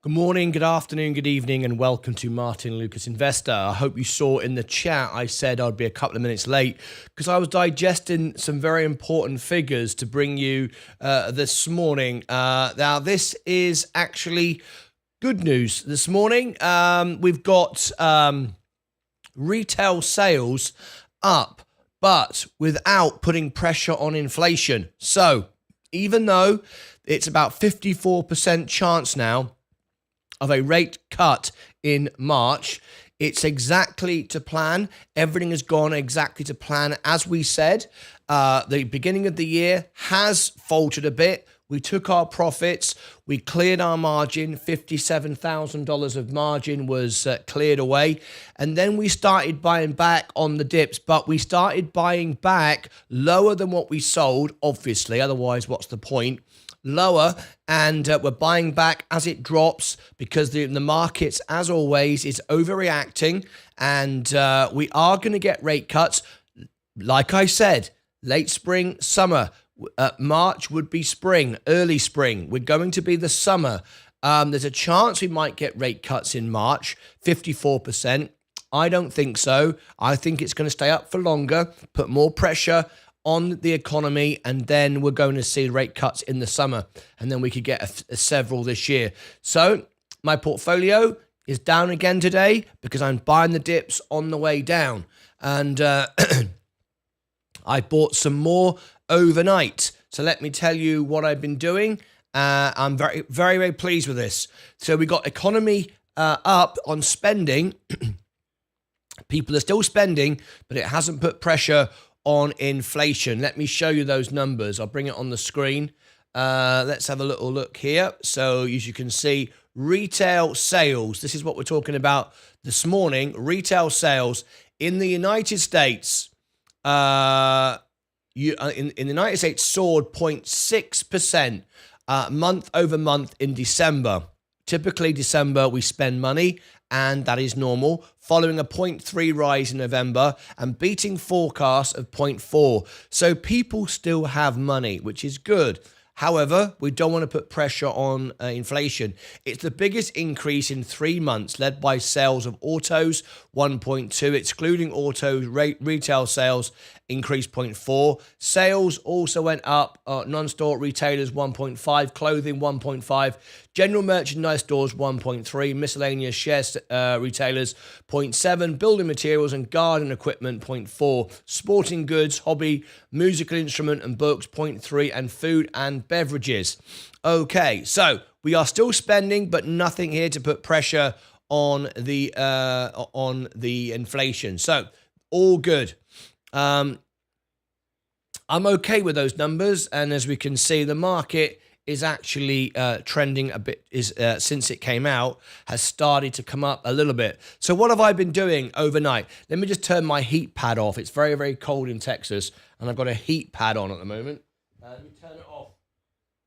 Good morning, good afternoon, good evening, and welcome to Martyn Lucas Investor. I hope you saw in the chat I said I'd be a couple of minutes late because I was digesting some very important figures to bring you this morning. Now, this is actually good news this morning. We've got retail sales up, but without putting pressure on inflation. So even though it's about 54% chance now of a rate cut in March, it's exactly to plan. Everything has gone exactly to plan. As we said, the beginning of the year has faltered a bit. We took our profits. We cleared our margin. $57,000 of margin was cleared away. And then we started buying back on the dips, but we started buying back lower than what we sold, obviously. Otherwise, what's the point? Lower, and we're buying back as it drops because the markets, as always, is overreacting, and we are going to get rate cuts. Like I said, late spring, summer. March would be spring, early spring. We're going to be the summer. There's a chance we might get rate cuts in March, 54%. I don't think so. I think it's going to stay up for longer, put more pressure on the economy, and then we're going to see rate cuts in the summer, and then we could get several this year. So my portfolio is down again today because I'm buying the dips on the way down, and I bought some more overnight. So let me tell you what I've been doing. I'm very, very, very pleased with this. So we got economy up on spending. People are still spending, but it hasn't put pressure on inflation. Let me show you those numbers. I'll bring it on the screen. Let's have a little look here. So as you can see, retail sales. This is what we're talking about this morning. Retail sales in the United States. In the United States soared 0.6% month over month in December. Typically, December, we spend money, and that is normal, following a 0.3 rise in November and beating forecasts of 0.4. So people still have money, which is good. However, we don't want to put pressure on inflation. It's the biggest increase in 3 months, led by sales of autos, 1.2, excluding autos, retail sales increased 0.4. Sales also went up, non-store retailers 1.5, clothing 1.5, general merchandise stores 1.3, miscellaneous shares retailers 0.7, building materials and garden equipment 0.4, sporting goods, hobby, musical instrument and books 0.3, and food and beverages. Okay, so we are still spending, but nothing here to put pressure on the inflation. So all good. I'm okay with those numbers, and as we can see, the market is actually trending a bit. Since it came out, has started to come up a little bit. So what have I been doing overnight? Let me just turn my heat pad off. It's very, very cold in Texas, and I've got a heat pad on at the moment. Let me turn it off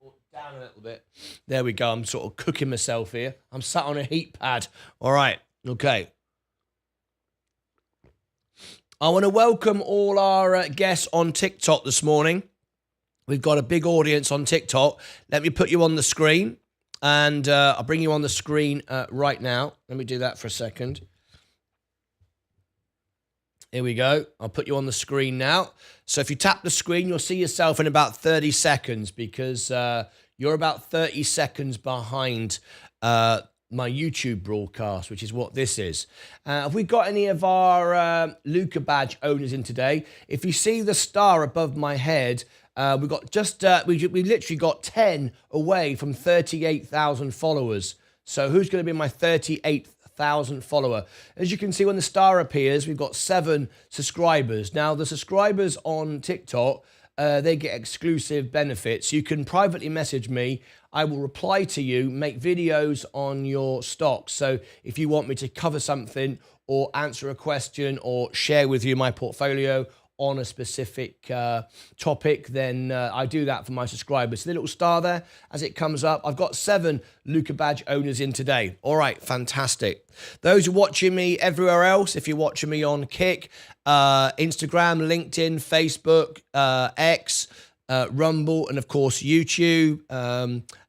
or down a little bit. There we go. I'm sort of cooking myself here. I'm sat on a heat pad. All right. Okay. I want to welcome all our guests on TikTok this morning. We've got a big audience on TikTok. Let me put you on the screen, and I'll bring you on the screen right now. Let me do that for a second. Here we go. I'll put you on the screen now. So if you tap the screen, you'll see yourself in about 30 seconds because you're about 30 seconds behind my YouTube broadcast, which is what this is. Have we got any of our Luca badge owners in today? If you see the star above my head, we've got just, we literally got 10 away from 38,000 followers. So who's going to be my 38,000 follower? As you can see, when the star appears, we've got 7 subscribers. Now, the subscribers on TikTok, they get exclusive benefits. You can privately message me. I will reply to you, make videos on your stocks. So if you want me to cover something or answer a question or share with you my portfolio on a specific topic, then I do that for my subscribers. The little star there, as it comes up, I've got 7 Luca badge owners in today. All right, fantastic. Those who are watching me everywhere else, if you're watching me on Kick, Instagram, LinkedIn, Facebook, X, Rumble, and of course YouTube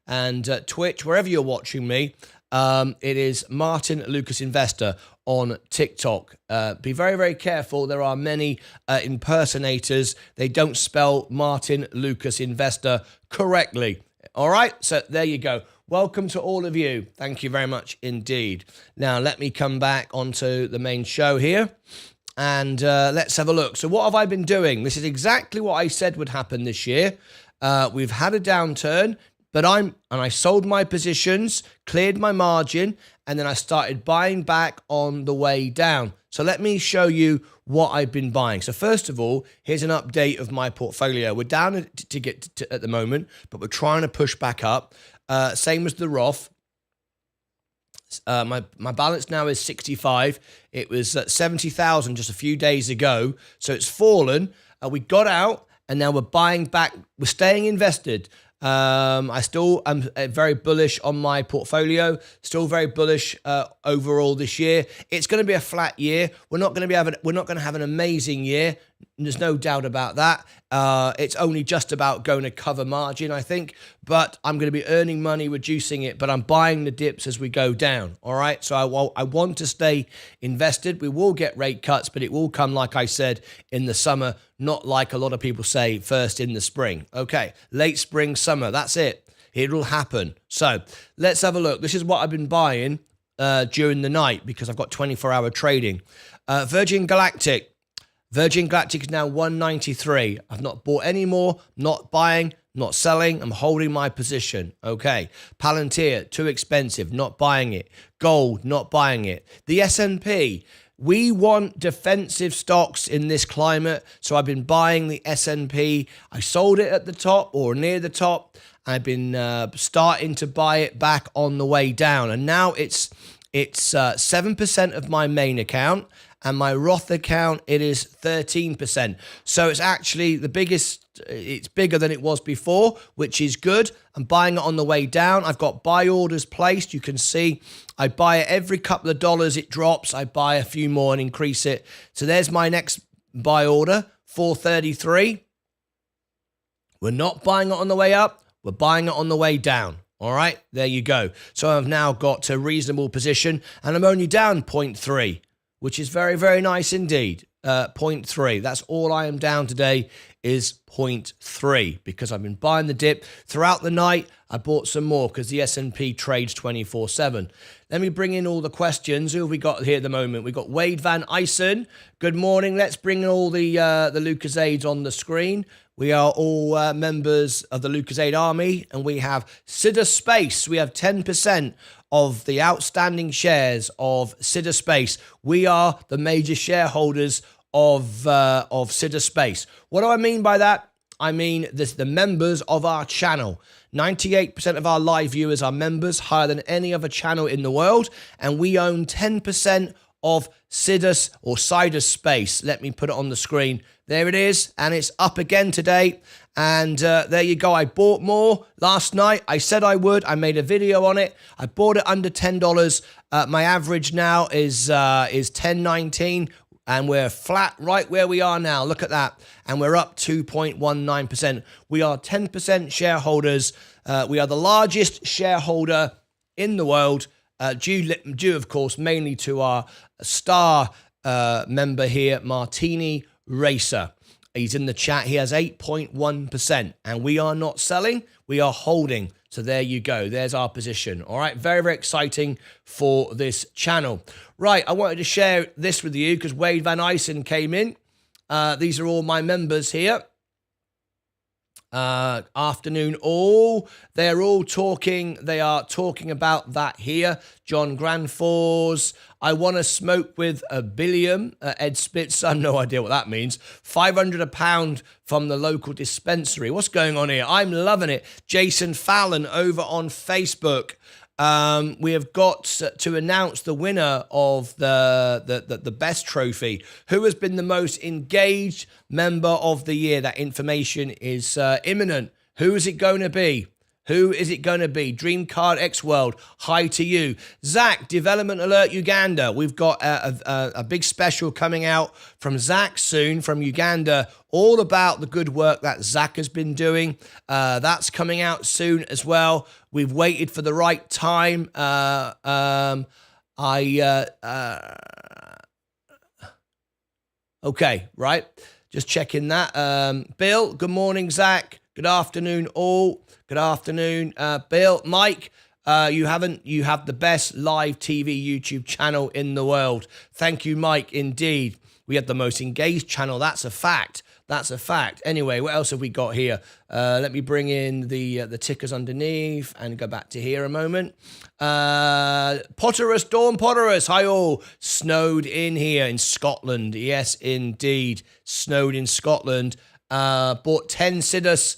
and Twitch, wherever you're watching me, It is Martyn Lucas Investor on TikTok. Be very, very careful. There are many impersonators. They don't spell Martyn Lucas Investor correctly. All right, so there you go. Welcome to all of you. Thank you very much indeed. Now, let me come back onto the main show here. And let's have a look. So what have I been doing? This is exactly what I said would happen this year. We've had a downturn, but I sold my positions, cleared my margin, and then I started buying back on the way down. So let me show you what I've been buying. So first of all, here's an update of my portfolio. We're down at the moment, but we're trying to push back up. Same as the Roth. My balance now is 65. It was at 70,000 just a few days ago. So it's fallen. We got out and now we're buying back. We're staying invested. I still am very bullish on my portfolio. Still very bullish overall this year. It's going to be a flat year. We're not going to have an amazing year. There's no doubt about that. It's only just about going to cover margin, I think. But I'm going to be earning money, reducing it. But I'm buying the dips as we go down. All right. So I want to stay invested. We will get rate cuts, but it will come, like I said, in the summer. Not like a lot of people say, first in the spring. Okay. Late spring, summer. That's it. It'll happen. So let's have a look. This is what I've been buying during the night because I've got 24-hour trading. Virgin Galactic. Virgin Galactic is now 193. I've not bought any more, not buying, not selling. I'm holding my position. Okay. Palantir, too expensive, not buying it. Gold, not buying it. The S&P, we want defensive stocks in this climate. So I've been buying the S&P. I sold it at the top or near the top. I've been starting to buy it back on the way down. And now it's 7% of my main account. And my Roth account, it is 13%. So it's actually the biggest, it's bigger than it was before, which is good. I'm buying it on the way down. I've got buy orders placed. You can see I buy it every couple of dollars it drops. I buy a few more and increase it. So there's my next buy order, 433. We're not buying it on the way up. We're buying it on the way down. All right, there you go. So I've now got a reasonable position and I'm only down 0.3. Which is very, very nice indeed. 0.3. That's all I am down today is 0.3 because I've been buying the dip throughout the night. I bought some more because the S&P trades 24/7. Let me bring in all the questions. Who have we got here at the moment? We've got Wade Van Eisen. Good morning. Let's bring all the Lucasades on the screen. We are all members of the Lucasade Army, and we have Sidder Space. We have 10% of the outstanding shares of Sidder Space. We are the major shareholders of Sidder Space. What do I mean by that? I mean the members of our channel. 98% of our live viewers are members, higher than any other channel in the world, and we own 10% of Sidus or Sidus Space. Let me put it on the screen. There it is, and it's up again today. And there you go. I bought more last night. I said I would. I made a video on it. I bought it under $10. My average now is $10.19, and we're flat right where we are now. Look at that, and we're up 2.19%. We are 10% shareholders. We are the largest shareholder in the world. Due, of course, mainly to our star member here, Martini Racer. He's in the chat. He has 8.1%, and we are not selling. We are holding. So there you go. There's our position. All right. Very, very exciting for this channel. Right. I wanted to share this with you because Wade Van Eisen came in. These are all my members here. Afternoon all. They're all talking. They are talking about that here. John Granfors. I want to smoke with a billion. Ed Spitz. I have no idea what that means. 500 a pound from the local dispensary. What's going on here? I'm loving it. Jason Fallon over on Facebook. We have got to announce the winner of the best trophy. Who has been the most engaged member of the year? That information is imminent. Who is it going to be? Who is it going to be? Dreamcard X World, hi to you. Zach, Development Alert Uganda. We've got a big special coming out from Zach soon from Uganda, all about the good work that Zach has been doing. That's coming out soon as well. We've waited for the right time. Okay, right. Just checking that. Bill, good morning, Zach. Good afternoon, all. Good afternoon, Bill. Mike, you have the best live TV YouTube channel in the world. Thank you, Mike, indeed. We have the most engaged channel. That's a fact. That's a fact. Anyway, what else have we got here? Let me bring in the tickers underneath and go back to here a moment. Potterus, Dawn Potterus, hi all. Snowed in here in Scotland. Yes, indeed. Snowed in Scotland. Bought 10 Sidus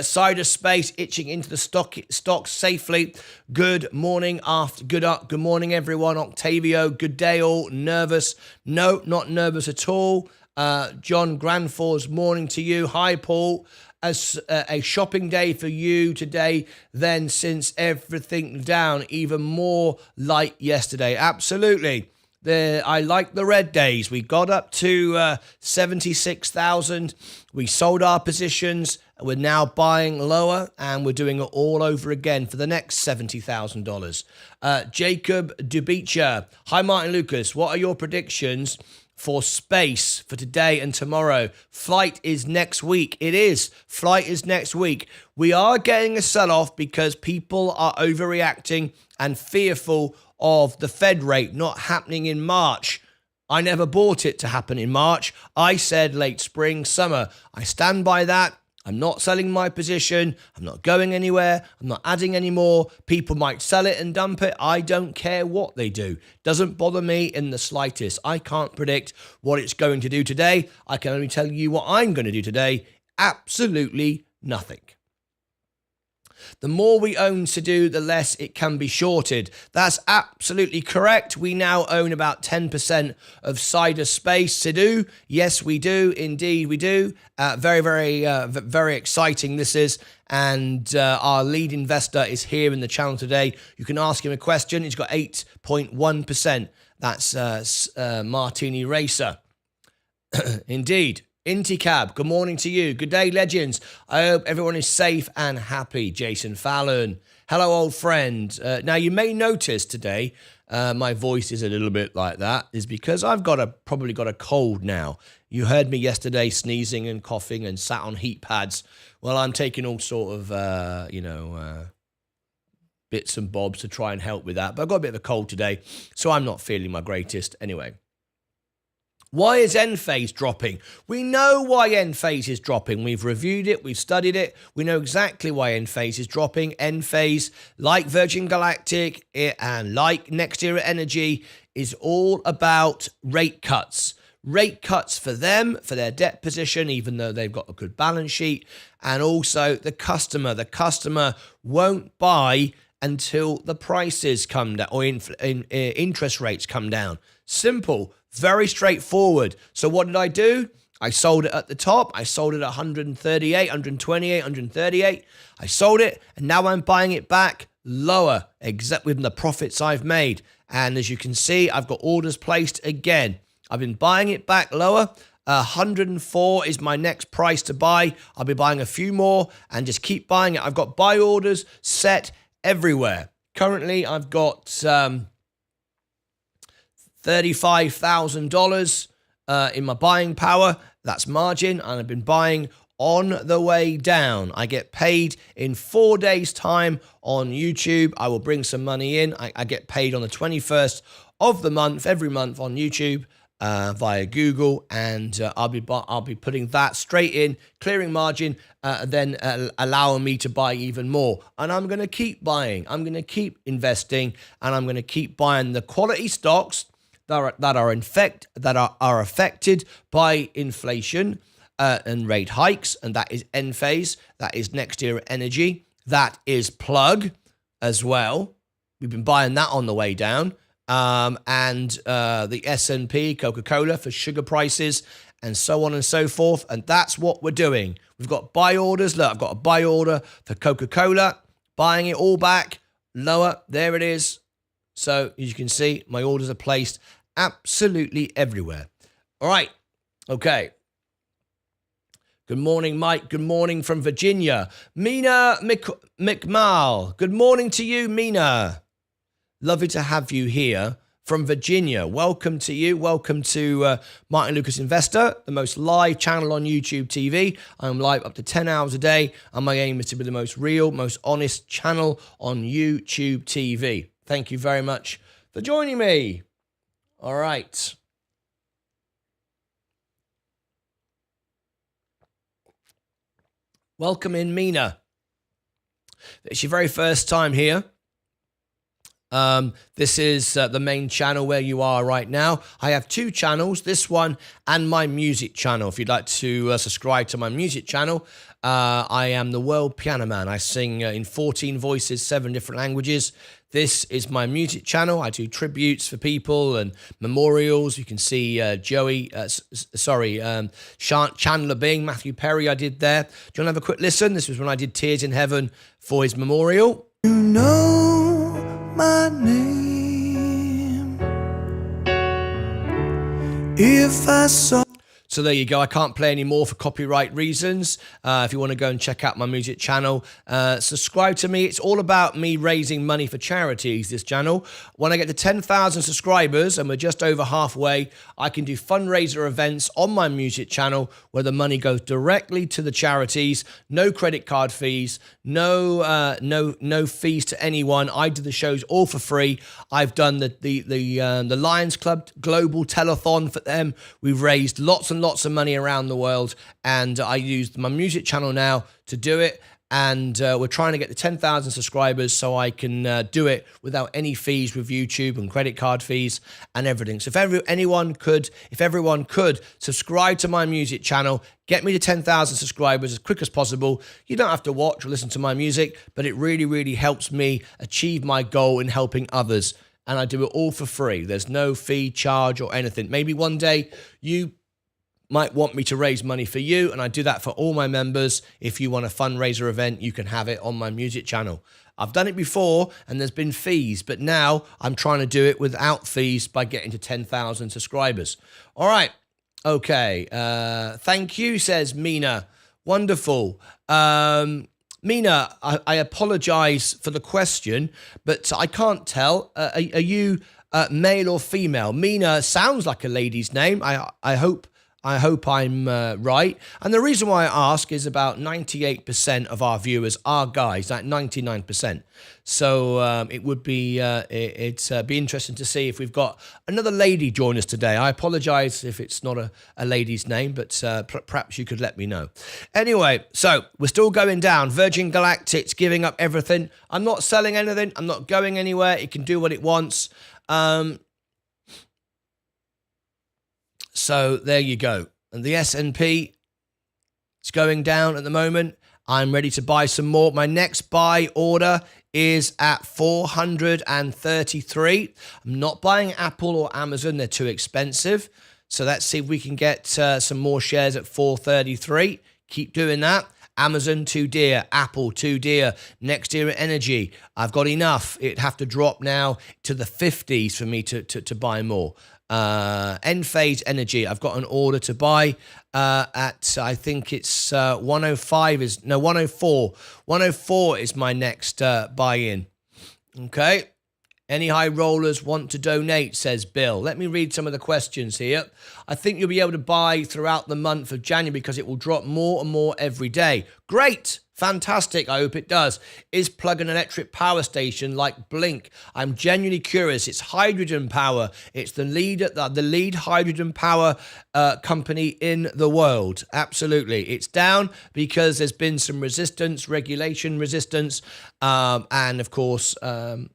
cider space, itching into the stock safely. Good morning, good morning, everyone. Octavio, good day all. Nervous? No, not nervous at all. John Granfor's morning to you. Hi, Paul. As a shopping day for you today, then since everything down, even more light yesterday. Absolutely. I like the red days. We got up to 76,000. We sold our positions. We're now buying lower, and we're doing it all over again for the next $70,000. Jacob Dubicha. Hi, Martyn Lucas. What are your predictions for space for today and tomorrow? Flight is next week. It is. Flight is next week. We are getting a sell-off because people are overreacting and fearful of the Fed rate not happening in March. I never bought it to happen in March. I said late spring, summer. I stand by that. I'm not selling my position. I'm not going anywhere. I'm not adding any more. People might sell it and dump it. I don't care what they do. Doesn't bother me in the slightest. I can't predict what it's going to do today. I can only tell you what I'm going to do today. Absolutely nothing. The more we own Sidhu, the less it can be shorted. That's absolutely correct. We now own about 10% of cider space. Sidhu, yes, we do. Indeed, we do. Very exciting this is. And our lead investor is here in the channel today. You can ask him a question. He's got 8.1%. That's Martini Racer. Indeed. Inticab, good morning to you. Good day, legends. I hope everyone is safe and happy. Jason Fallon. Hello, old friend. Now, you may notice today my voice is a little bit like that. Is because I've probably got a cold now. You heard me yesterday sneezing and coughing and sat on heat pads. Well, I'm taking all sort of, bits and bobs to try and help with that. But I've got a bit of a cold today, so I'm not feeling my greatest. Anyway. Why is Enphase dropping? We know why Enphase is dropping. We've reviewed it. We've studied it. We know exactly why Enphase is dropping. Enphase, like Virgin Galactic and like Next Era Energy, is all about rate cuts. Rate cuts for them, for their debt position, even though they've got a good balance sheet. And also the customer. The customer won't buy until the prices come down or interest rates come down. Simple. Very straightforward. So what did I do? I sold it at the top. I sold it at 138, 128, 138. I sold it, and now I'm buying it back lower, except with the profits I've made. And as you can see, I've got orders placed again. I've been buying it back lower. 104 is my next price to buy. I'll be buying a few more and just keep buying it. I've got buy orders set everywhere. Currently, I've got $35,000 in my buying power. That's margin, and I've been buying on the way down. I get paid in 4 days' time on YouTube. I will bring some money in. I get paid on the 21st of the month, every month on YouTube via Google, and I'll be putting that straight in, clearing margin, then allowing me to buy even more. And I'm going to keep buying. I'm going to keep investing, and I'm going to keep buying the quality stocks that are affected by inflation and rate hikes, and that is Enphase, that is Next Era Energy, that is Plug as well. We've been buying that on the way down, and the S&P, Coca-Cola for sugar prices, and so on and so forth, and that's what we're doing. We've got buy orders. Look, I've got a buy order for Coca-Cola, buying it all back, lower, there it is. So as you can see, my orders are placed absolutely everywhere. All right, okay. Good morning, Mike. Good morning from Virginia. Mina McMahal. Good morning to you, Mina. Lovely to have you here from Virginia. Welcome to you. Welcome to Martyn Lucas Investor, the most live channel on YouTube TV. I'm live up to 10 hours a day, and my aim is to be the most real, most honest channel on YouTube TV. Thank you very much for joining me. All right. Welcome in, Mina. It's your very first time here. This is the main channel where you are right now. I have two channels, this one and my music channel. If you'd like to subscribe to my music channel, I am the World Piano Man. I sing in 14 voices, 7 different languages. This is my music channel. I do tributes for people and memorials. You can see Chandler Bing, Matthew Perry I did there. Do you want to have a quick listen? This was when I did Tears in Heaven for his memorial. You know my name. If I saw... So there you go. I can't play any more for copyright reasons. If you want to go and check out my music channel, subscribe to me. It's all about me raising money for charities, this channel. When I get to 10,000 subscribers, and we're just over halfway, I can do fundraiser events on my music channel where the money goes directly to the charities. No credit card fees, no fees to anyone. I do the shows all for free. I've done the Lions Club Global Telethon for them. We've raised lots and lots of money around the world, and I use my music channel now to do it, and we're trying to get to 10,000 subscribers so I can do it without any fees with YouTube and credit card fees and everything. So if everyone could subscribe to my music channel, get me to 10,000 subscribers as quick as possible. You don't have to watch or listen to my music, but it really, really helps me achieve my goal in helping others, and I do it all for free. There's no fee, charge, or anything. Maybe one day you might want me to raise money for you, and I do that for all my members. If you want a fundraiser event, you can have it on my music channel. I've done it before and there's been fees, but now I'm trying to do it without fees by getting to 10,000 subscribers. All right. Okay. Thank you, says Mina. Wonderful. Mina, I apologize for the question, but I can't tell. Are you male or female? Mina sounds like a lady's name. I hope I'm right. And the reason why I ask is about 98% of our viewers are guys, like 99%. So it would be be interesting to see if we've got another lady join us today. I apologize if it's not a lady's name, but perhaps you could let me know. Anyway, so we're still going down. Virgin Galactic's giving up everything. I'm not selling anything. I'm not going anywhere. It can do what it wants. So there you go. And the S&P is going down at the moment. I'm ready to buy some more. My next buy order is at 433. I'm not buying Apple or Amazon. They're too expensive. So let's see if we can get some more shares at 433. Keep doing that. Amazon, too dear. Apple, too dear. Next Era Energy, I've got enough. It'd have to drop now to the 50s for me to buy more. Enphase Energy, I've got an order to buy at, I think it's 104. 104 is my next buy-in. Okay. Any high rollers want to donate, says Bill. Let me read some of the questions here. I think you'll be able to buy throughout the month of January because it will drop more and more every day. Great. Fantastic. I hope it does. Is plug an electric power station like Blink? I'm genuinely curious. It's hydrogen power. It's the lead hydrogen power company in the world. Absolutely. It's down because there's been some regulation resistance, and of course, high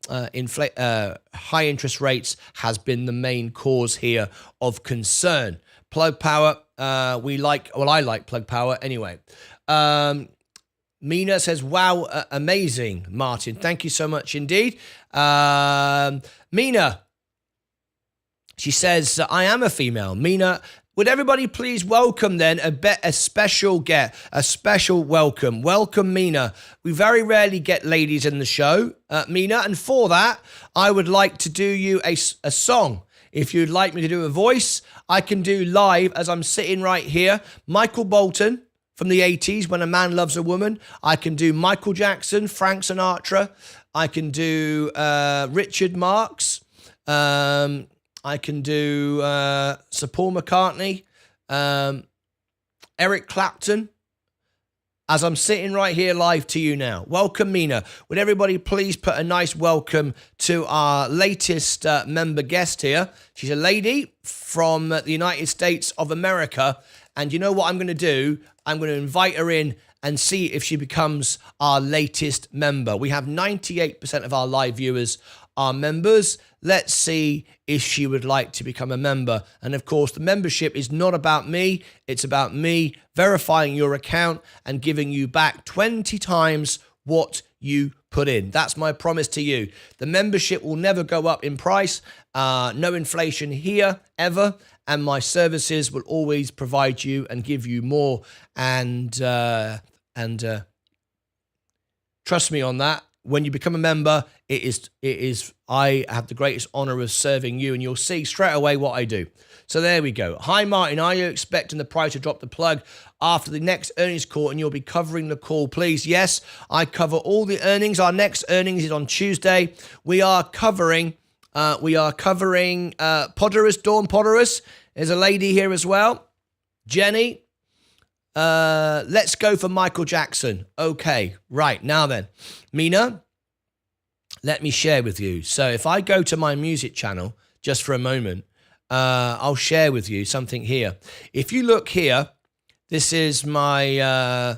interest rates has been the main cause here of concern. Plug power, I like plug power anyway. Mina says, wow, amazing, Martin. Thank you so much indeed. Mina, she says, I am a female. Mina, Would everybody please welcome then a special guest, a special welcome. Welcome Mina. We very rarely get ladies in the show, Mina, and for that, I would like to do you a song. If you'd like me to do a voice, I can do live as I'm sitting right here. Michael Bolton from the 80s, When a Man Loves a Woman. I can do Michael Jackson, Frank Sinatra. I can do Richard Marx. I can do Sir Paul McCartney, Eric Clapton, as I'm sitting right here live to you now. Welcome, Mina. Would everybody please put a nice welcome to our latest member guest here. She's a lady from the United States of America. And you know what I'm going to do? I'm going to invite her in and see if she becomes our latest member. We have 98% of our live viewers are members. Let's see if she would like to become a member. And of course, the membership is not about me. It's about me verifying your account and giving you back 20 times what you put in. That's my promise to you. The membership will never go up in price. No inflation here ever. And my services will always provide you and give you more. And trust me on that. When you become a member, I have the greatest honor of serving you, and you'll see straight away what I do. So there we go. Hi, Martin. Are you expecting the price to drop the plug after the next earnings call, and you'll be covering the call, please? Yes, I cover all the earnings. Our next earnings is on Tuesday. We are covering Potterus, Dawn Potterus. There's a lady here as well. Jenny. Let's go for Michael Jackson. Okay, right, now then. Mina, let me share with you. So if I go to my music channel just for a moment, I'll share with you something here. If you look here, this is my, I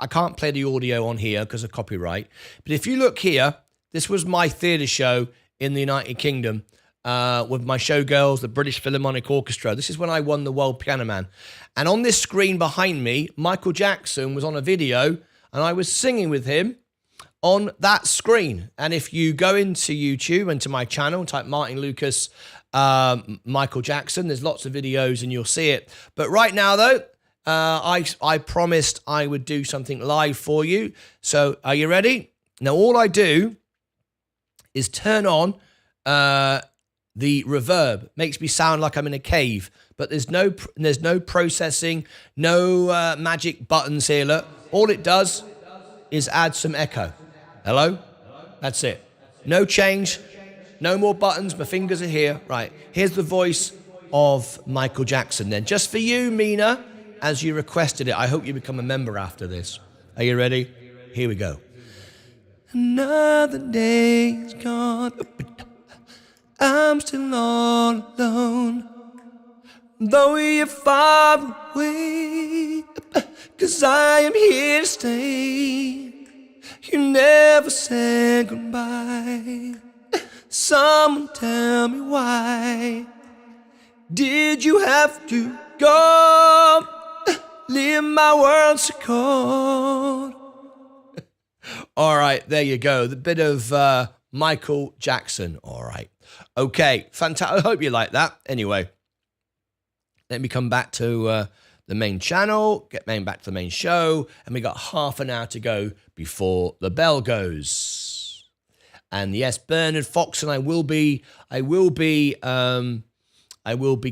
can't play the audio on here because of copyright. But if you look here, this was my theatre show in the United Kingdom. With my showgirls, the British Philharmonic Orchestra. This is when I won the World Piano Man. And on this screen behind me, Michael Jackson was on a video, and I was singing with him on that screen. And if you go into YouTube and to my channel, type Martyn Lucas, Michael Jackson, there's lots of videos and you'll see it. But right now, though, I promised I would do something live for you. So are you ready? Now, all I do is turn on the reverb. Makes me sound like I'm in a cave, but there's no processing, no magic buttons here. Look, all it does is add some echo. Hello? That's it. No change, no more buttons. My fingers are here. Right, here's the voice of Michael Jackson then. Just for you, Mina, as you requested it. I hope you become a member after this. Are you ready? Here we go. Another day is gone. I'm still all alone, though you're far away, 'cause I am here to stay. You never said goodbye. Someone tell me why did you have to go? Leave my world so cold. All right, there you go. The bit of Michael Jackson. All right. Okay, fantastic. I hope you like that. Anyway, let me come back to the main channel, get back to the main show, and we got half an hour to go before the bell goes. And yes, Bernard Fox and I will be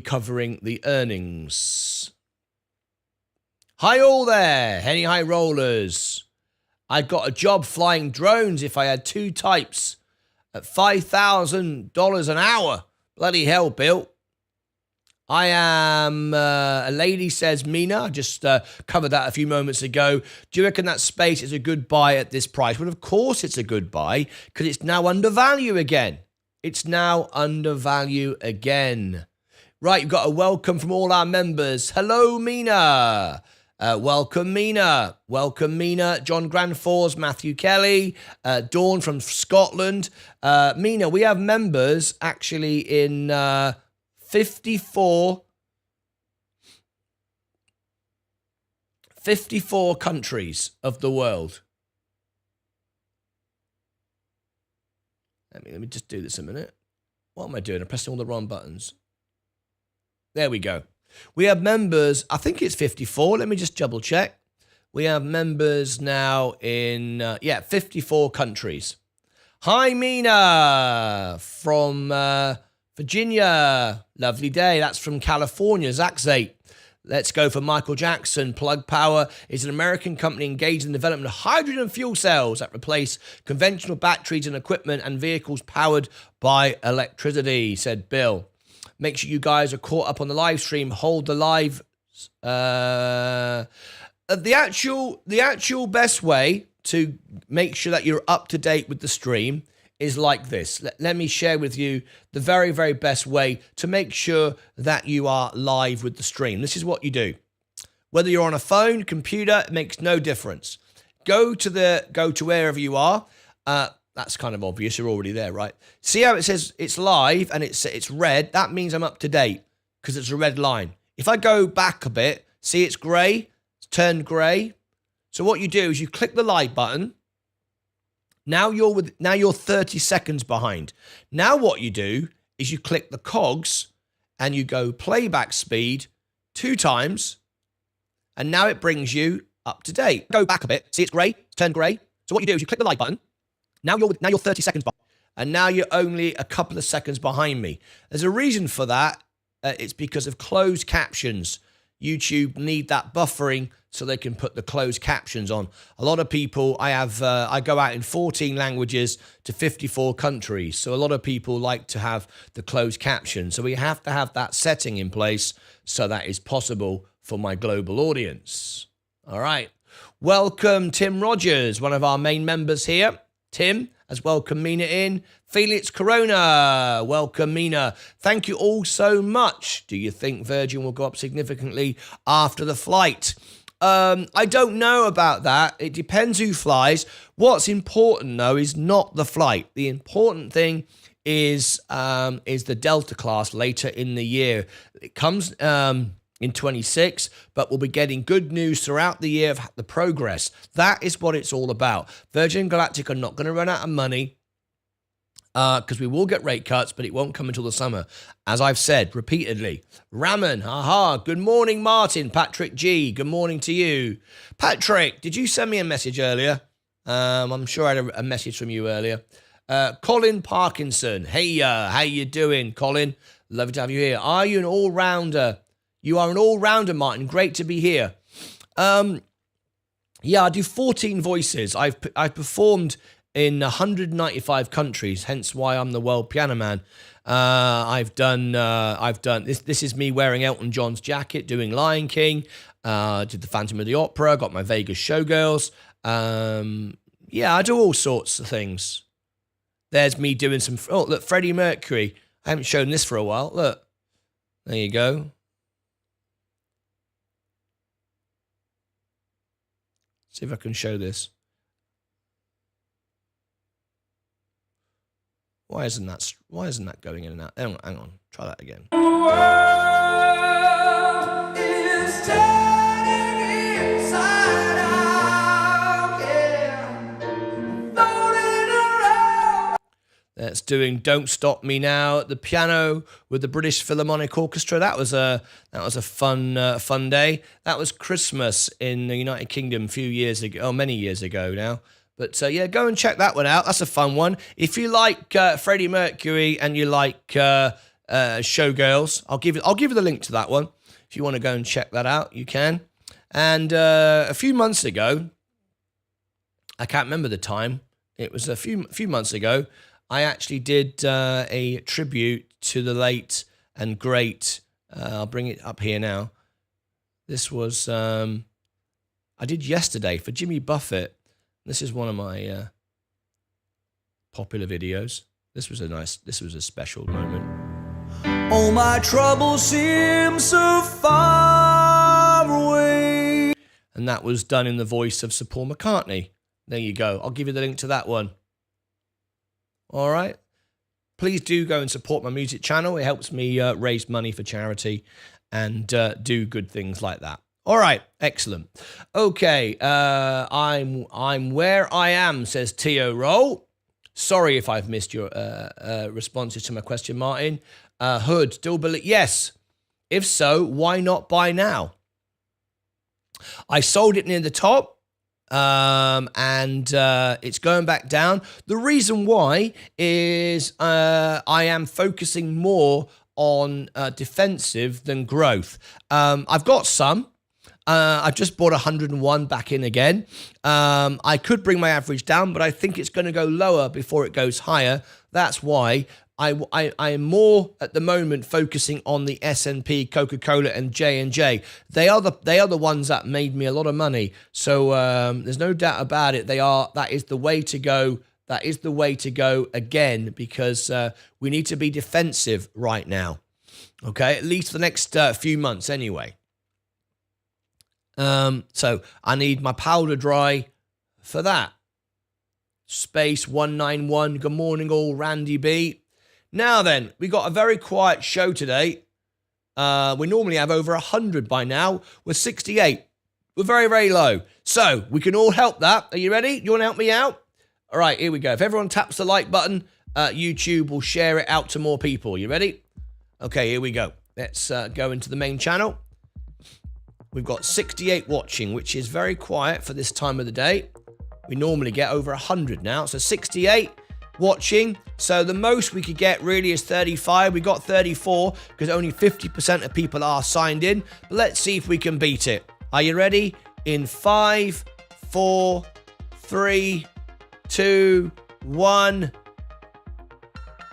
covering the earnings. Hi all there, Henny High Rollers. I'd got a job flying drones if I had two types at $5,000 an hour. Bloody hell, Bill. I am, a lady says, Mina, I just covered that a few moments ago. Do you reckon that space is a good buy at this price? Well, of course it's a good buy, because it's now under value again. It's now under value again. Right, you've got a welcome from all our members. Hello, Mina. Welcome, Mina. Welcome, Mina. John Grandforce, Matthew Kelly, Dawn from Scotland. Mina, we have members actually in 54 countries of the world. Let me just do this a minute. What am I doing? I'm pressing all the wrong buttons. There we go. We have members, I think it's 54. Let me just double check. We have members now in, 54 countries. Hi, Mina from Virginia. Lovely day. That's from California. Zachzate. Let's go for Michael Jackson. Plug Power is an American company engaged in the development of hydrogen fuel cells that replace conventional batteries and equipment and vehicles powered by electricity, said Bill. Make sure you guys are caught up on the live stream. Hold the live. The actual best way to make sure that you're up to date with the stream is like this. Let me share with you the very, very best way to make sure that you are live with the stream. This is what you do. Whether you're on a phone, computer, it makes no difference. Go to wherever you are. That's kind of obvious. You're already there, right? See how it says it's live and it's red? That means I'm up to date because it's a red line. If I go back a bit, see it's grey, it's turned grey. So what you do is you click the live button. Now you're 30 seconds behind. Now what you do is you click the cogs and you go playback speed 2 times, and now it brings you up to date. Go back a bit. See it's grey, it's turned grey. So what you do is you click the live button. Now you're 30 seconds behind, and now you're only a couple of seconds behind me. There's a reason for that. It's because of closed captions. YouTube need that buffering so they can put the closed captions on. A lot of people, I go out in 14 languages to 54 countries. So a lot of people like to have the closed caption. So we have to have that setting in place so that is possible for my global audience. All right. Welcome, Tim Rogers, one of our main members here. Tim has welcomed Mina in. Felix Corona, welcome Mina. Thank you all so much. Do you think Virgin will go up significantly after the flight? I don't know about that. It depends who flies. What's important, though, is not the flight. The important thing is the Delta class later in the year. It comes in 26, but we'll be getting good news throughout the year of the progress. That is what it's all about. Virgin and Galactic are not going to run out of money because we will get rate cuts, but it won't come until the summer, as I've said repeatedly. Raman, haha, good morning, Martin. Patrick G, good morning to you. Patrick, did you send me a message earlier? I'm sure I had a message from you earlier. Colin Parkinson, hey, how you doing, Colin? Lovely to have you here. Are you an all-rounder? You are an all-rounder, Martin. Great to be here. Yeah, I do 14 voices. I've performed in 195 countries, hence why I'm the world piano man. I've done this. This is me wearing Elton John's jacket, doing Lion King. Did the Phantom of the Opera. Got my Vegas showgirls. Yeah, I do all sorts of things. There's me doing some. Oh, look, Freddie Mercury. I haven't shown this for a while. Look, there you go. See if I can show this. Why isn't that going in and out? Hang on. Try that again. The world is turning inside out, yeah. Floating around. That's doing "Don't Stop Me Now" at the piano with the British Philharmonic Orchestra. That was a fun day. That was Christmas in the United Kingdom a few years ago, many years ago now. But yeah, go and check that one out. That's a fun one. If you like Freddie Mercury and you like showgirls, I'll give you the link to that one. If you want to go and check that out, you can. And a few months ago, I can't remember the time. It was a few months ago. I actually did a tribute to the late and great. I'll bring it up here now. This was I did yesterday for Jimmy Buffett. This is one of my popular videos. This was a special moment. All my troubles seem so far away. And that was done in the voice of Sir Paul McCartney. There you go. I'll give you the link to that one. All right. Please do go and support my music channel. It helps me raise money for charity and do good things like that. All right, excellent. Okay, I'm where I am, says Tio Roll. Sorry if I've missed your responses to my question, Martin. Hood, still believe? Yes, If so, why not buy now? I sold it near the top, and it's going back down. The reason why is I am focusing more on defensive than growth. I've got some. I've just bought 101 back in again. I could bring my average down, but I think it's going to go lower before it goes higher. That's why I am more at the moment focusing on the S&P, Coca-Cola, and J&J. They are the ones that made me a lot of money. So there's no doubt about it. That is the way to go. That is the way to go again, because we need to be defensive right now. Okay, at least for the next few months anyway. So I need my powder dry for that. Space 191. Good morning, all. Randy B. Now then, we got a very quiet show today. We normally have over 100 by now. We're 68. We're very, very low. So we can all help that. Are you ready? You want to help me out? All right, here we go. If everyone taps the like button, YouTube will share it out to more people. You ready? Okay, here we go. Let's go into the main channel. We've got 68 watching, which is very quiet for this time of the day. We normally get over 100 now. So 68 watching. So the most we could get really is 35. We got 34 because only 50% of people are signed in. But let's see if we can beat it. Are you ready? In 5, 4, 3, 2, 1.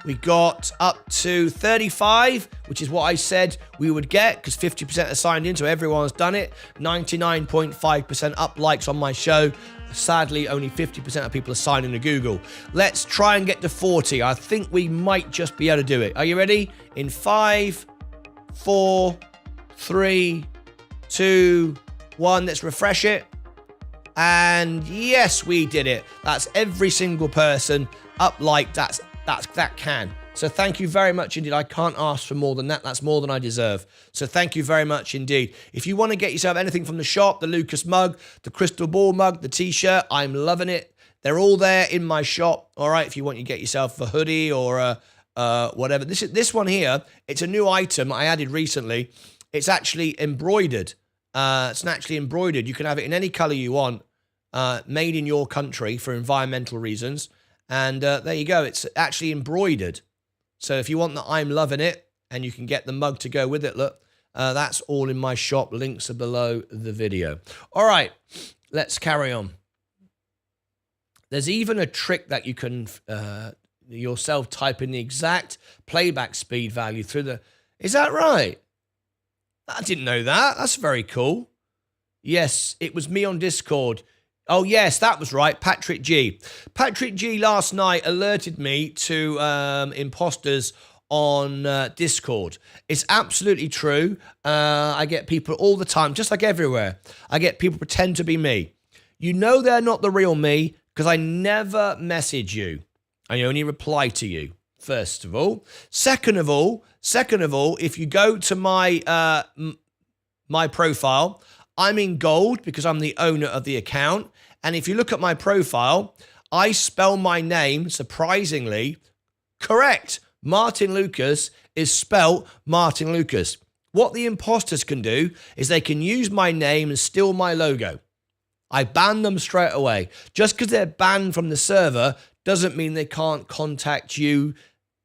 We got up to 35, which is what I said we would get because 50% are signed in, so everyone's done it. 99.5% up likes on my show. Sadly, only 50% of people are signed into Google. Let's try and get to 40. I think we might just be able to do it. Are you ready? In 5, 4, 3, 2, 1. Let's refresh it. And yes, we did it. That's every single person up like that can. So thank you very much indeed. I can't ask for more than that. That's more than I deserve. So thank you very much indeed. If you want to get yourself anything from the shop, the Lucas mug, the crystal ball mug, the t-shirt, I'm loving it. They're all there in my shop. All right, if you want to get yourself a hoodie or whatever. This one here, it's a new item I added recently. It's actually embroidered. It's naturally embroidered. You can have it in any color you want, made in your country for environmental reasons. And there you go. It's actually embroidered. So if you want the I'm loving it, and you can get the mug to go with it, look, that's all in my shop. Links are below the video. All right, let's carry on. There's even a trick that you can yourself type in the exact playback speed value through the... Is that right? I didn't know that. That's very cool. Yes, it was me on Discord. Oh, yes, that was right. Patrick G. Patrick G last night alerted me to imposters on Discord. It's absolutely true. I get people all the time, just like everywhere. I get people pretend to be me. You know they're not the real me because I never message you. I only reply to you, first of all. Second of all, if you go to my my profile, I'm in gold because I'm the owner of the account. And if you look at my profile, I spell my name, surprisingly, correct. Martyn Lucas is spelt Martyn Lucas. What the imposters can do is they can use my name and steal my logo. I ban them straight away. Just because they're banned from the server doesn't mean they can't contact you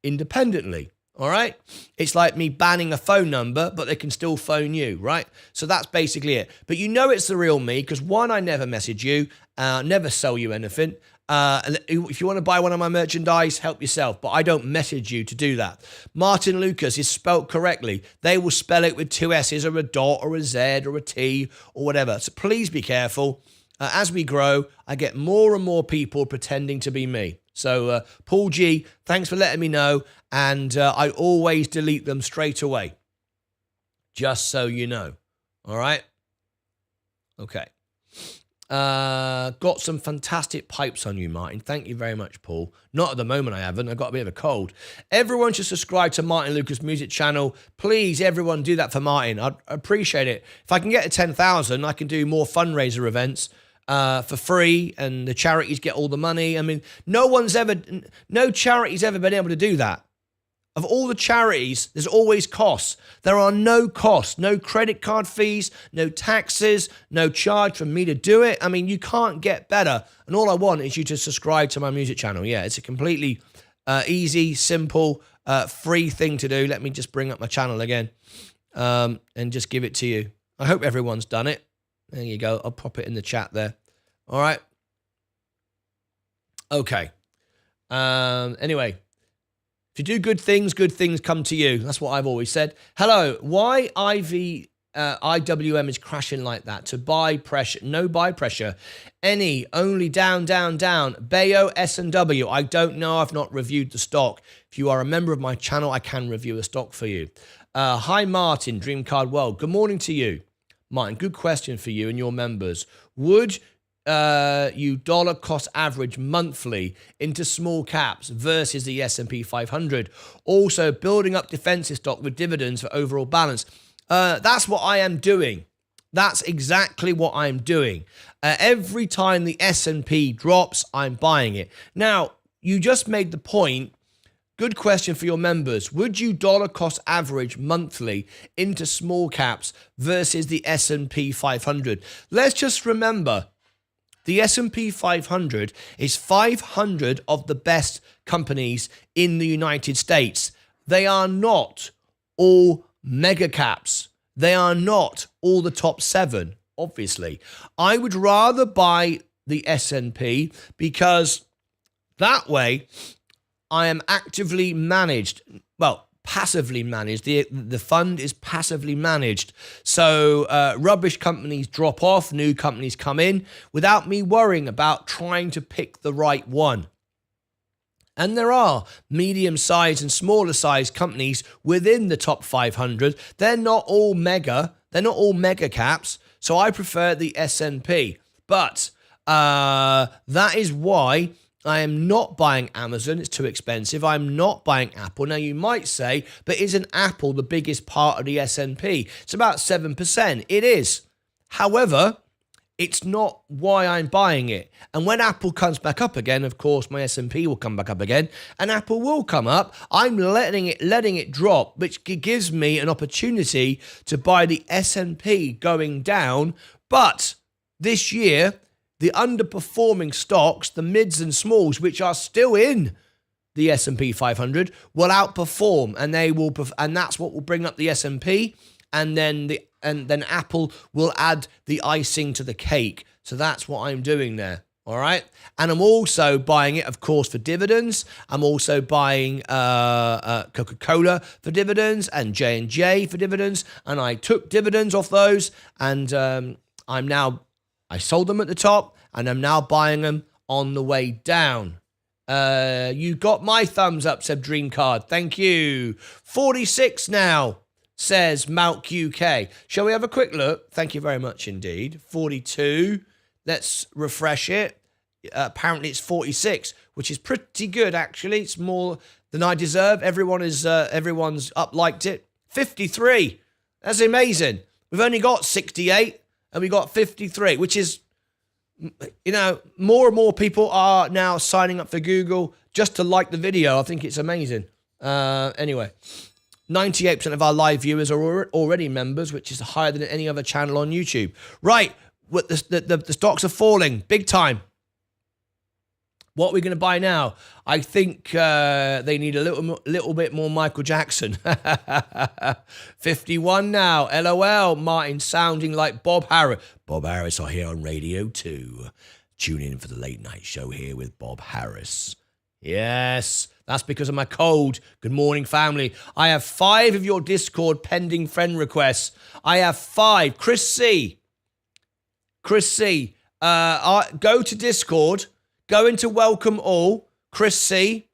independently. All right? It's like me banning a phone number, but they can still phone you, right? So that's basically it. But you know it's the real me because, one, I never message you, never sell you anything. If you want to buy one of my merchandise, help yourself. But I don't message you to do that. Martyn Lucas is spelt correctly. They will spell it with 2 S's or a dot or a Z or a T or whatever. So please be careful. As we grow, I get more and more people pretending to be me. So, Paul G, thanks for letting me know. And I always delete them straight away. Just so you know. All right? Okay. Got some fantastic pipes on you, Martyn. Thank you very much, Paul. Not at the moment, I haven't. I've got a bit of a cold. Everyone should subscribe to Martyn Lucas Music Channel. Please, everyone, do that for Martyn. I'd appreciate it. If I can get to 10,000, I can do more fundraiser events for free, and the charities get all the money. I mean, no charity's ever been able to do that. Of all the charities, there's always costs. There are no costs, no credit card fees, no taxes, no charge for me to do it. I mean, you can't get better. And all I want is you to subscribe to my music channel. Yeah, it's a completely easy, simple, free thing to do. Let me just bring up my channel again and just give it to you. I hope everyone's done it. There you go. I'll pop it in the chat there. All right. Okay. Anyway. If you do good things come to you. That's what I've always said. Hello. Why IWM is crashing like that? To buy pressure. No buy pressure. Any. Only down, down, down. Bayo, S&W. I don't know. I've not reviewed the stock. If you are a member of my channel, I can review a stock for you. Hi, Martin. Dream Card World. Good morning to you. Martin, good question for you and your members. Would you dollar cost average monthly into small caps versus the S&P 500, also building up defensive stock with dividends for overall balance? That's what I am doing. That's exactly what I'm doing. Every time the S&P drops, I'm buying it. Now, you just made the point. Good question for your members. Would you dollar cost average monthly into small caps versus the S&P 500? Let's just remember, the S&P 500 is 500 of the best companies in the United States. They are not all mega caps. They are not all the top 7, obviously. I would rather buy the S&P because that way I am actively managed. Well, passively managed. The fund is passively managed. So rubbish companies drop off, new companies come in without me worrying about trying to pick the right one. And there are medium-sized and smaller-sized companies within the top 500. They're not all mega. They're not all mega caps. So I prefer the S&P. But that is why I am not buying Amazon. It's too expensive. I'm not buying Apple. Now, you might say, but isn't Apple the biggest part of the S&P? It's about 7%. It is. However, it's not why I'm buying it. And when Apple comes back up again, of course, my S&P will come back up again, and Apple will come up. I'm letting it drop, which gives me an opportunity to buy the S&P going down. But this year, the underperforming stocks, the mids and smalls, which are still in the S&P 500, will outperform, and that's what will bring up the S&P, and then Apple will add the icing to the cake. So that's what I'm doing there. All right, and I'm also buying it, of course, for dividends. I'm also buying Coca-Cola for dividends and J&J for dividends, and I took dividends off those, and I sold them at the top, and I'm now buying them on the way down. You got my thumbs up, said Dream Card. Thank you. 46 now, says Mount UK. Shall we have a quick look? Thank you very much indeed. 42. Let's refresh it. Apparently it's 46, which is pretty good, actually. It's more than I deserve. Everyone's up liked it. 53. That's amazing. We've only got 68. And we got 53, which is, more and more people are now signing up for Google just to like the video. I think it's amazing. Anyway, 98% of our live viewers are already members, which is higher than any other channel on YouTube. Right, the stocks are falling big time. What are we going to buy now? I think they need a little bit more Michael Jackson. 51 now. LOL. Martin sounding like Bob Harris. Bob Harris are here on Radio 2. Tune in for the late night show here with Bob Harris. Yes, that's because of my cold. Good morning, family. I have 5 of your Discord pending friend requests. I have 5. Chris C. Go to Discord. Go into welcome all, Chris C.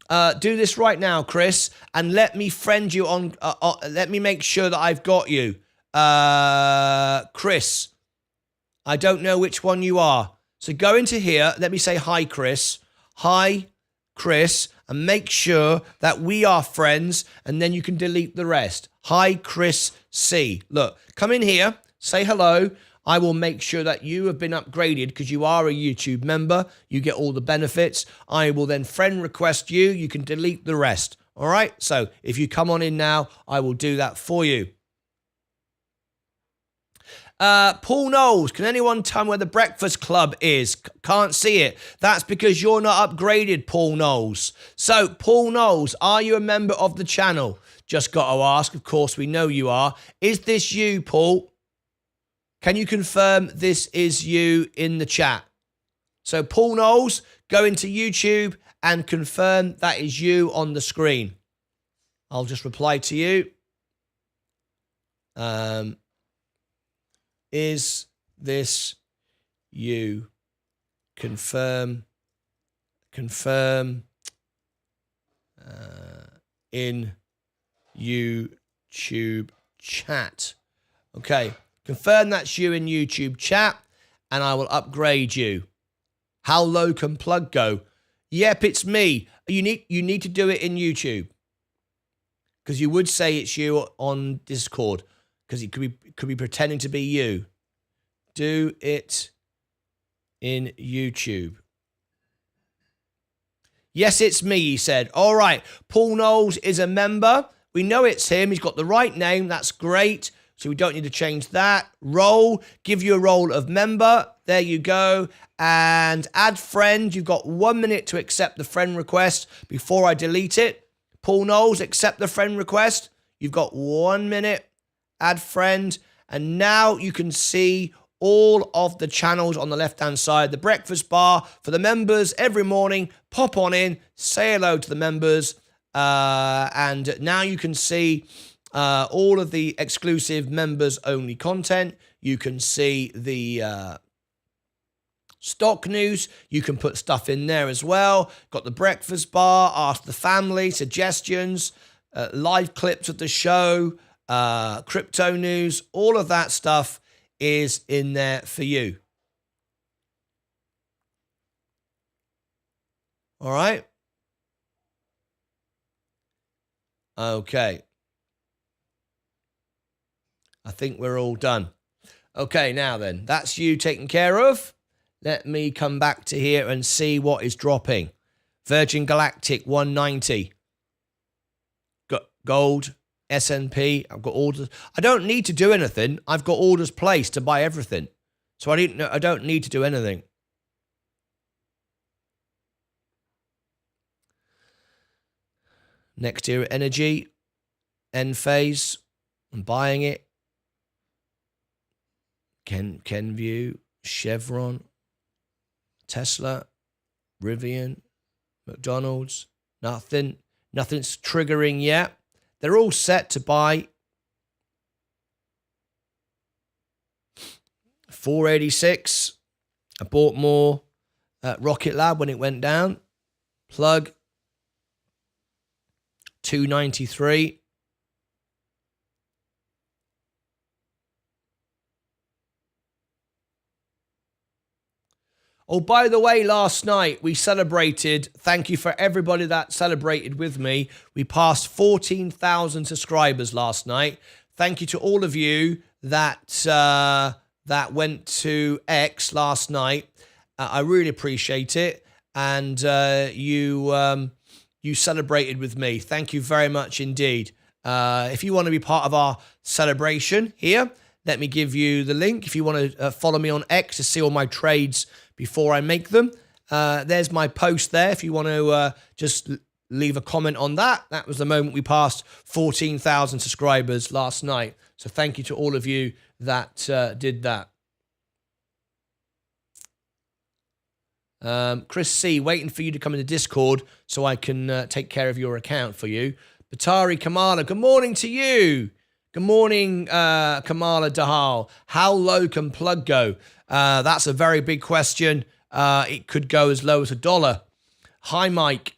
Do this right now, Chris, and let me friend you on. Let me make sure that I've got you, Chris. I don't know which one you are, so go into here. Let me say hi, Chris. Hi, Chris, and make sure that we are friends, and then you can delete the rest. Hi, Chris C. Look, come in here, say hello. I will make sure that you have been upgraded because you are a YouTube member. You get all the benefits. I will then friend request you. You can delete the rest. All right. So if you come on in now, I will do that for you. Paul Knowles, can anyone tell me where the Breakfast Club is? Can't see it. That's because you're not upgraded, Paul Knowles. So, Paul Knowles, are you a member of the channel? Just got to ask. Of course, we know you are. Is this you, Paul? Can you confirm this is you in the chat? So, Paul Knowles, go into YouTube and confirm that is you on the screen. I'll just reply to you. Is this you? Confirm in YouTube chat. Okay, confirm that's you in YouTube chat, and I will upgrade you. How low can plug go? Yep, it's me. You need to do it in YouTube, because you would say it's you on Discord, because it could be pretending to be you. Do it in YouTube. Yes, it's me, he said. All right. Paul Knowles is a member. We know it's him. He's got the right name. That's great. So we don't need to change that. Role. Give you a role of member. There you go. And add friend. You've got 1 minute to accept the friend request before I delete it. Paul Knowles, accept the friend request. You've got 1 minute. Add friend. And now you can see all of the channels on the left-hand side. The breakfast bar for the members every morning. Pop on in, say hello to the members. And now you can see all of the exclusive members-only content. You can see the stock news. You can put stuff in there as well. Got the breakfast bar, ask the family, suggestions, live clips of the show, crypto news. All of that stuff is in there for you. All right. Okay. I think we're all done. Okay, now then, that's you taken care of. Let me come back to here and see what is dropping. Virgin Galactic 190. Got gold. S&P, I've got orders. I don't need to do anything. I've got orders placed to buy everything. So I don't need to do anything. Next year, energy, end phase. I'm buying it. Kenview, Chevron, Tesla, Rivian, McDonald's. Nothing's triggering yet. They're all set to buy. 486. I bought more at Rocket Lab when it went down. Plug. 293. Oh, by the way, last night we celebrated. Thank you for everybody that celebrated with me. We passed 14,000 subscribers last night. Thank you to all of you that went to X last night. I really appreciate it, and you celebrated with me. Thank you very much indeed. If you want to be part of our celebration here, let me give you the link. If you want to follow me on X to see all my trades before I make them, there's my post there. If you want to just leave a comment on that. That was the moment we passed 14,000 subscribers last night. So thank you to all of you that did that. Chris C, waiting for you to come into Discord so I can take care of your account for you. Batari Kamala, good morning to you. Good morning, Kamala Dahal. How low can plug go? That's a very big question. It could go as low as $1. Hi, Mike.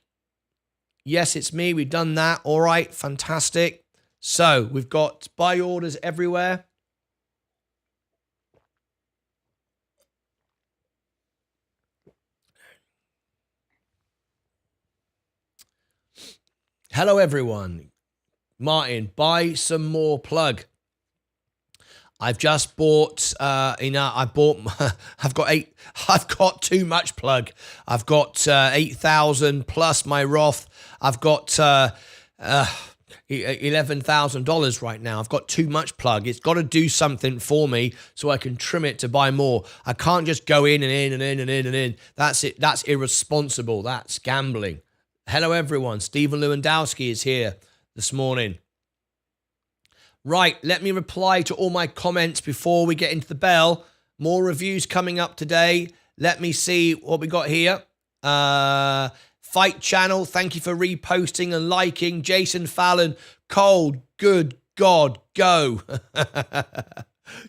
Yes, it's me. We've done that. All right, fantastic. So we've got buy orders everywhere. Hello, everyone. Martin, buy some more plug. I've just bought, I've got too much plug. I've got 8,000 plus my Roth. I've got $11,000 right now. I've got too much plug. It's got to do something for me so I can trim it to buy more. I can't just go in and in and in and in and in. That's it. That's irresponsible. That's gambling. Hello, everyone. Stephen Lewandowski is here this morning. Right, let me reply to all my comments before we get into the bell. More reviews coming up today. Let me see what we got here. Fight Channel, thank you for reposting and liking. Jason Fallon, cold, good God, go.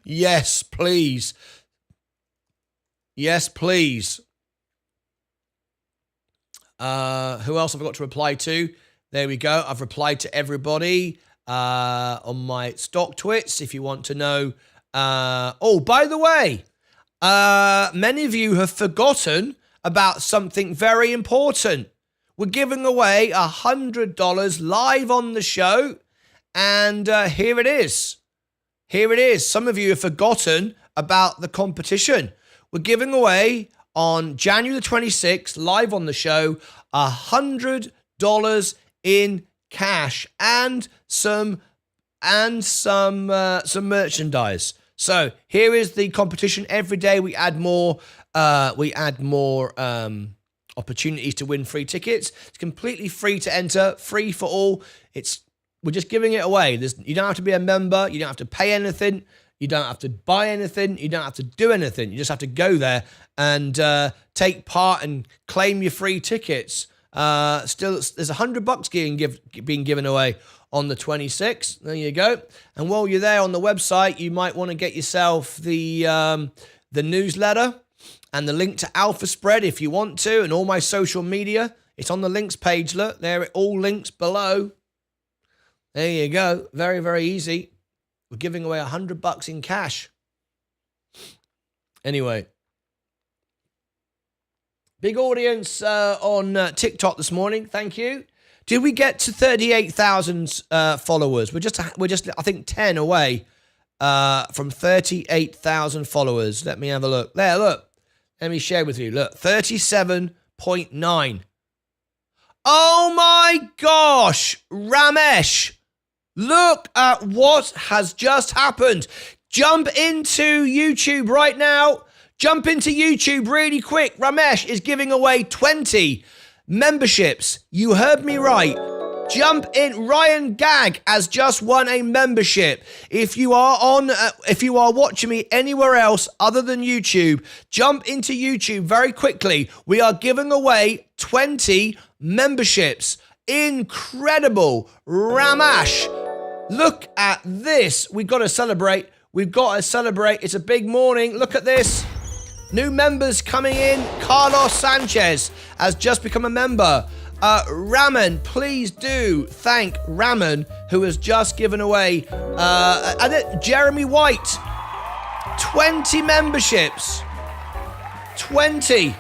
Yes, please. Yes, please. Who else have I got to reply to? There we go. I've replied to everybody on my stock twits if you want to know. Oh, by the way, many of you have forgotten about something very important. We're giving away $100 live on the show, and here it is. Here it is. Some of you have forgotten about the competition. We're giving away on January the 26th, live on the show, $100 in cash and some merchandise. So here is the competition. Every day we add more. Opportunities to win free tickets. It's completely free to enter, free for all. We're just giving it away. You don't have to be a member. You don't have to pay anything. You don't have to buy anything. You don't have to do anything. You just have to go there and take part and claim your free tickets. Still, there's $100 being given away on the 26th. There you go. And while you're there on the website, you might want to get yourself the newsletter and the link to Alpha Spread if you want to, and all my social media. It's on the links page. Look, there it all links below. There you go. Very, very easy. We're giving away $100 in cash. Anyway. Big audience on TikTok this morning. Thank you. Did we get to 38,000 followers? We're just I think 10 away from 38,000 followers. Let me have a look. There, look. Let me share with you. Look, 37.9. Oh my gosh, Ramesh. Look at what has just happened. Jump into YouTube right now. Jump into YouTube really quick. Ramesh is giving away 20 memberships. You heard me right. Jump in. Ryan Gag has just won a membership. If you are watching me anywhere else other than YouTube, jump into YouTube very quickly. We are giving away 20 memberships. Incredible. Ramesh, look at this. We've got to celebrate. We've got to celebrate. It's a big morning. Look at this. New members coming in. Carlos Sanchez has just become a member. Raman, please do thank Raman, who has just given away Jeremy White, 20 memberships. 20.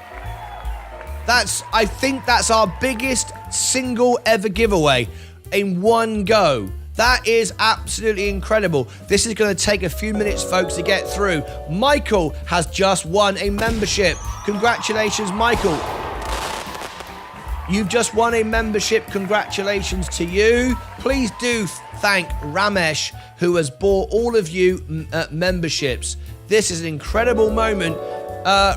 I think that's our biggest single ever giveaway in one go. That is absolutely incredible. This is going to take a few minutes, folks, to get through. Michael has just won a membership. Congratulations, Michael. You've just won a membership. Congratulations to you. Please do thank Ramesh, who has bought all of you memberships. This is an incredible moment.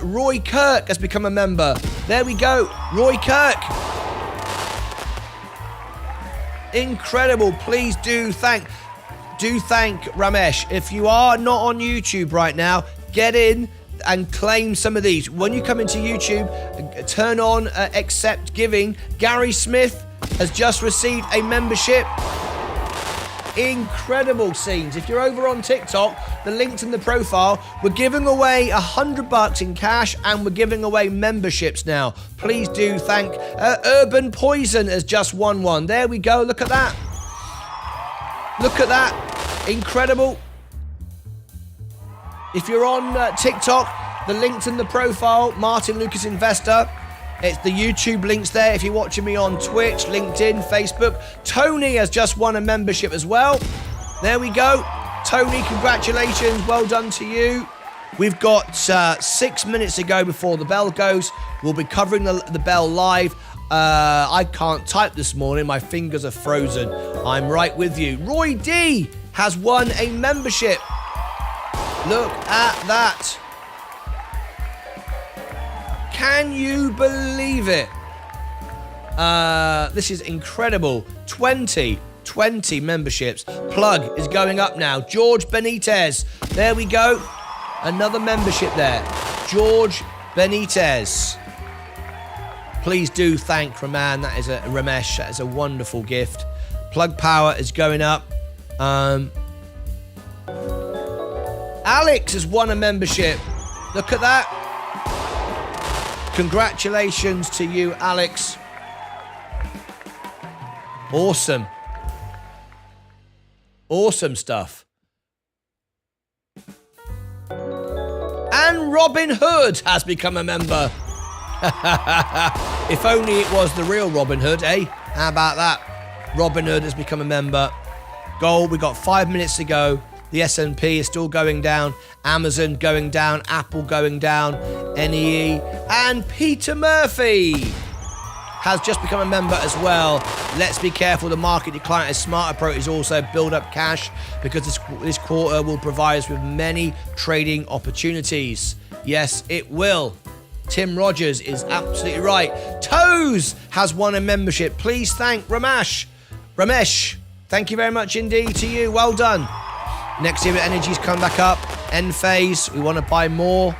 Roy Kirk has become a member. There we go. Roy Kirk. Incredible. Please do thank Ramesh. If you are not on YouTube right now, get in and claim some of these. When you come into YouTube, turn on accept giving. Gary Smith has just received a membership. Incredible scenes. If you're over on TikTok, the link's in the profile. We're giving away $100 in cash, and we're giving away memberships now. Please do thank Urban Poison has just won one. There we go. Look at that. Look at that. Incredible. If you're on TikTok, the link's in the profile, Martyn Lucas Investor. It's the YouTube links there. If you're watching me on Twitch, LinkedIn, Facebook. Tony has just won a membership as well. There we go. Tony, congratulations. Well done to you. We've got 6 minutes to go before the bell goes. We'll be covering the bell live. I can't type this morning. My fingers are frozen. I'm right with you. Roy D has won a membership. Look at that. Can you believe it? This is incredible. 20 memberships. Plug is going up now. George Benitez. There we go. Another membership there. George Benitez. Please do thank Raman. That is Ramesh. That is a wonderful gift. Plug power is going up. Alex has won a membership. Look at that. Congratulations to you, Alex. Awesome. Awesome stuff. And Robinhood has become a member. If only it was the real Robinhood, eh? How about that? Robinhood has become a member. Gold, we got 5 minutes to go. The S&P is still going down. Amazon going down. Apple going down. NEE. And Peter Murphy has just become a member as well. Let's be careful. The market decline. A smart approach is also build up cash because this quarter will provide us with many trading opportunities. Yes, it will. Tim Rogers is absolutely right. Toes has won a membership. Please thank Ramesh. Thank you very much indeed to you. Well done. Next year, Energy's come back up. Enphase, we want to buy more.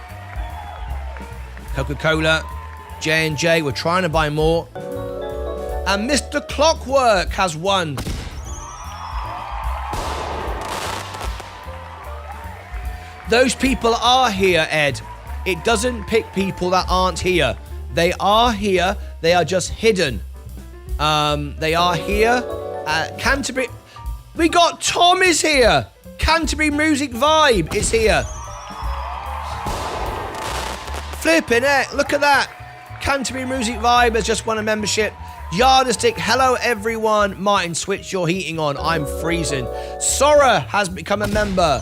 Coca-Cola, J&J, we're trying to buy more. And Mr. Clockwork has won. Those people are here, Ed. It doesn't pick people that aren't here. They are here. They are just hidden. They are here. Canterbury. We got Tom is here. Canterbury Music Vibe is here. Flipping it. Look at that. Canterbury Music Vibe has just won a membership. Yardstick, hello everyone. Martin, switch your heating on. I'm freezing. Sora has become a member.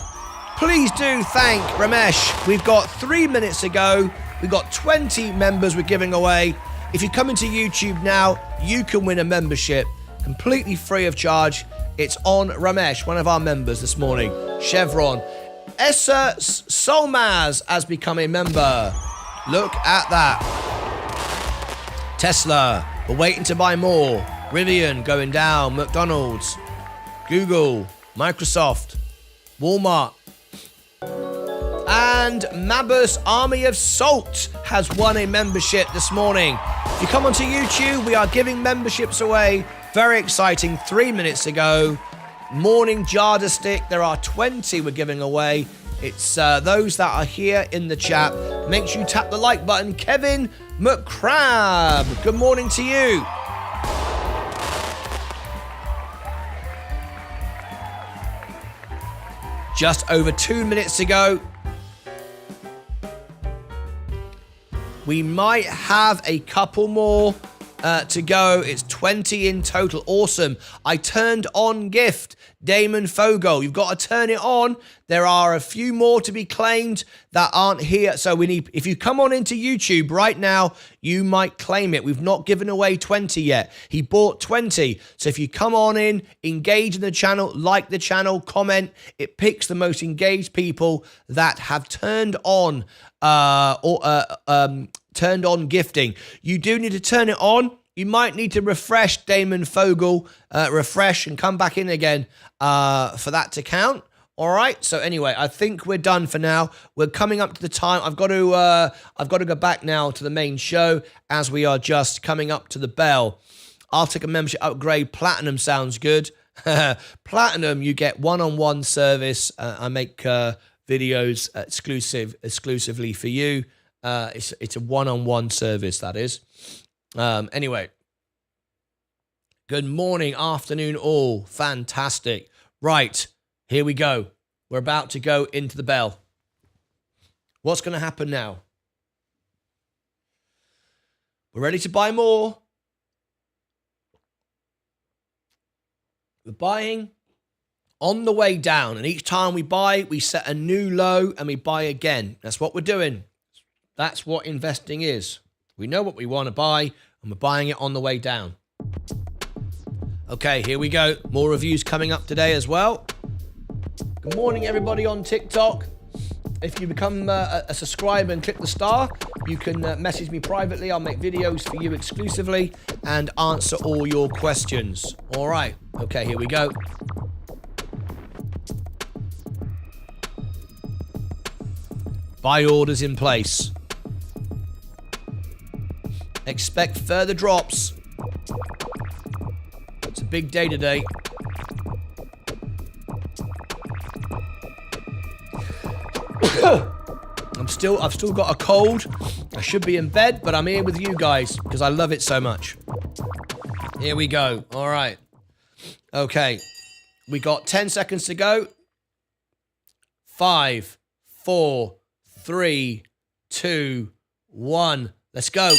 Please do thank Ramesh. We've got 3 minutes to go. We've got 20 members we're giving away. If you come into YouTube now, you can win a membership completely free of charge. It's on Ramesh, one of our members this morning. Chevron. Essa Solmaz has become a member. Look at that. Tesla, we're waiting to buy more. Rivian going down. McDonald's. Google. Microsoft. Walmart. And Mabus Army of Salt has won a membership this morning. If you come onto YouTube, we are giving memberships away. Very exciting. 3 minutes to go. Morning Jarder Stick. There are 20 we're giving away. It's those that are here in the chat. Make sure you tap the like button. Kevin McCrab, good morning to you. Just over 2 minutes to go. We might have a couple more to go. It's 20 in total. Awesome. I turned on gift. Damon Fogel, you've got to turn it on. There are a few more to be claimed that aren't here. So we need, if you come on into YouTube right now, you might claim it. We've not given away 20 yet. He bought 20. So if you come on in, engage in the channel, like the channel, comment, it picks the most engaged people that have turned on turned on gifting. You do need to turn it on. You might need to refresh Damon Fogel, refresh and come back in again for that to count. All right. So anyway, I think we're done for now. We're coming up to the time. I've got to go back now to the main show as we are just coming up to the bell. I'll take a membership upgrade. Platinum sounds good. Platinum, you get one-on-one service. I make videos exclusively for you. It's a one-on-one service, that is. Anyway, good morning, afternoon, all. Fantastic. Right, here we go. We're about to go into the bell. What's going to happen now? We're ready to buy more. We're buying. on the way down. And each time we buy, we set a new low and we buy again. That's what we're doing. That's what investing is. We know what we want to buy and we're buying it on the way down. Okay, here we go. More reviews coming up today as well. Good morning, everybody on TikTok. If you become a subscriber and click the star, you can message me privately. I'll make videos for you exclusively and answer all your questions. All right. Okay, here we go. Buy orders in place. Expect further drops. It's a big day today. I've still got a cold. I should be in bed, but I'm here with you guys because I love it so much. Here we go. All right. Okay. We got 10 seconds to go. 5, 4, 3, 2, 1. Let's go.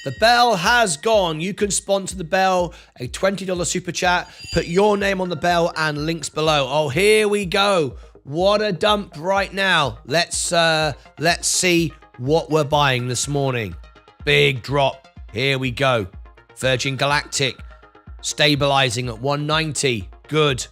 The bell has gone. You can sponsor the bell, a $20 super chat. Put your name on the bell and links below. Oh, here we go. What a dump right now. Let's see what we're buying this morning. Big drop. Here we go. Virgin Galactic stabilizing at 190. Good.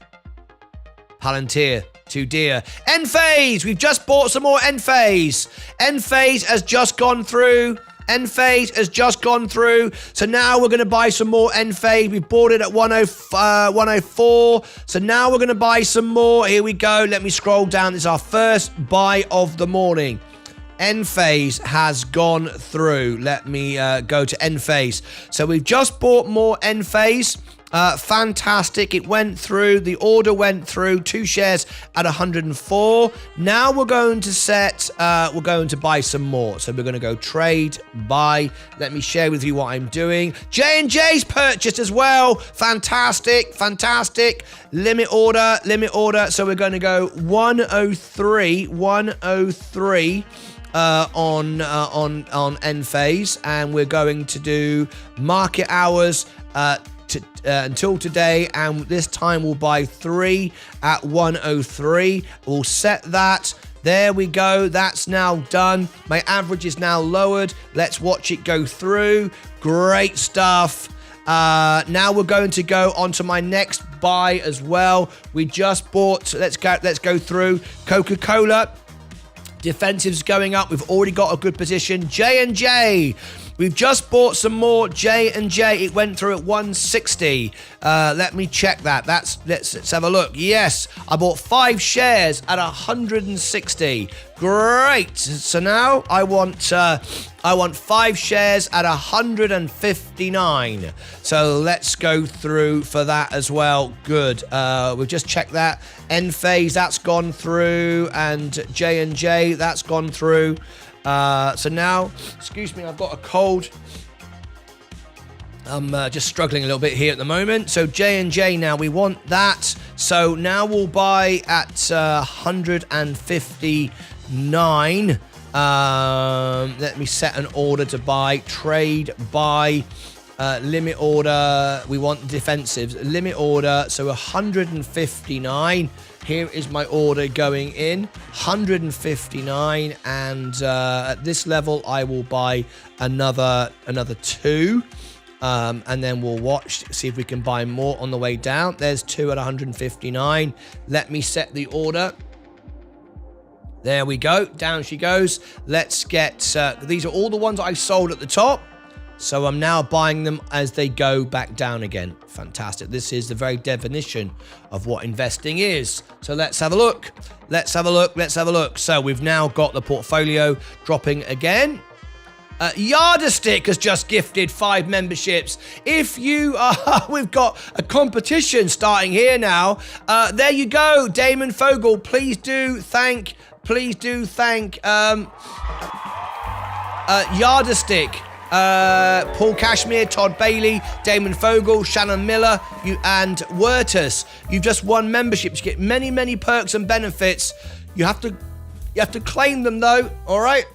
Palantir, too dear. Enphase. We've just bought some more Enphase. Enphase has just gone through. Enphase has just gone through. So now we're going to buy some more Enphase. We bought it at 104. So now we're going to buy some more. Here we go. Let me scroll down. This is our first buy of the morning. Enphase has gone through. Let me go to Enphase. So we've just bought more Enphase. Fantastic. It went through. The order went through. 2 shares at 104. Now we're going to buy some more. So we're going to go trade, buy. Let me share with you what I'm doing. J&J's purchased as well. Fantastic. Fantastic. Limit order. So we're going to go 103 on Enphase, and we're going to do market hours until today, and this time we'll buy 3 at 103. We'll set that. There we go. That's now done. My average is now lowered. Let's watch it go through. Great stuff. Now we're going to go on to my next buy as well. We just bought. Let's go through Coca-Cola. Defensive's going up. We've already got a good position. J&J. We've just bought some more J&J. It went through at 160. Let me check that. Let's have a look. Yes, I bought 5 shares at 160. Great. So now I want 5 shares at 159. So let's go through for that as well. Good. We've just checked that. Enphase, that's gone through, and J&J, that's gone through. So now, excuse me, I've got a cold. I'm just struggling a little bit here at the moment. So J&J now, we want that. So now we'll buy at 159. Let me set an order to buy. Trade, buy, limit order. We want defensives. Limit order, so 159. Here is my order going in, 159, and at this level I will buy another 2, and then we'll watch, see if we can buy more on the way down. There's 2 at 159. Let me set the order. There we go. Down she goes. Let's get, these are all the ones I sold at the top. So I'm now buying them as they go back down again. Fantastic. This is the very definition of what investing is. So let's have a look. Let's have a look. So we've now got the portfolio dropping again. Yardstick has just gifted 5 memberships. If you are, we've got a competition starting here now. There you go, Damon Fogel. Please do thank Yardstick. Paul Cashmere, Todd Bailey, Damon Fogel, Shannon Miller, and Wertus. You've just won memberships. You get many, many perks and benefits. You have to claim them though. All right.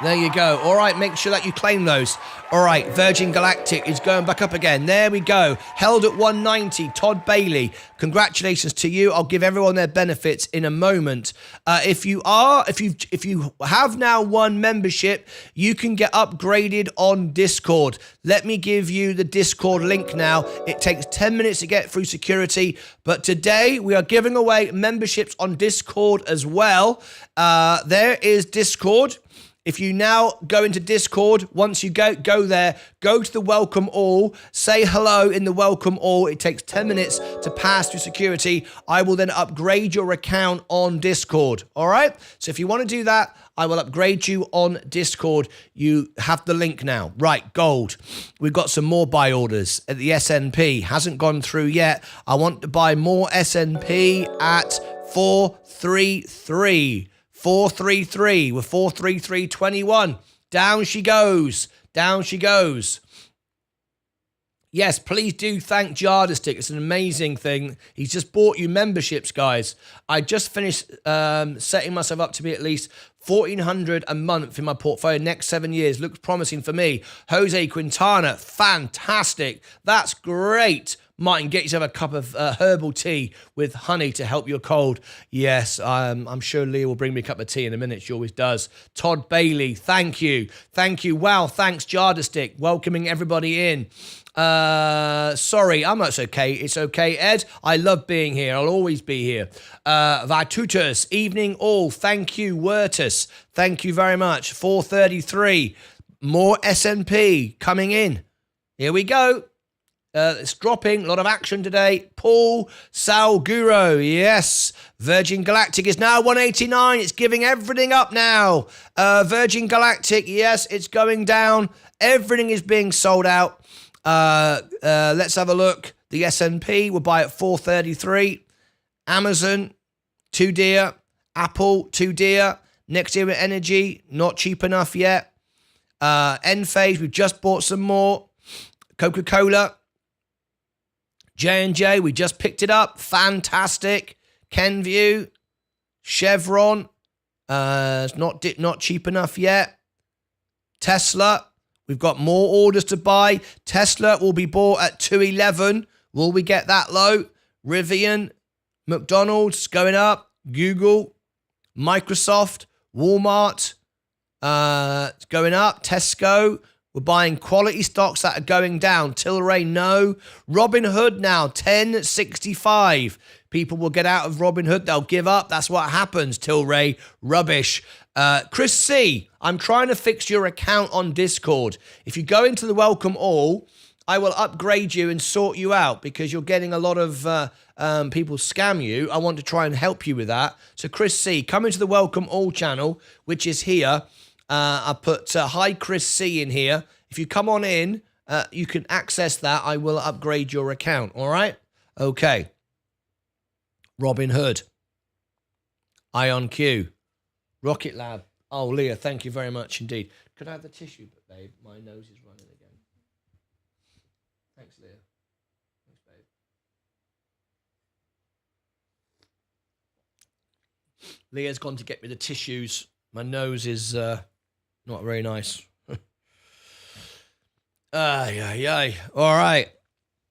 There you go. All right, make sure that you claim those. All right, Virgin Galactic is going back up again. There we go. Held at 190. Todd Bailey, congratulations to you. I'll give everyone their benefits in a moment. If you have now one membership, you can get upgraded on Discord. Let me give you the Discord link now. It takes 10 minutes to get through security, but today we are giving away memberships on Discord as well. There is Discord. If you now go into Discord, once you go there, go to the welcome all, say hello in the welcome all. It takes 10 minutes to pass through security. I will then upgrade your account on Discord. All right? So if you want to do that, I will upgrade you on Discord. You have the link now. Right, gold. We've got some more buy orders at the S&P. Hasn't gone through yet. I want to buy more S&P at 433. 433 with 433.21. Down she goes. Down she goes. Yes, please do thank Jardistic. It's an amazing thing. He's just bought you memberships, guys. I just finished setting myself up to be at least $1,400 a month in my portfolio next 7 years. Looks promising for me. Jose Quintana, fantastic. That's great. Martin, get yourself a cup of herbal tea with honey to help your cold. Yes, I'm sure Leah will bring me a cup of tea in a minute. She always does. Todd Bailey, thank you. Thank you. Wow, thanks, Jardistic. Welcoming everybody in. Sorry, it's okay. It's okay, Ed. I love being here. I'll always be here. Vitutus, evening all. Thank you, Wertus. Thank you very much. 433. More S&P coming in. Here we go. It's dropping. A lot of action today. Paul Salguro. Yes. Virgin Galactic is now 189. It's giving everything up now. Virgin Galactic, yes, it's going down. Everything is being sold out. Let's have a look. The S&P will buy at 433. Amazon, too dear. Apple, too dear. Next Era Energy, not cheap enough yet. Enphase, we've just bought some more. Coca-Cola. J&J, we just picked it up. Fantastic. Kenvue. Chevron. It's not cheap enough yet. Tesla. We've got more orders to buy. Tesla will be bought at 211. Will we get that low? Rivian. McDonald's going up. Google. Microsoft. Walmart. It's going up. Tesco. We're buying quality stocks that are going down. Tilray, no. Robinhood now, 1065. People will get out of Robinhood. They'll give up. That's what happens. Tilray, rubbish. Chris C., I'm trying to fix your account on Discord. If you go into the welcome all, I will upgrade you and sort you out because you're getting a lot of people scam you. I want to try and help you with that. So Chris C., come into the welcome all channel, which is here. I put hi Chris C in here. If you come on in, you can access that. I will upgrade your account. All right? Okay. Robinhood. IonQ. Rocket Lab. Oh, Leah, thank you very much indeed. Could I have the tissue, babe? My nose is running again. Thanks, Leah. Thanks, babe. Leah's gone to get me the tissues. My nose is not very nice. All right.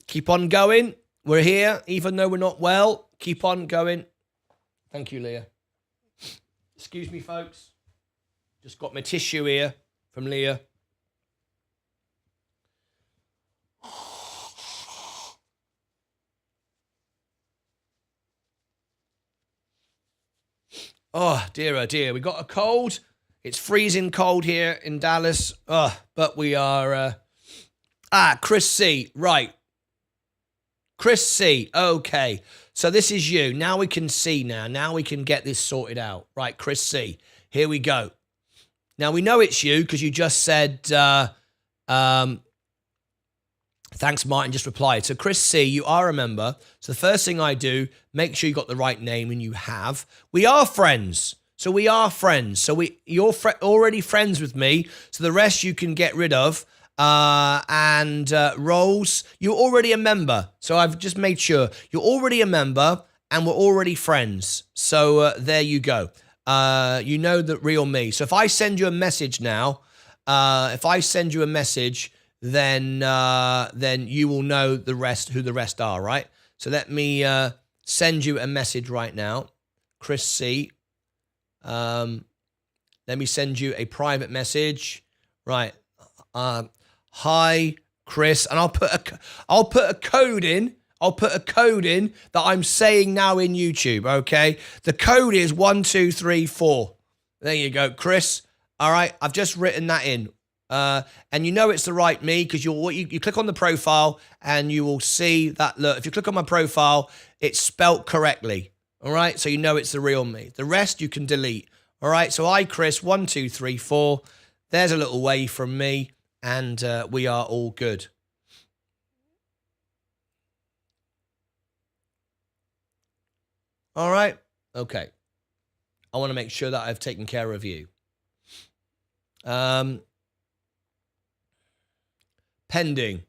Keep on going. We're here, even though we're not well. Keep on going. Thank you, Leah. Excuse me, folks. Just got my tissue here from Leah. Oh, dear, oh dear. We got a cold. It's freezing cold here in Dallas. But we are... Chris C. Right. Chris C. Okay. So this is you. Now we can see now. Now we can get this sorted out. Right, Chris C. Here we go. Now we know it's you because you just said... Thanks, Martin, just replied. So Chris C., you are a member. So the first thing I do, make sure you got the right name, and you have. We are friends. So we are friends. So you're already friends with me. So the rest you can get rid of. Roles, you're already a member. So I've just made sure you're already a member and we're already friends. So there you go. you know the real me. So if I send you a message now, then you will know the rest, who the rest are, right? So let me send you a message right now, Chris C. Let me send you a private message, right? Hi, Chris, and I'll put a code in. I'll put a code in that I'm saying now in YouTube, okay? The code is 1234. There you go, Chris. All right, I've just written that in. And you know it's the right me because you click on the profile and you will see that, look, if you click on my profile, it's spelt correctly, all right? So you know it's the real me. The rest you can delete, all right? So I, Chris, 1234. There's a little wave from me, and we are all good. All right. Okay. I want to make sure that I've taken care of you. Pending.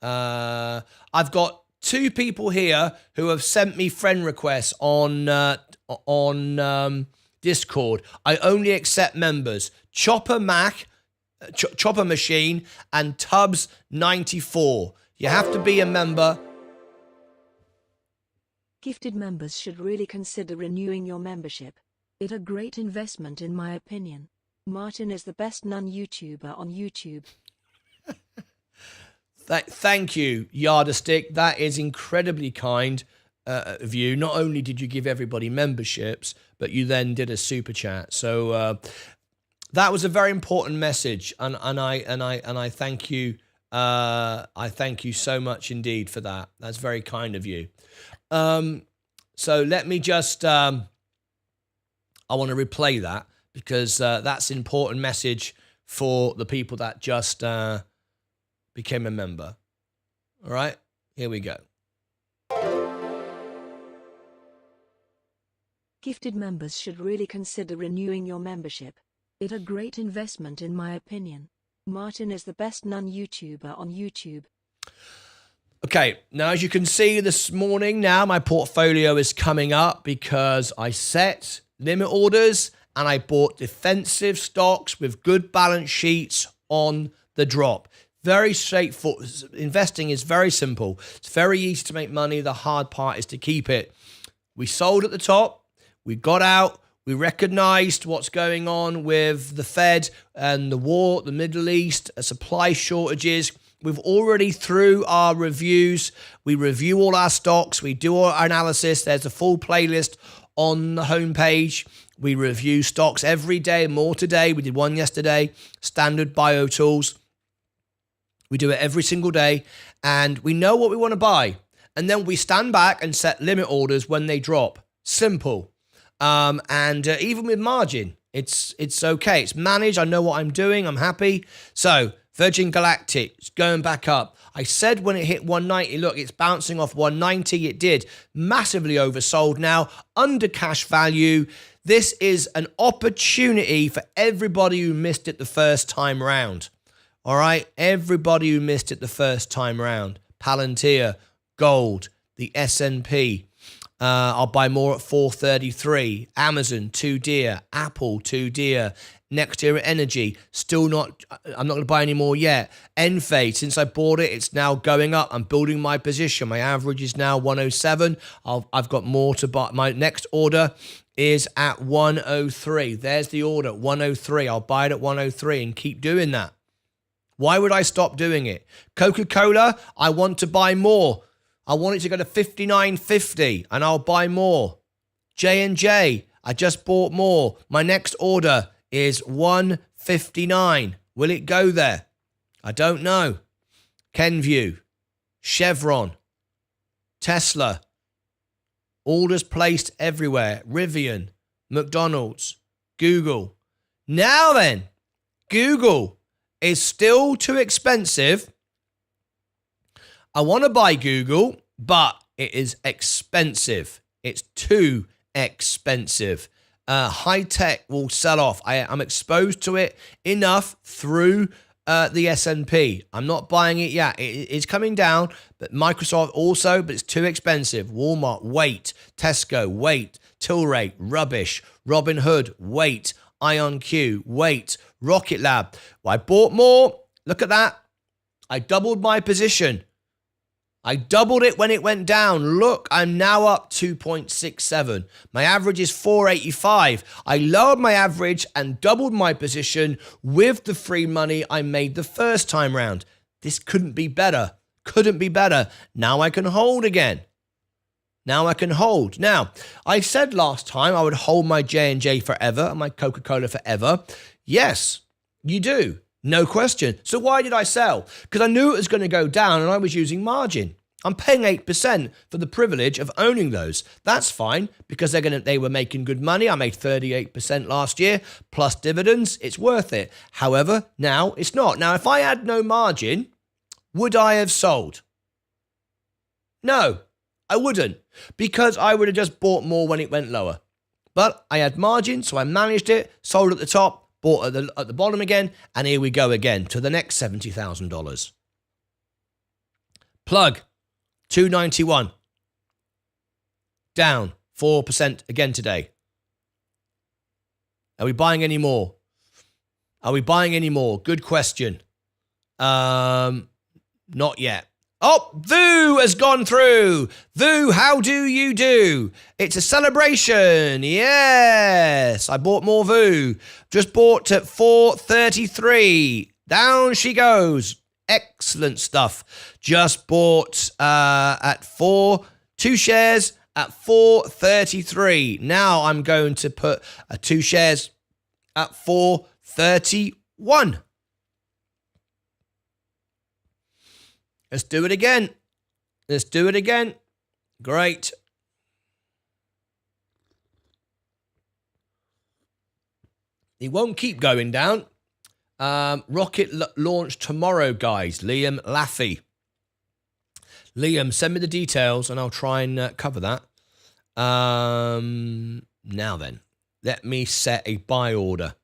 I've got 2 people here who have sent me friend requests on Discord. I only accept members. Chopper Machine and Tubbs 94. You have to be a member. Gifted members should really consider renewing your membership. It's a great investment in my opinion. Martyn is the best non-YouTuber on YouTube. Thank you, Yarderstick. That is incredibly kind of you. Not only did you give everybody memberships, but you then did a super chat. So that was a very important message, and I thank you. I thank you so much indeed for that. That's very kind of you. So let me just, I want to replay that because that's an important message for the people that just became a member. All right, here we go. Gifted members should really consider renewing your membership. It's a great investment in my opinion. Martyn is the best non-YouTuber on YouTube. Okay, now as you can see this morning now, my portfolio is coming up because I set limit orders and I bought defensive stocks with good balance sheets on the drop. Very straightforward. Investing is very simple. It's very easy to make money. The hard part is to keep it. We sold at the top. We got out. We recognized what's going on with the Fed and the war, the Middle East, supply shortages. We've already, through our reviews, we review all our stocks, we do our analysis. There's a full playlist on the homepage. We review stocks every day, more today. We did one yesterday, Standard Bio Tools. We do it every single day, and we know what we want to buy. And then we stand back and set limit orders when they drop. Simple. And even with margin, it's okay. It's managed. I know what I'm doing. I'm happy. So Virgin Galactic is going back up. I said when it hit 190, look, it's bouncing off 190. It did. Massively oversold now, under cash value. This is an opportunity for everybody who missed it the first time round. All right? Everybody who missed it the first time round. Palantir, gold, the S&P. I'll buy more at 433. Amazon, too dear. Apple, too dear. Next Era Energy, still not, I'm not going to buy any more yet. Enphase, since I bought it, it's now going up. I'm building my position. My average is now 107. I've got more to buy. My next order is at 103. There's the order, 103. I'll buy it at 103 and keep doing that. Why would I stop doing it? Coca-Cola, I want to buy more. I want it to go to 59.50 and I'll buy more. J&J, I just bought more. My next order is 159. Will it go there? I don't know. Kenvue, Chevron, Tesla, orders placed everywhere. Rivian, McDonald's, Google. Now then, Google is still too expensive. I want to buy Google, but it is expensive. It's too expensive. High tech will sell off. I'm exposed to it enough through the S&P. I'm not buying it yet. It's coming down, but Microsoft also, but it's too expensive. Walmart, wait. Tesco, wait. Tilray, rubbish. Robinhood, wait. IonQ, wait. Rocket Lab, well, I bought more. Look at that. I doubled my position. I doubled it when it went down. Look, I'm now up 2.67. My average is 485. I lowered my average and doubled my position with the free money I made the first time round. This couldn't be better. Couldn't be better. Now I can hold again. Now I can hold. Now, I said last time I would hold my J&J forever and my Coca-Cola forever. Yes, you do. No question. So why did I sell? Because I knew it was going to go down and I was using margin. I'm paying 8% for the privilege of owning those. That's fine because they were making good money. I made 38% last year plus dividends. It's worth it. However, now it's not. Now, if I had no margin, would I have sold? No, I wouldn't, because I would have just bought more when it went lower. But I had margin, so I managed it, sold at the top, bought at the bottom again, and here we go again to the next $70,000. Plug, 291. Down 4% again today. Are we buying any more? Are we buying any more? Good question. Not yet. Oh, VOO has gone through. VOO, how do you do? It's a celebration. Yes, I bought more VOO. Just bought at 433. Down she goes. Excellent stuff. Just bought at 2 shares at 433. Now I'm going to put 2 shares at 431. Let's do it again. Let's do it again. Great. It won't keep going down. Rocket launch tomorrow, guys. Liam Laffey. Liam, send me the details and I'll try and cover that. Now then, let me set a buy order.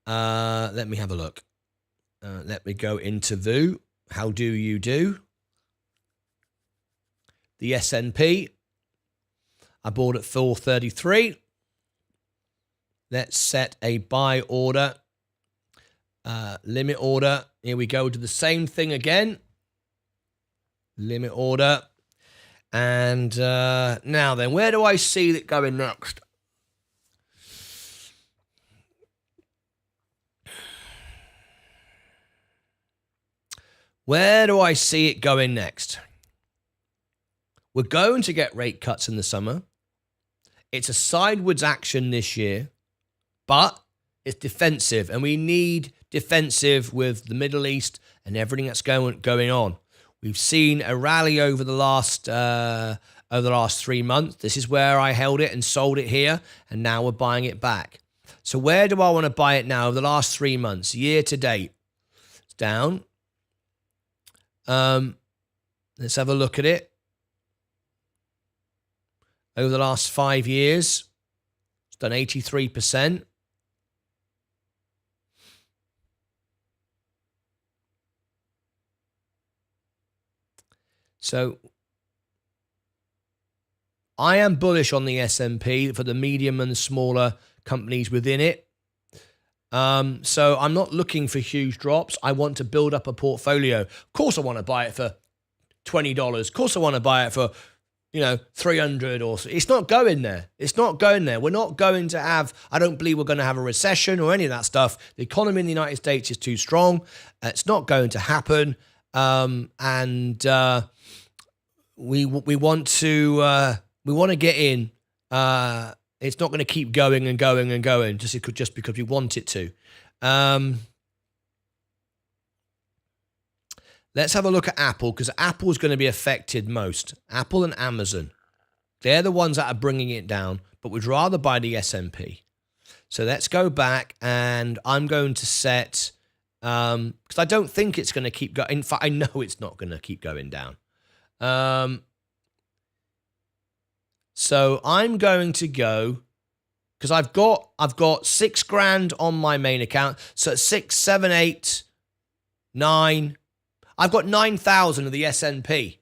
Let me have a look. Let me go into VOO. How do you do? The S&P. I bought at 433. Let's set a buy order. Limit order. Here we go to the same thing again. Limit order. And now then, where do I see it going next? Where do I see it going next? We're going to get rate cuts in the summer. It's a sideways action this year, but it's defensive, and we need defensive with the Middle East and everything that's going on. We've seen a rally over the last 3 months. This is where I held it and sold it here, and now we're buying it back. So where do I want to buy it now? Over the last 3 months, year to date, it's down. Let's have a look at it. Over the last 5 years, it's done 83%. So I am bullish on the S&P for the medium and the smaller companies within it. So I'm not looking for huge drops. I want to build up a portfolio. Of course I want to buy it for $20. Of course I want to buy it for, $300 or so. It's not going there. It's not going there. We're not going to have, I don't believe we're going to have a recession or any of that stuff. The economy in the United States is too strong. It's not going to happen. We want to get in. It's not going to keep going and going and going just because we want it to. Let's have a look at Apple, because Apple is going to be affected most. Apple and Amazon. They're the ones that are bringing it down, but we'd rather buy the S&P. So let's go back, and I'm going to set, because I don't think it's going to keep going. In fact, I know it's not going to keep going down. So I'm going to go, because I've got $6,000 on my main account. So 6, 7, 8, 9, I've got 9,000 of the S&P.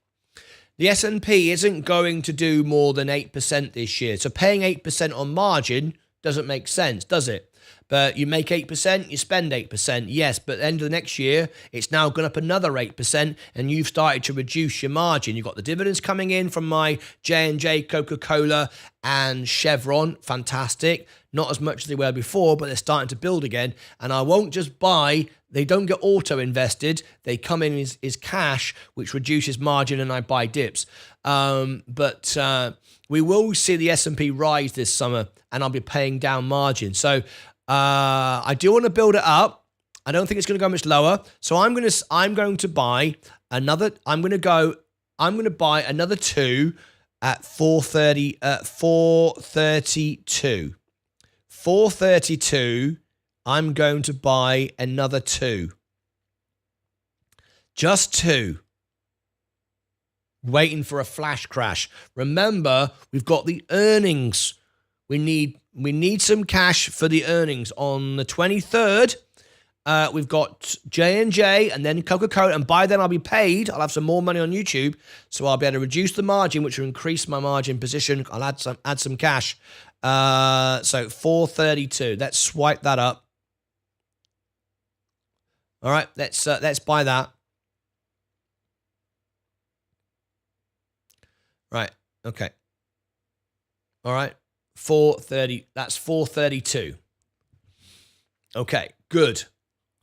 The S&P isn't going to do more than 8% this year. So paying 8% on margin doesn't make sense, does it? But you make 8%, you spend 8%. Yes, but at the end of the next year, it's now gone up another 8%, and you've started to reduce your margin. You've got the dividends coming in from my J&J, Coca-Cola, and Chevron. Fantastic. Not as much as they were before, but they're starting to build again. And I won't just buy. They don't get auto-invested. They come in as cash, which reduces margin, and I buy dips. But we will see the S&P rise this summer, and I'll be paying down margin. So I do want to build it up. I don't think it's going to go much lower. So I'm going to buy another. I'm going to buy another 2 at 430. 432. 432. I'm going to buy another 2. Just 2. Waiting for a flash crash. Remember, we've got the earnings. We need some cash for the earnings. On the 23rd, we've got J&J and then Coca-Cola, and by then I'll be paid. I'll have some more money on YouTube, so I'll be able to reduce the margin, which will increase my margin position. I'll add some cash. So 432. Let's swipe that up. All right, let's buy that. Right. Okay. All right. 430. That's 432. Okay. Good.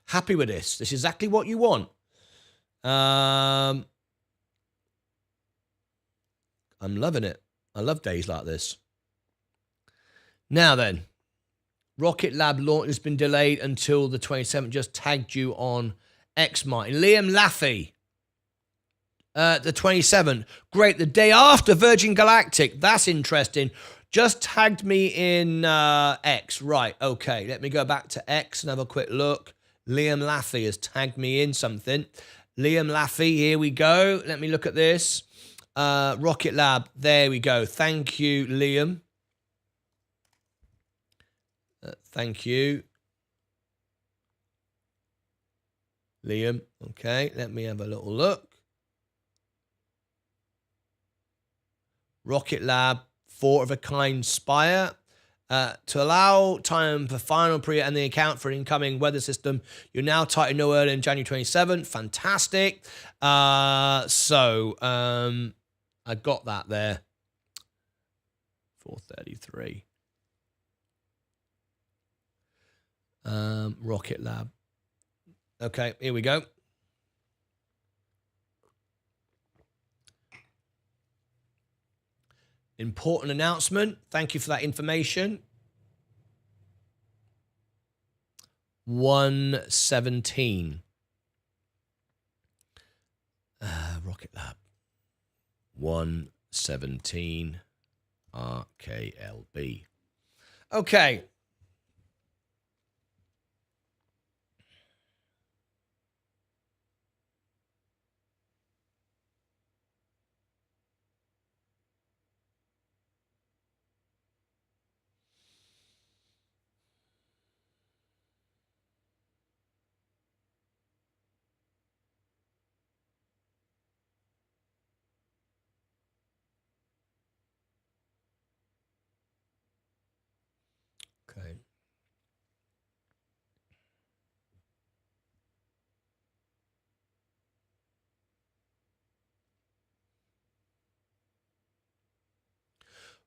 Happy with this. This is exactly what you want. I'm loving it. I love days like this. Now then, Rocket Lab launch has been delayed until the 27th. Just tagged you on X, Martin. Liam Laffey. The 27th. Great. The day after Virgin Galactic. That's interesting. Just tagged me in X. Right. Okay. Let me go back to X and have a quick look. Liam Laffey has tagged me in something. Liam Laffey. Here we go. Let me look at this. Rocket Lab. There we go. Thank you, Liam. Thank you, Liam. Okay. Let me have a little look. Rocket Lab, 4 of a kind Spire. To allow time for final pre and the account for an incoming weather system, you're now titled no earlier than January 27th. Fantastic. I got that there. 433. Rocket Lab. Okay, here we go. Important announcement. Thank you for that information. 117. Rocket Lab. 117. RKLB. Okay. Okay.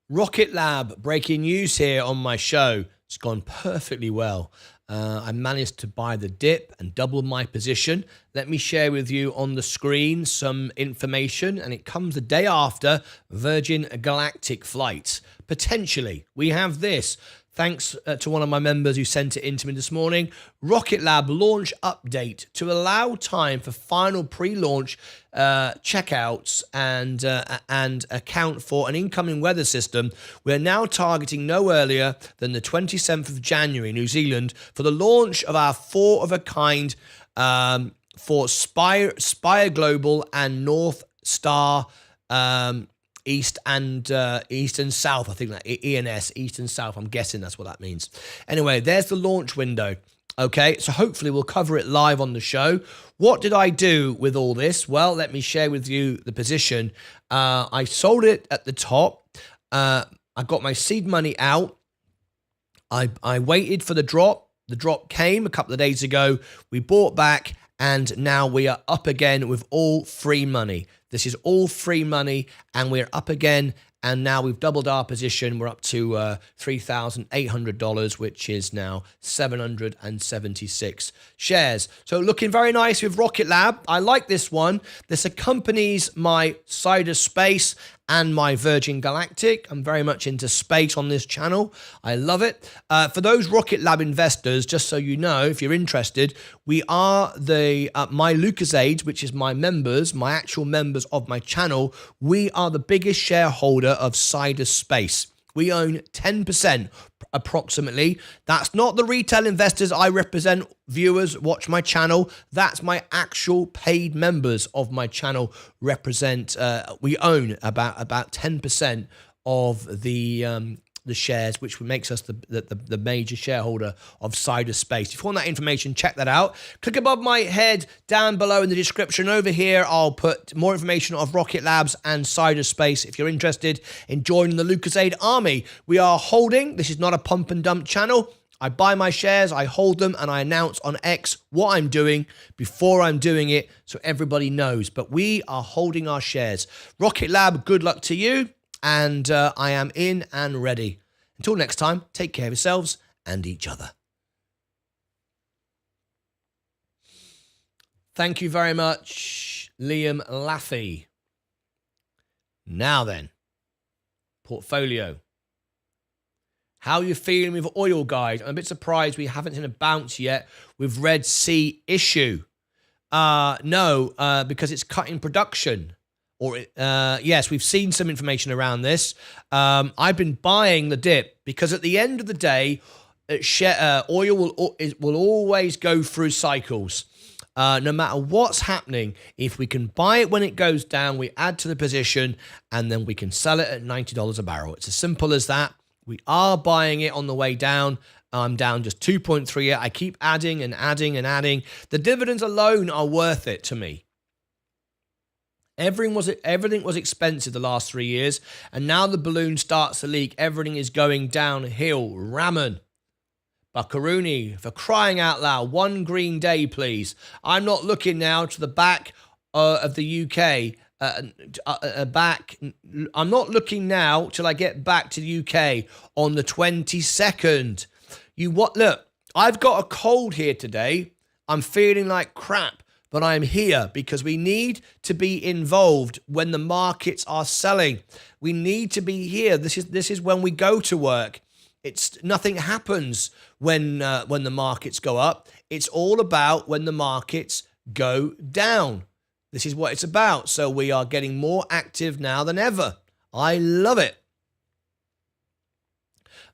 Rocket Lab, breaking news here on my show. It's gone perfectly well. I managed to buy the dip and double my position. Let me share with you on the screen some information, and it comes the day after Virgin Galactic flights. Potentially, we have this. Thanks to one of my members who sent it in to me this morning. Rocket Lab launch update to allow time for final pre-launch checkouts and account for an incoming weather system. We're now targeting no earlier than the 27th of January, New Zealand, for the launch of our 4 of a kind for Spire Global and North Star East and South. I think that ENS, East and South. I'm guessing that's what that means. Anyway, there's the launch window. Okay, so hopefully we'll cover it live on the show. What did I do with all this? Well, let me share with you the position. I sold it at the top. I got my seed money out. I waited for the drop. The drop came a couple of days ago. We bought back, and now we are up again with all free money. This is all free money, and we're up again. And now we've doubled our position. We're up to $3,800, which is now 776 shares. So looking very nice with Rocket Lab. I like this one. This accompanies my Cyberspace and my Virgin Galactic. I'm very much into space on this channel. I love it. For those Rocket Lab investors, just so you know, if you're interested, we are the my Lucasades, which is my members, my actual members of my channel. We are the biggest shareholder of Cyberspace. We own 10% approximately. That's not the retail investors I represent. Viewers watch my channel. That's my actual paid members of my channel represent. We own about 10% of the shares, which makes us the major shareholder of Cyberspace. If you want that information, check that out. Click above my head down below in the description. Over here, I'll put more information of Rocket Labs and Cyberspace if you're interested in joining the Lucasade army. We are holding. This is not a pump and dump channel. I buy my shares, I hold them, and I announce on X what I'm doing before I'm doing it so everybody knows. But we are holding our shares. Rocket Lab, good luck to you. And I am in and ready. Until next time, take care of yourselves and each other. Thank you very much, Liam Laffey. Now then, portfolio. How are you feeling with oil, guys? I'm a bit surprised we haven't seen a bounce yet with Red Sea issue. No, because it's cutting production. Or yes, we've seen some information around this. I've been buying the dip because at the end of the day, oil will always go through cycles. No matter what's happening, if we can buy it when it goes down, we add to the position, and then we can sell it at $90 a barrel. It's as simple as that. We are buying it on the way down. I'm down just 2.3. I keep adding and adding and adding. The dividends alone are worth it to me. Everything was expensive the last 3 years, and now the balloon starts to leak. Everything is going downhill. Ramen, Buckaroo, for crying out loud, one green day, please. I'm not looking now to the back of the UK. I'm not looking now till I get back to the UK on the 22nd. Look, I've got a cold here today. I'm feeling like crap. But I'm here because we need to be involved when the markets are selling. We need to be here. This is when we go to work. Nothing happens when the markets go up. It's all about when the markets go down. This is what it's about. So we are getting more active now than ever. I love it.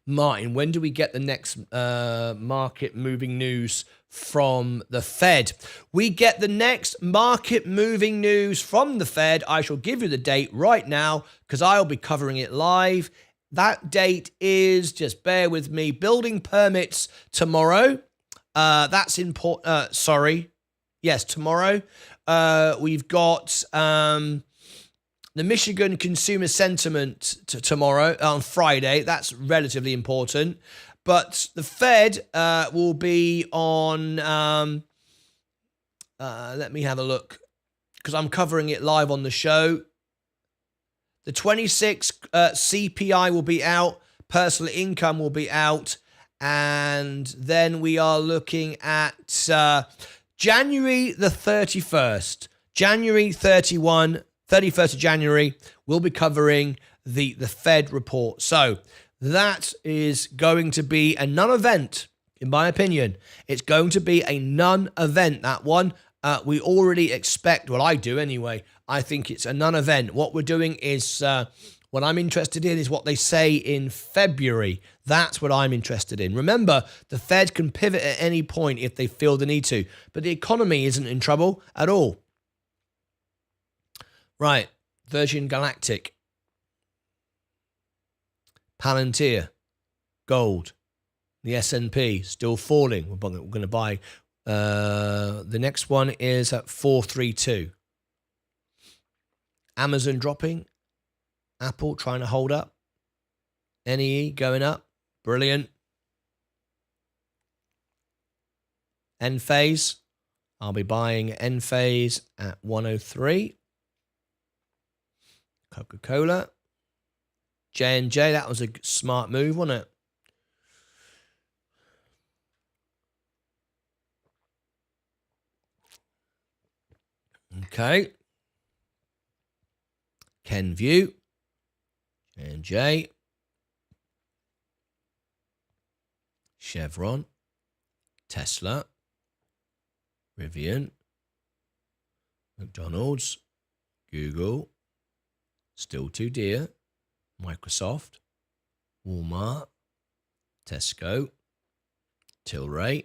Martyn, when do we get the next market moving news from the Fed? We get the next market moving news from the Fed. I shall give you the date right now because I'll be covering it live. That date is, just bear with me, building permits tomorrow. That's important. Yes, tomorrow. We've got the Michigan consumer sentiment tomorrow, on Friday. That's relatively important. But the Fed will be on, let me have a look, because I'm covering it live on the show. The 26 CPI will be out. Personal income will be out. And then we are looking at January the 31st. January 31st of January, we'll be covering the Fed report. So that is going to be a non-event, in my opinion. It's going to be a non-event, that one. We already expect, well, I do anyway. I think it's a non-event. What we're doing is, what I'm interested in is what they say in February. That's what I'm interested in. Remember, the Fed can pivot at any point if they feel the need to, but the economy isn't in trouble at all. Right, Virgin Galactic, Palantir, gold. The S&P still falling. We're going to buy. The next one is at 432. Amazon dropping. Apple trying to hold up. NEE going up. Brilliant. Enphase. I'll be buying Enphase at 103. Coca-Cola. J&J, that was a smart move, wasn't it? Okay. Kenvue. J&J. Chevron. Tesla. Rivian. McDonald's. Google. Still too dear. Microsoft. Walmart. Tesco. Tilray.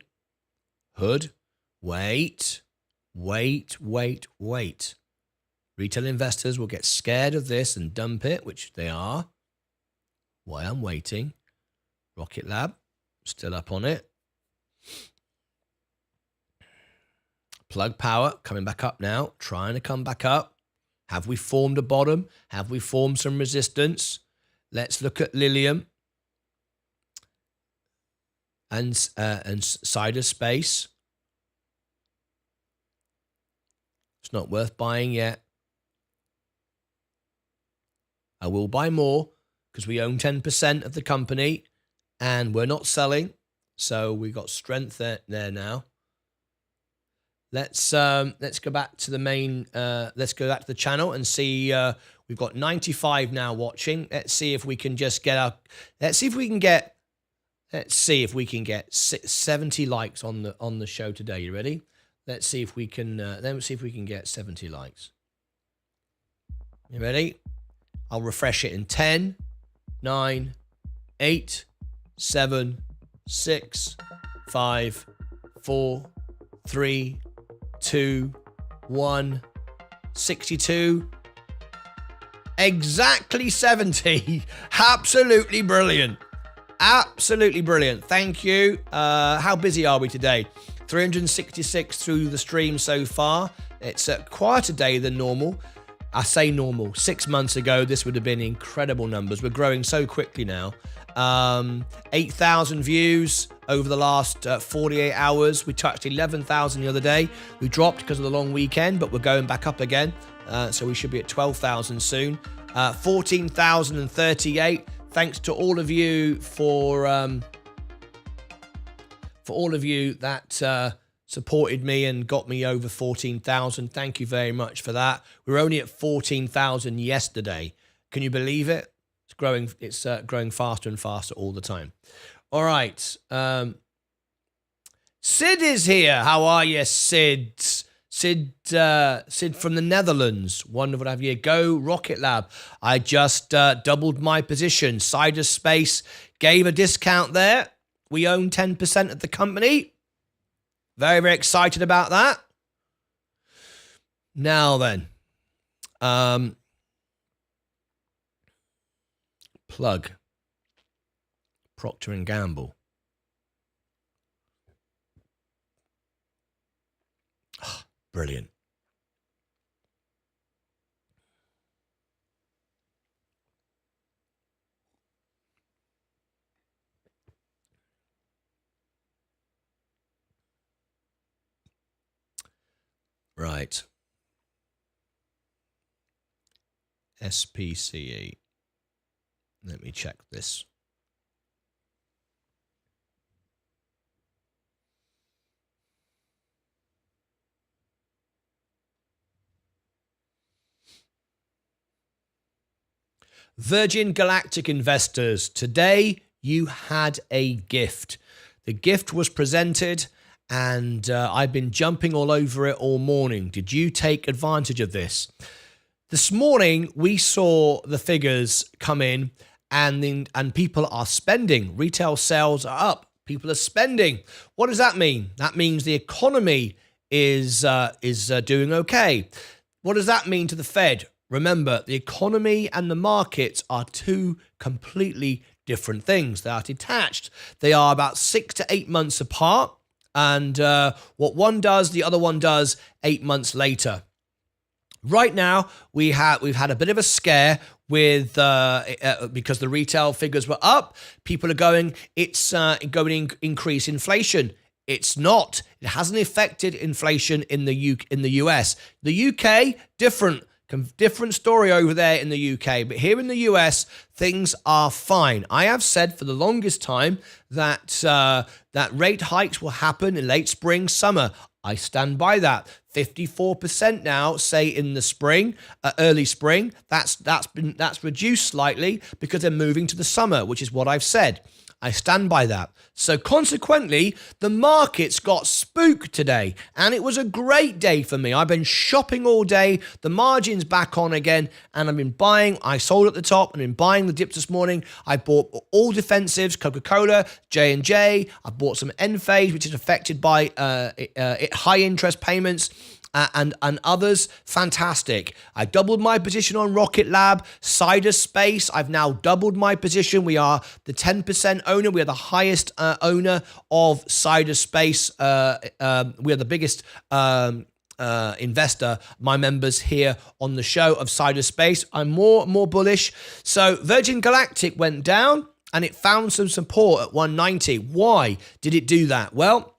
Hood. Wait. Retail investors will get scared of this and dump it, which they are. Why I'm waiting. Rocket Lab. Still up on it. Plug Power coming back up now. Trying to come back up. Have we formed a bottom? Have we formed some resistance? Let's look at Lilium and Cider Space. It's not worth buying yet. I will buy more because we own 10% of the company and we're not selling. So we got strength there now. Let's go back to the main. Let's go back to the channel and see. We've got 95 now watching. Let's see if we can just get up. Let's see if we can get 70 likes on the show today. You ready? Let's see if we can. Let's see if we can get 70 likes. You ready? I'll refresh it in 10, 9, 8, 7, 6, 5, 4, 3, 2, 1, 62. Exactly 70. Absolutely brilliant. Absolutely brilliant. Thank you. How busy are we today? 366 through the stream so far. It's a quieter day than normal. I say normal. 6 months ago, this would have been incredible numbers. We're growing so quickly now. 8,000 views over the last 48 hours. We touched 11,000 the other day. We dropped because of the long weekend, but we're going back up again. So we should be at 12,000 soon. 14,038. Thanks to all of you for all of you that supported me and got me over 14,000. Thank you very much for that. We were only at 14,000 yesterday. Can you believe it? It's growing. It's growing faster and faster all the time. All right. Sid is here. How are you, Sid? Sid from the Netherlands. Wonderful to have you here. Go Rocket Lab. I just doubled my position. Cider Space gave a discount there. We own 10% of the company. Very, very excited about that. Now then. Plug. Procter & Gamble. Oh, brilliant. Right. SPCE. Let me check this. Virgin Galactic investors, today you had a gift. The gift was presented and I've been jumping all over it all morning. Did you take advantage of this? This morning, we saw the figures come in and people are spending. Retail sales are up. People are spending. What does that mean? That means the economy is doing okay. What does that mean to the Fed? Remember, the economy and the markets are two completely different things. They are detached. They are about 6 to 8 months apart. And what one does, the other one does 8 months later. Right now, we've had a bit of a scare with because the retail figures were up. People are going, it's going to increase inflation. It's not. It hasn't affected inflation in the US. The UK, different story over there in the UK. But here in the US, things are fine. I have said for the longest time that that rate hikes will happen in late spring, summer. I stand by that. 54% now, say in the spring, early spring. That's reduced slightly because they're moving to the summer, which is what I've said. I stand by that. So consequently, the markets got spooked today, and it was a great day for me. I've been shopping all day. The margin's back on again, and I've been buying. I sold at the top and been buying the dips this morning. I bought all defensives, Coca-Cola, J&J. I bought some Enphase, which is affected by high interest payments. And others, fantastic. I doubled my position on Rocket Lab, Cyberspace. I've now doubled my position. We are the 10% owner. We are the highest owner of Cyberspace. We are the biggest investor, my members here on the show, of Cyberspace. I'm more bullish. So Virgin Galactic went down and it found some support at 190. Why did it do that? Well,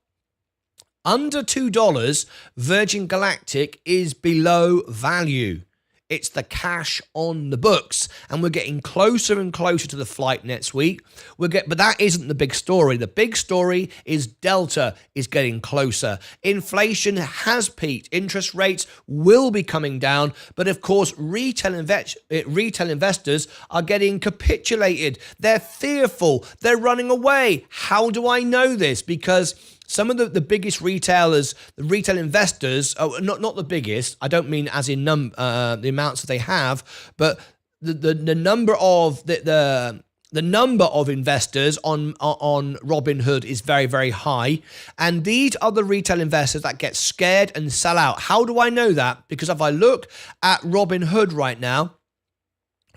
under $2, Virgin Galactic is below value. It's the cash on the books, and we're getting closer and closer to the flight next week. But that isn't the big story. The big story is Delta is getting closer. Inflation has peaked. Interest rates will be coming down, but of course, retail investors are getting capitulated. They're fearful. They're running away. How do I know this? Because some of the biggest retailers, the retail investors, not the biggest, I don't mean as in the amounts that they have, but the number of the number of investors on Robinhood is very, very high. And these are the retail investors that get scared and sell out. How do I know that? Because if I look at Robinhood right now,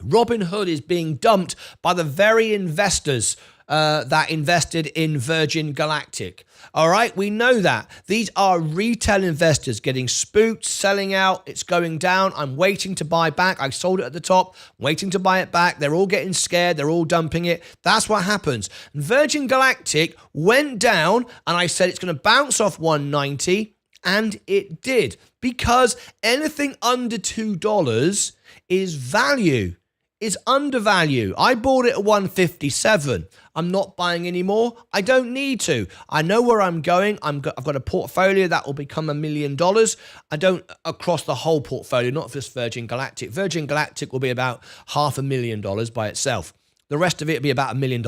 Robinhood is being dumped by the very investors that invested in Virgin Galactic. All right, we know that. These are retail investors getting spooked, selling out. It's going down. I'm waiting to buy back. I sold it at the top, waiting to buy it back. They're all getting scared. They're all dumping it. That's what happens. Virgin Galactic went down, and I said it's going to bounce off 190, and it did. Because anything under $2 is value. Is undervalued. I bought it at 157. I'm not buying anymore. I don't need to. I know where I'm going. I've got a portfolio that will become $1 million. I don't across the whole portfolio, not just Virgin Galactic. Virgin Galactic will be about $500,000 by itself. The rest of it will be about $1 million.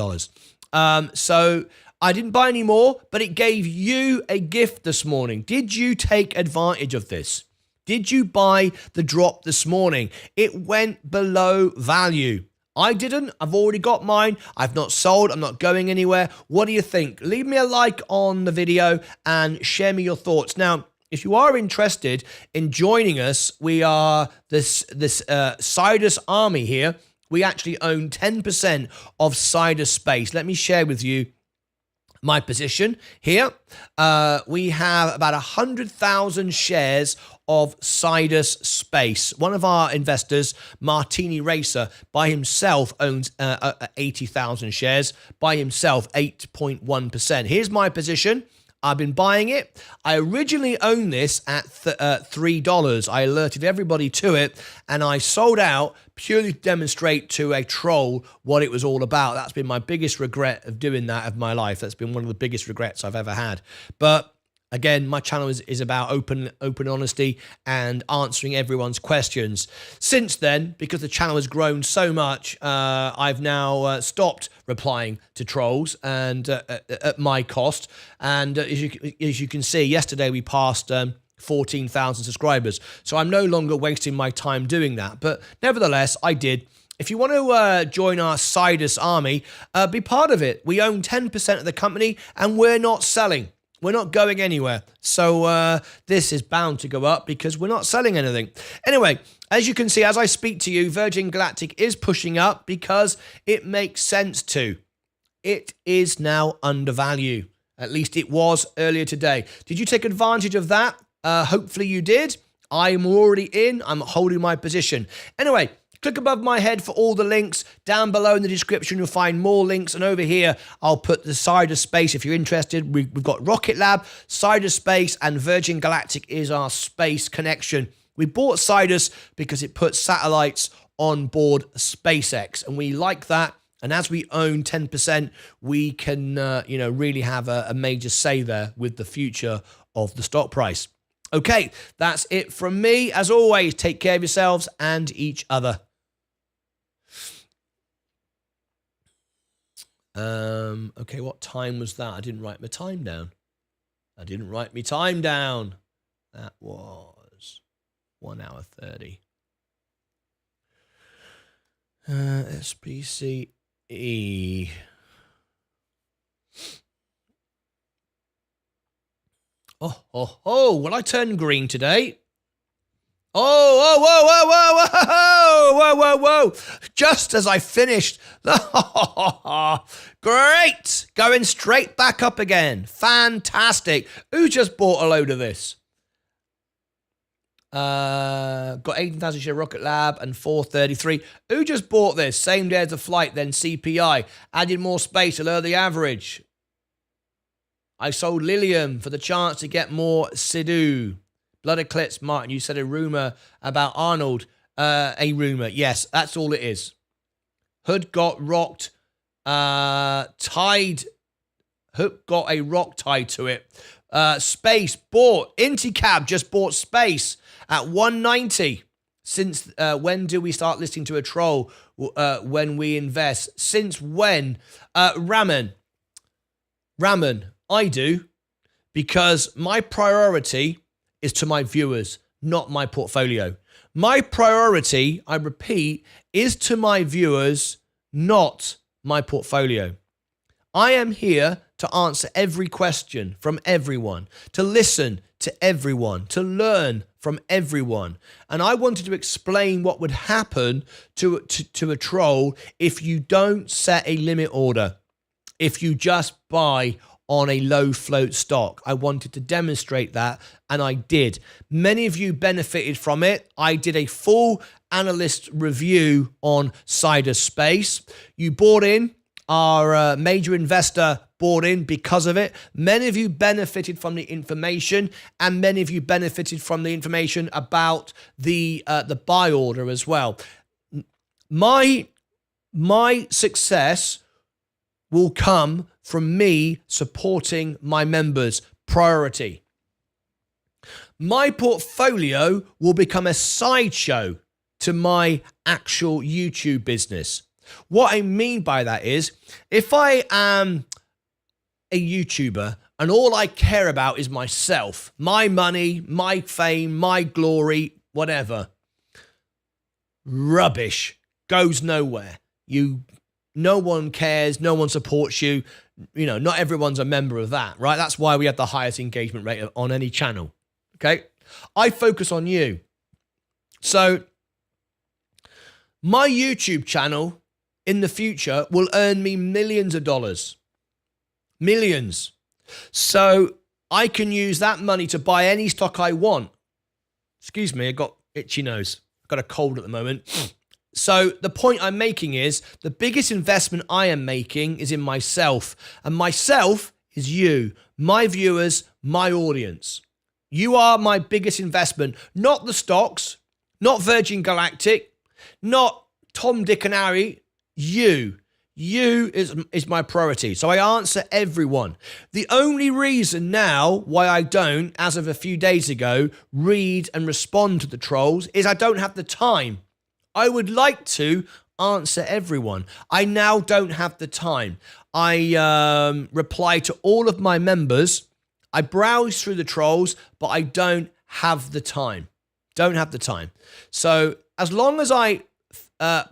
So I didn't buy any more, but it gave you a gift this morning. Did you take advantage of this? Did you buy the drop this morning? It went below value. I didn't. I've already got mine. I've not sold. I'm not going anywhere. What do you think? Leave me a like on the video and share me your thoughts. Now, if you are interested in joining us, we are this Sidus army here. We actually own 10% of Cyberspace. Let me share with you my position here. We have about 100,000 shares of Cyberspace. One of our investors, Martyn Racer, by himself owns 80,000 shares. By himself, 8.1%. Here's my position. I've been buying it. I originally owned this at $3. I alerted everybody to it, and I sold out purely to demonstrate to a troll what it was all about. That's been my biggest regret of doing that of my life. That's been one of the biggest regrets I've ever had. But again, my channel is about open honesty and answering everyone's questions. Since then, because the channel has grown so much, I've now stopped replying to trolls and at my cost. And as you can see, yesterday we passed 14,000 subscribers. So I'm no longer wasting my time doing that. But nevertheless, I did. If you want to join our Sidus army, be part of it. We own 10% of the company and we're not selling. We're not going anywhere. So this is bound to go up because we're not selling anything. Anyway, as you can see, as I speak to you, Virgin Galactic is pushing up because it makes sense to. It is now undervalued. At least it was earlier today. Did you take advantage of that? Hopefully you did. I'm already in. I'm holding my position. Anyway, click above my head for all the links. Down below in the description, you'll find more links. And over here, I'll put the Cyberspace if you're interested. We've got Rocket Lab, Cyberspace, and Virgin Galactic is our space connection. We bought Sidus because it puts satellites on board SpaceX, and we like that. And as we own 10%, we can, really have a major say there with the future of the stock price. Okay, that's it from me. As always, take care of yourselves and each other. Okay, what time was that? I didn't write my time down. That was 1 hour 30. SPCE. Oh, will I turn green today? Whoa. Just as I finished. Great. Going straight back up again. Fantastic. Who just bought a load of this? Got 18,000 share Rocket Lab and 433. Who just bought this? Same day as the flight, then CPI. Added more space to lower the average. I sold Lilium for the chance to get more Sidhu. Blood Eclipse, Martin, you said a rumor about Arnold. A rumor. Yes, that's all it is. Hood got rocked. Hood got a rock tied to it. Space bought. Inticab just bought Space at 190. Since when do we start listening to a troll when we invest? Since when? Ramen, I do, because my priority is to my viewers, not my portfolio. My priority, I repeat, is to my viewers, not my portfolio. I am here to answer every question from everyone, to listen to everyone, to learn from everyone. And I wanted to explain what would happen to a troll if you don't set a limit order, if you just buy on a low float stock. I wanted to demonstrate that, and I did. Many of you benefited from it. I did a full analyst review on Cyberspace. You bought in. Our major investor bought in because of it. Many of you benefited from the information, and many of you benefited from the information about the buy order as well. My success will come from me supporting my members. Priority. My portfolio will become a sideshow to my actual YouTube business. What I mean by that is, if I am a YouTuber and all I care about is myself, my money, my fame, my glory, whatever, rubbish, goes nowhere. No one cares, no one supports you. You know, not everyone's a member of that, right? That's why we have the highest engagement rate on any channel, okay? I focus on you. So my YouTube channel in the future will earn me millions of dollars. Millions. So I can use that money to buy any stock I want. Excuse me, I got itchy nose. I've got a cold at the moment. So the point I'm making is the biggest investment I am making is in myself. And myself is you, my viewers, my audience. You are my biggest investment, not the stocks, not Virgin Galactic, not Tom, Dick and Harry. You is my priority. So I answer everyone. The only reason now why I don't, as of a few days ago, read and respond to the trolls is I don't have the time. I would like to answer everyone. I now don't have the time. I reply to all of my members. I browse through the trolls, but I don't have the time. Don't have the time. So as long as I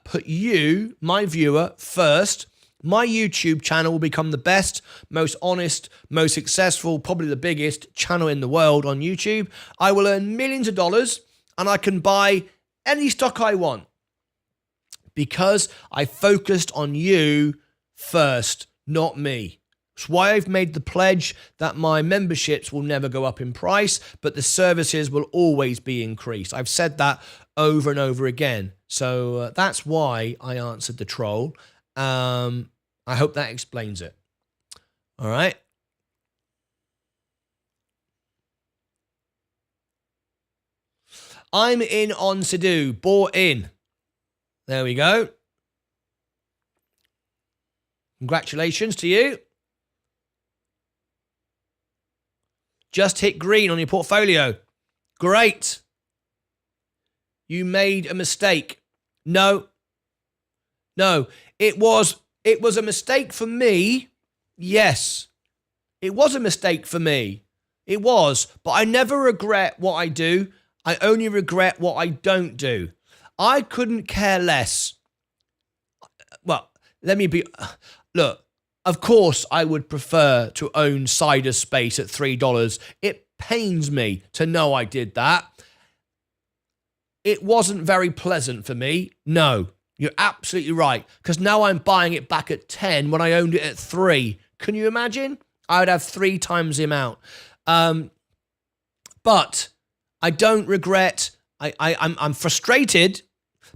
put you, my viewer, first, My YouTube channel will become the best, most honest, most successful, probably the biggest channel in the world on YouTube. I will earn millions of dollars and I can buy any stock I want because I focused on you first, not me. That's why I've made the pledge that my memberships will never go up in price, but the services will always be increased. I've said that over and over again. So that's why I answered the troll. I hope that explains it. All right. I'm in on Sidhu. Bought in. There we go. Congratulations to you. Just hit green on your portfolio. Great. You made a mistake. No. It was a mistake for me. Yes. It was a mistake for me. It was. But I never regret what I do. I only regret what I don't do. I couldn't care less. Well, look, of course I would prefer to own Cider Space at $3. It pains me to know I did that. It wasn't very pleasant for me. No, you're absolutely right. Because now I'm buying it back at 10 when I owned it at 3. Can you imagine? I would have 3 times the amount. But I don't regret. I'm frustrated,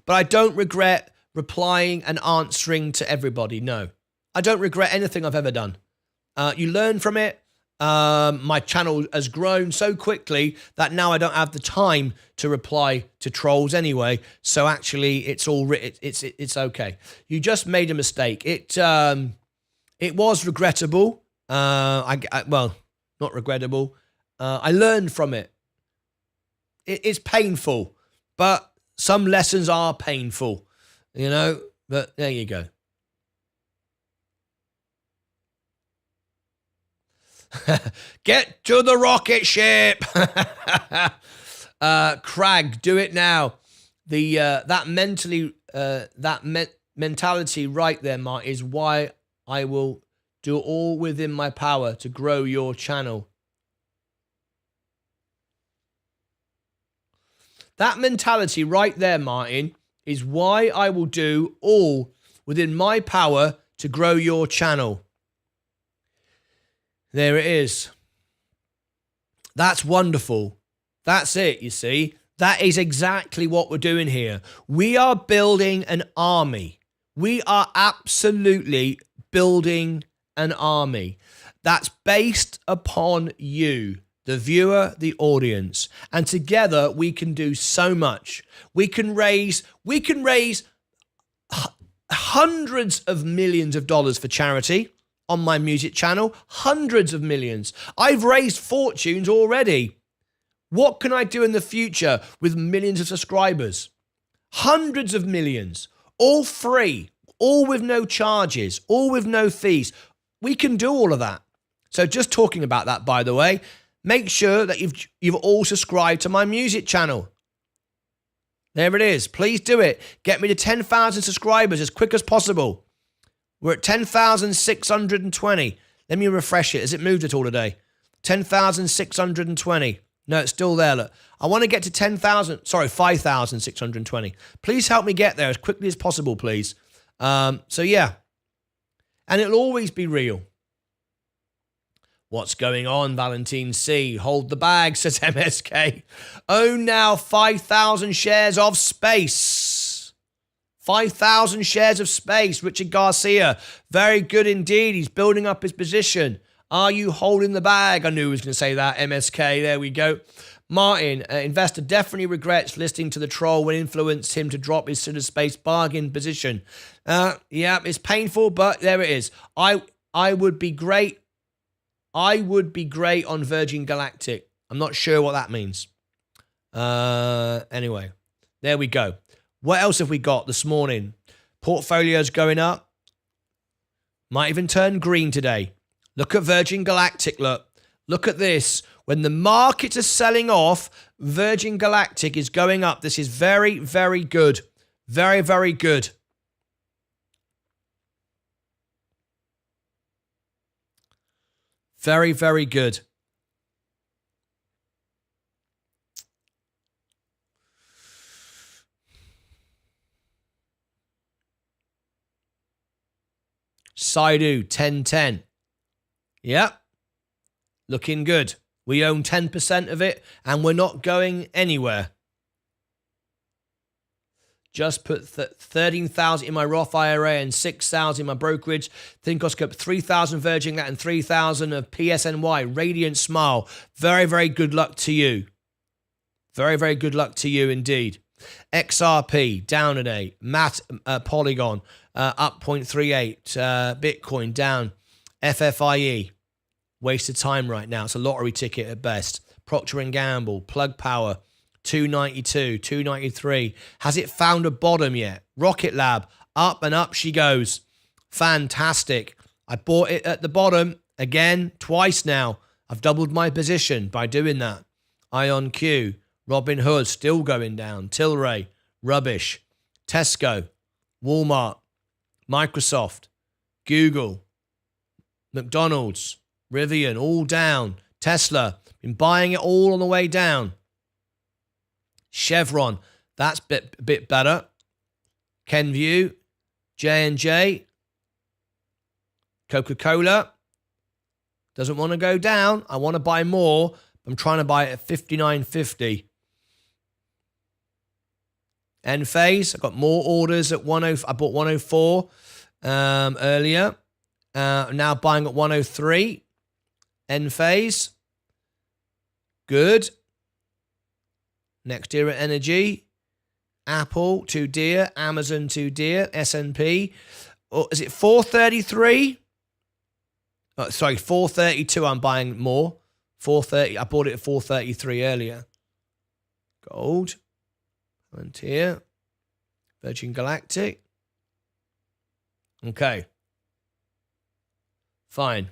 but I don't regret replying and answering to everybody. No, I don't regret anything I've ever done. You learn from it. My channel has grown so quickly that now I don't have the time to reply to trolls anyway. So actually, it's all it's okay. You just made a mistake. It was regrettable. Well, not regrettable. I learned from it. It's painful, but some lessons are painful, you know. But there you go. Get to the rocket ship. Crag, do it now. Mentality right there, Mark, is why I will do all within my power to grow your channel. That mentality right there, Martyn, is why I will do all within my power to grow your channel. There it is. That's wonderful. That's it, you see. That is exactly what we're doing here. We are building an army. We are absolutely building an army that's based upon you, the viewer, the audience. And together we can do so much. We can raise hundreds of millions of dollars for charity on my music channel. Hundreds of millions. I've raised fortunes already. What can I do in the future with millions of subscribers? Hundreds of millions. All free. All with no charges. All with no fees. We can do all of that. So just talking about that, by the way, make sure that you've all subscribed to my music channel. There it is. Please do it. Get me to 10,000 subscribers as quick as possible. We're at 10,620. Let me refresh it. Has it moved at all today? 10,620. No, it's still there. Look, I want to get to 5,620. Please help me get there as quickly as possible, please. So yeah. And it'll always be real. What's going on, Valentine C? Hold the bag, says MSK. Own now 5,000 shares of Space. 5,000 shares of Space. Richard Garcia. Very good indeed. He's building up his position. Are you holding the bag? I knew he was going to say that. MSK. There we go. Martyn, investor definitely regrets listening to the troll when influenced him to drop his Sensei Space bargain position. Yeah, it's painful, but there it is. I would be great. I would be great on Virgin Galactic. I'm not sure what that means. Anyway, there we go. What else have we got this morning? Portfolio's going up. Might even turn green today. Look at Virgin Galactic, look. Look at this. When the markets are selling off, Virgin Galactic is going up. This is very, very good. Very, very good. Very, very good. Saidu, 1010. Yep. Looking good. We own 10% of it, and we're not going anywhere. Just put 13,000 in my Roth IRA and 6,000 in my brokerage. Think I'll scope 3,000 Virgin that and 3,000 of PSNY. Radiant Smile. Very, very good luck to you. Very, very good luck to you indeed. XRP down today. Polygon up 0.38. Bitcoin down. FFIE. Waste of time right now. It's a lottery ticket at best. Procter & Gamble. Plug Power. 292, 293. Has it found a bottom yet? Rocket Lab, up and up she goes. Fantastic. I bought it at the bottom again, twice now. I've doubled my position by doing that. IonQ, Robinhood, still going down. Tilray, rubbish. Tesco, Walmart, Microsoft, Google, McDonald's, Rivian, all down. Tesla, been buying it all on the way down. Chevron, that's a bit better. Kenvue, J&J, Coca-Cola, doesn't want to go down. I want to buy more. I'm trying to buy it at 59.50. Enphase, I got more orders at 104. I bought 104 earlier. Now buying at 103. Enphase, good. Next Era Energy, Apple, too dear. Amazon, too dear. S&P, oh, is it 433? Oh, sorry, 432. I'm buying more. 430. I bought it at 433 earlier. Gold, Palantir, Virgin Galactic. Okay, fine.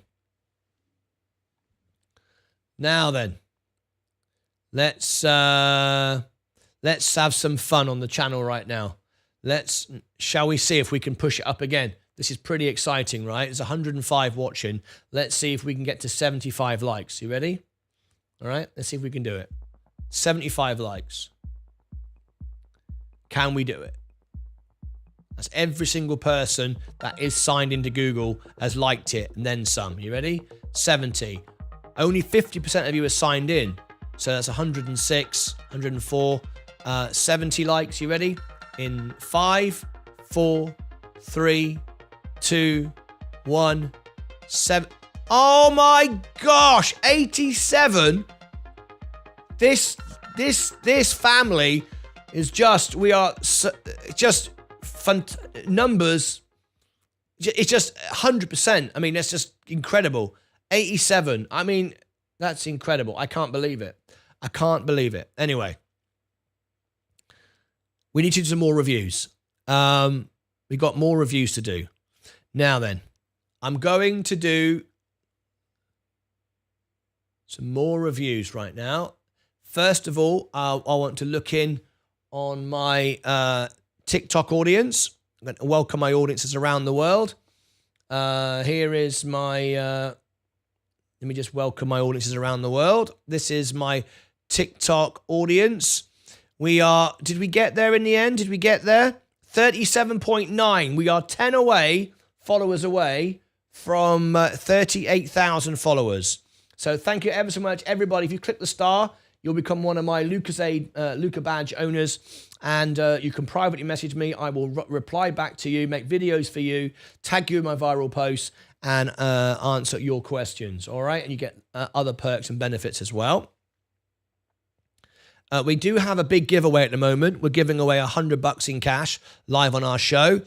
Now then. Let's have some fun on the channel right now. Shall we see if we can push it up again? This is pretty exciting, right? There's 105 watching. Let's see if we can get to 75 likes. You ready? All right, let's see if we can do it. 75 likes. Can we do it? That's every single person that is signed into Google has liked it and then some. You ready? 70. Only 50% of you are signed in. So that's 106, 104, 70 likes. You ready? In 5, 4, 3, 2, 1, 7. Oh my gosh, 87. This family is just, we are just numbers. It's just 100%. I mean, that's just incredible. 87. I mean, that's incredible. I can't believe it. I can't believe it. Anyway, we need to do some more reviews. We've got more reviews to do. Now then, I'm going to do some more reviews right now. First of all, I want to look in on my TikTok audience. I'm going to welcome my audiences around the world. Here is my... let me just welcome my audiences around the world. This is my TikTok audience. Did we get there in the end? Did we get there? 37.9. We are 10 followers away from 38,000 followers. So thank you ever so much, everybody. If you click the star, you'll become one of my Luca Badge owners, and you can privately message me. I will reply back to you, make videos for you, tag you in my viral posts, and answer your questions, all right? And you get other perks and benefits as well. We do have a big giveaway at the moment. We're giving away $100 in cash live on our show.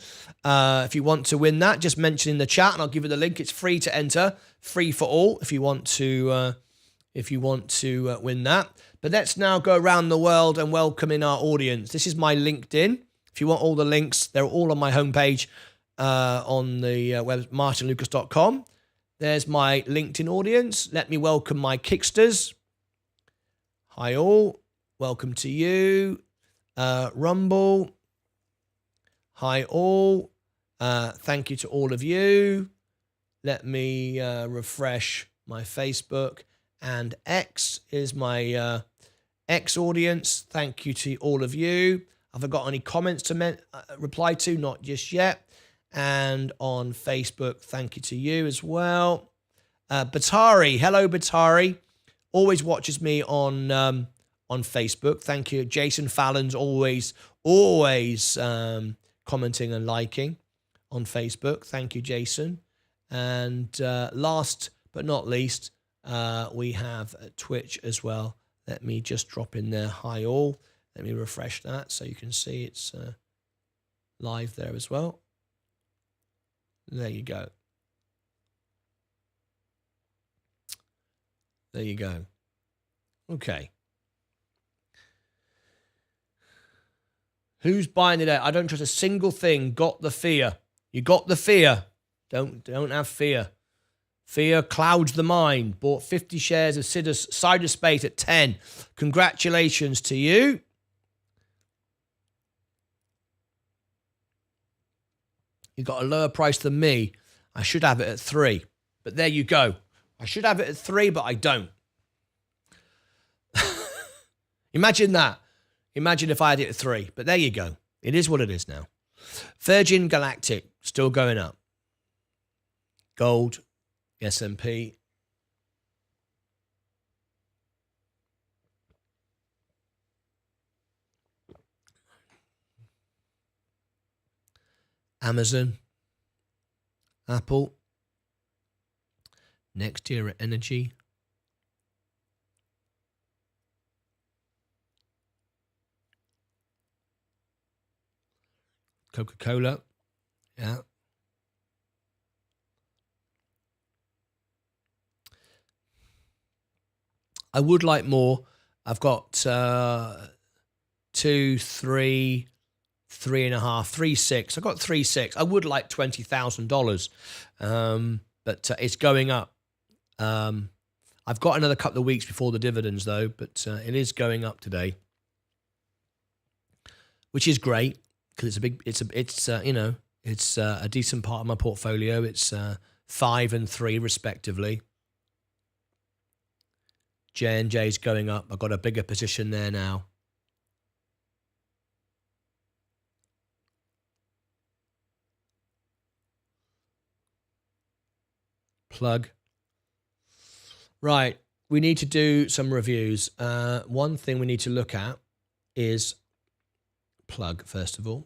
If you want to win that, just mention in the chat, and I'll give you the link. It's free to enter, free for all. If you want to win that. But let's now go around the world and welcome in our audience. This is my LinkedIn. If you want all the links, they're all on my homepage. On the web, martynlucas.com. There's my LinkedIn audience. Let me welcome my Kicksters. Hi all. Welcome to you. Rumble. Hi all. Thank you to all of you. Let me refresh my Facebook, and X is my X audience. Thank you to all of you. Have I got any comments to reply to? Not just yet. And on Facebook, thank you to you as well. Batari, hello Batari, always watches me on Facebook. Thank you. Jason Fallon's always commenting and liking on Facebook. Thank you, Jason. And last but not least, we have Twitch as well. Let me just drop in there. Hi all. Let me refresh that so you can see it's live there as well. There you go. There you go. Okay. Who's buying it out? I don't trust a single thing. Got the fear. You got the fear. Don't have fear. Fear clouds the mind. Bought 50 shares of Cyberspace at 10. Congratulations to you. You got a lower price than me. I should have it at 3. But there you go. I should have it at 3, but I don't. Imagine that. Imagine if I had it at 3. But there you go. It is what it is now. Virgin Galactic, still going up. Gold, S&P. Amazon, Apple, Next Era Energy, Coca-Cola, yeah. I would like more. I've got 2, 3, 3.5, 3.6. I got 3.6. I would like $20,000, but it's going up. I've got another couple of weeks before the dividends though, but it is going up today, which is great because it's a decent part of my portfolio. It's 5 and 3 respectively. J&J's going up. I've got a bigger position there now. Plug. Right, we need to do some reviews. One thing we need to look at is Plug, first of all.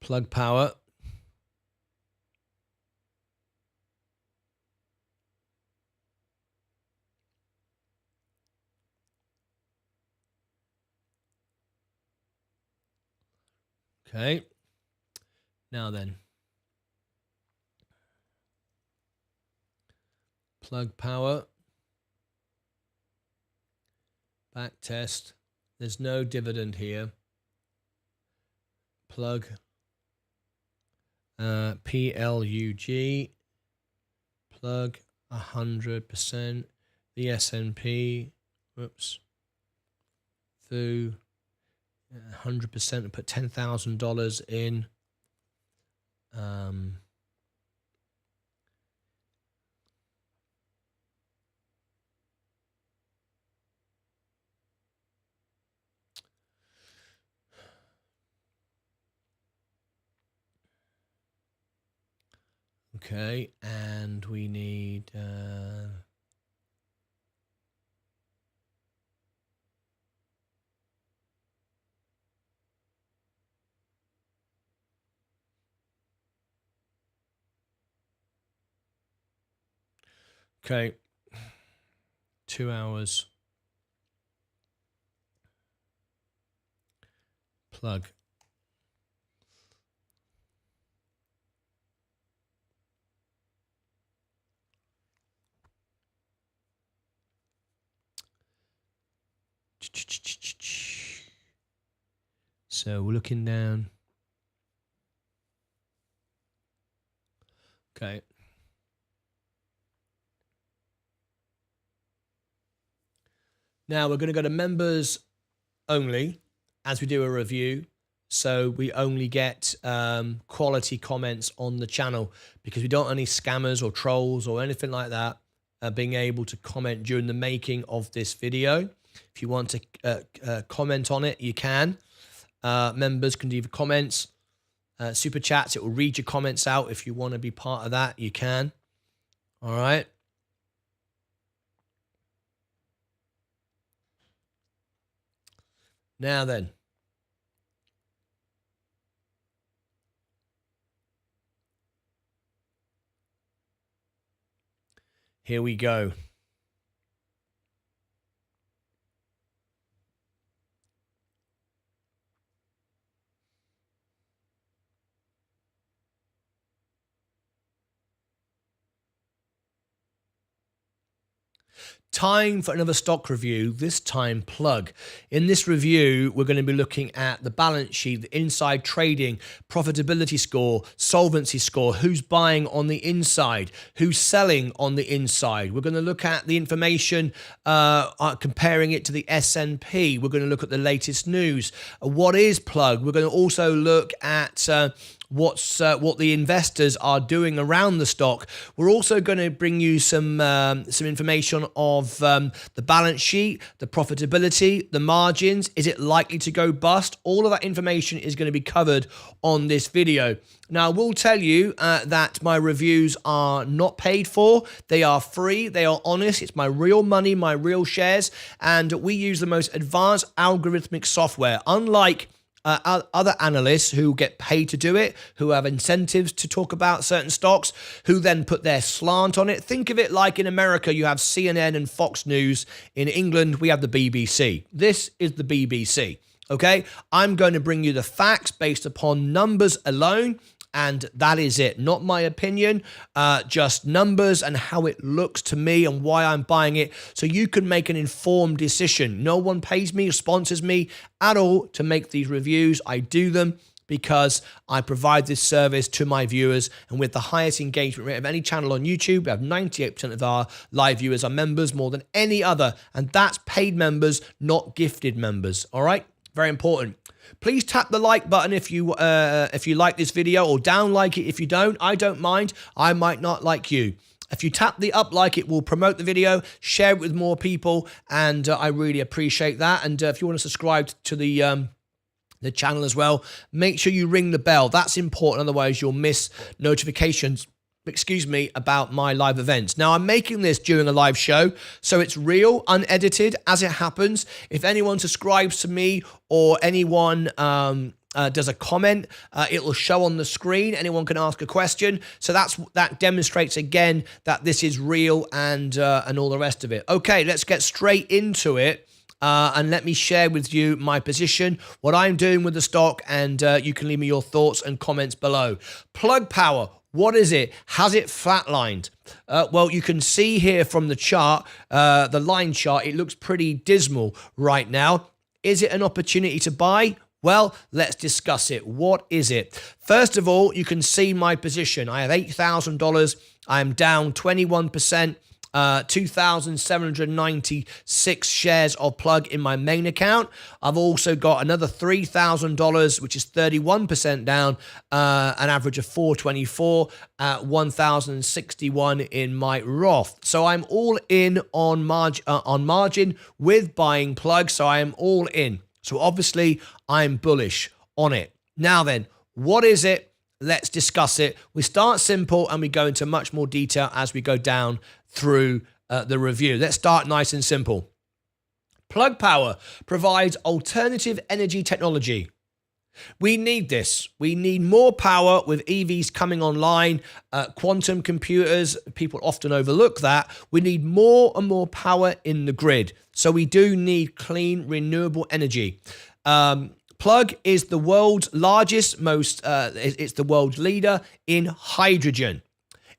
Plug Power. Okay. Now then. Plug Power. Back test. There's no dividend here. Plug. PLUG. Plug 100%. The S&P. Whoops. Through 100%. Put $10,000 in. Okay, and we need okay, 2 hours. Plug. So we're looking down. Okay. Now we're going to go to members only as we do a review. So we only get quality comments on the channel, because we don't want any scammers or trolls or anything like that being able to comment during the making of this video. If you want to comment on it, you can. Members can leave comments, super chats. It will read your comments out. If you want to be part of that, you can. All right. Now then. Here we go. Time for another stock review, this time plug. In this review, we're going to be looking at the balance sheet, the inside trading, profitability score, solvency score, who's buying on the inside, who's selling on the inside. We're going to look at the information, comparing it to the S&P. We're going to look at the latest news. What is plug? We're going to also look at what the investors are doing around the stock. We're also going to bring you some information of the balance sheet, the profitability, the margins. Is it likely to go bust? All of that information is going to be covered on this video. Now, I will tell you that my reviews are not paid for. They are free. They are honest. It's my real money, my real shares, and we use the most advanced algorithmic software. Unlike other analysts who get paid to do it, who have incentives to talk about certain stocks, who then put their slant on it. Think of it like in America, you have CNN and Fox News. In England, we have the BBC. This is the BBC, okay? I'm going to bring you the facts based upon numbers alone, and that is it. Not my opinion, just numbers and how it looks to me and why I'm buying it, so you can make an informed decision. No one pays me or sponsors me at all to make these reviews. I do them because I provide this service to my viewers, and with the highest engagement rate of any channel on YouTube, we have 98% of our live viewers are members, more than any other, and that's paid members, not gifted members. All right, very important. Please tap the like button if you like this video, or down like it if you don't. I don't mind. I might not like you. If you tap the up like, it will promote the video, share it with more people, and I really appreciate that. And if you want to subscribe to the channel as well, make sure you ring the bell. That's important. Otherwise, you'll miss notifications, about my live events. Now, I'm making this during a live show, so it's real, unedited, as it happens. If anyone subscribes to me or anyone does a comment, it will show on the screen. Anyone can ask a question. So that demonstrates again that this is real and all the rest of it. Okay, let's get straight into it. And let me share with you my position, what I'm doing with the stock, and you can leave me your thoughts and comments below. Plug Power. What is it? Has it flatlined? Well, you can see here from the chart, the line chart, it looks pretty dismal right now. Is it an opportunity to buy? Well, let's discuss it. What is it? First of all, you can see my position. I have $8,000. I'm down 21%. 2,796 shares of plug in my main account. I've also got another $3,000, which is 31% down, an average of 424 at 1,061 in my Roth. So I'm all in on margin with buying plug. So I am all in. So obviously I'm bullish on it. Now then, what is it? Let's discuss it. We start simple and we go into much more detail as we go down through the review. Let's start nice and simple. Plug Power provides alternative energy technology. We need this. We need more power with EVs coming online, quantum computers. People often overlook that. We need more and more power in the grid. So we do need clean, renewable energy. Plug is the world's largest, it's the world's leader in hydrogen.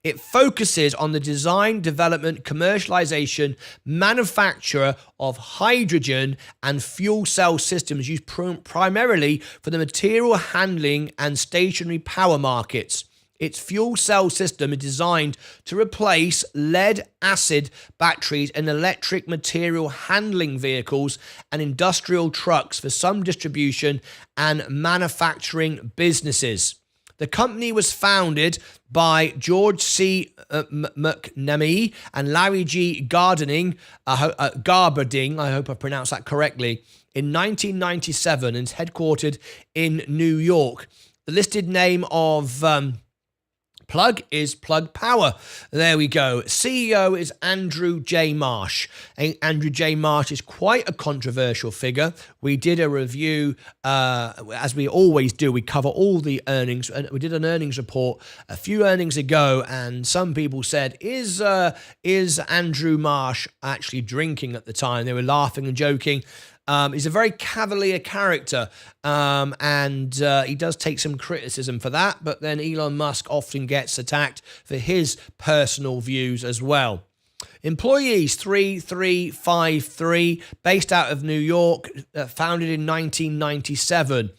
It focuses on the design, development, commercialization, manufacture of hydrogen and fuel cell systems used primarily for the material handling and stationary power markets. Its fuel cell system is designed to replace lead-acid batteries in electric material handling vehicles and industrial trucks for some distribution and manufacturing businesses. The company was founded by George C. McNamee and Larry G. Garberding, I hope I pronounced that correctly, in 1997 and is headquartered in New York. The listed name of Plug is Plug Power. There we go. CEO is Andrew J. Marsh. Andrew J. Marsh is quite a controversial figure. We did a review, as we always do. We cover all the earnings, and we did an earnings report a few earnings ago, and some people said, is Andrew Marsh actually drinking at the time? They were laughing and joking. He's a very cavalier character, and he does take some criticism for that, but then Elon Musk often gets attacked for his personal views as well. Employees 3353, based out of New York, founded in 1997.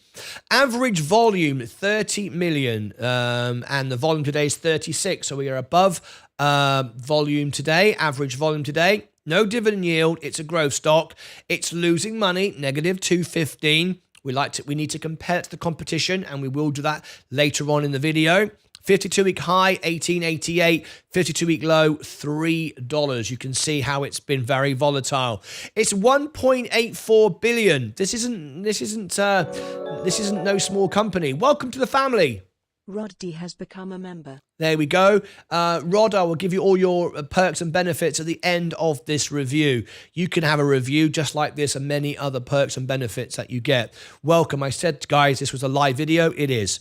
Average volume 30 million, and the volume today is 36, so we are above volume today, average volume today. No dividend yield. It's a growth stock. It's losing money, negative 215. We need to compare it to the competition, and we will do that later on in the video. 52-week high, 1888. 52-week low, $3. You can see how it's been very volatile. It's 1.84 billion. This isn't no small company. Welcome to the family. Rod D has become a member. There we go. Rod, I will give you all your perks and benefits at the end of this review. You can have a review just like this and many other perks and benefits that you get. Welcome. I said, guys, this was a live video. It is.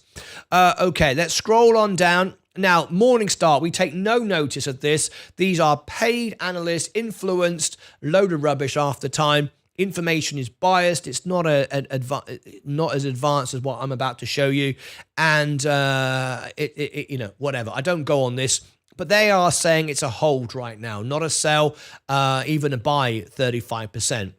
Okay, let's scroll on down. Now, Morningstar, we take no notice of this. These are paid analysts, influenced, load of rubbish after time. Information is biased. It's not not as advanced as what I'm about to show you, and whatever. I don't go on this, but they are saying it's a hold right now, not a sell, even a buy 35%.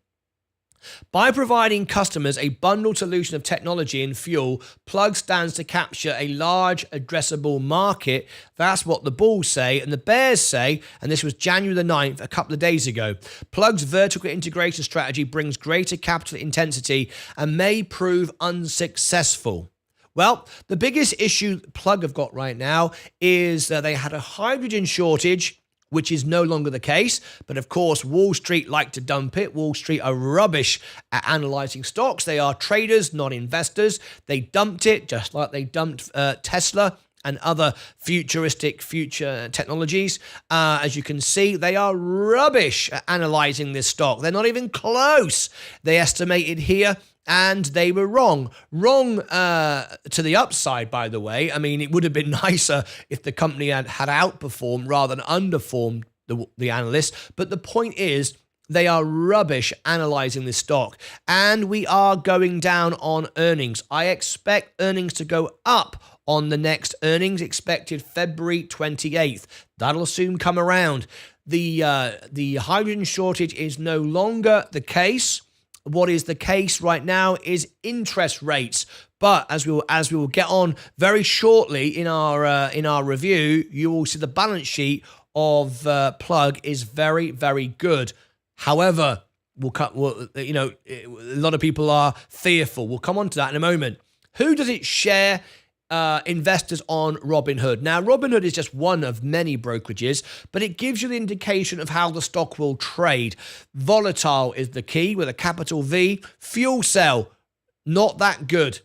By providing customers a bundled solution of technology and fuel, Plug stands to capture a large addressable market. That's what the bulls say, and the bears say, and this was January the 9th, a couple of days ago, Plug's vertical integration strategy brings greater capital intensity and may prove unsuccessful. Well, the biggest issue Plug have got right now is they had a hydrogen shortage, which is no longer the case. But of course, Wall Street like to dump it. Wall Street are rubbish at analyzing stocks. They are traders, not investors. They dumped it just like they dumped Tesla and other future technologies. As you can see, they are rubbish at analyzing this stock. They're not even close. They estimated here, and they were wrong. Wrong to the upside, by the way. I mean, it would have been nicer if the company had outperformed rather than underperformed the analysts. But the point is, they are rubbish analyzing this stock. And we are going down on earnings. I expect earnings to go up on the next earnings, expected February 28th. That'll soon come around. The hydrogen shortage is no longer the case. What is the case right now is interest rates. But as we will get on very shortly in our review, you will see the balance sheet of Plug is very, very good. However, a lot of people are fearful. We'll come on to that in a moment. Who does it share? Investors on Robinhood. Now, Robinhood is just one of many brokerages, but it gives you the indication of how the stock will trade. Volatile is the key with a capital V. Fuel cell, not that good.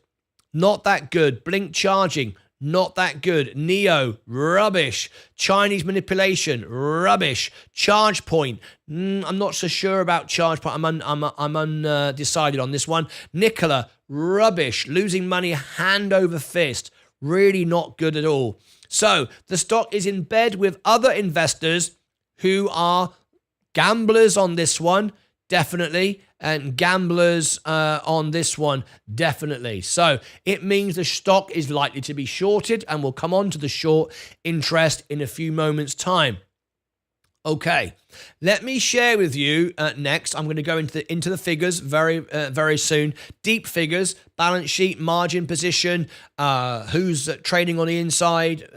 Not that good. Blink charging, not that good. Neo, rubbish. Chinese manipulation, rubbish. Charge point, I'm not so sure about charge point. I'm undecided on this one. Nikola, rubbish. Losing money hand over fist. Really not good at all. So the stock is in bed with other investors who are gamblers on this one, definitely, and gamblers on this one, definitely. So it means the stock is likely to be shorted, and we'll come on to the short interest in a few moments' time. Okay, let me share with you next. I'm going to go into the figures very soon. Deep figures, balance sheet, margin position, who's trading on the inside,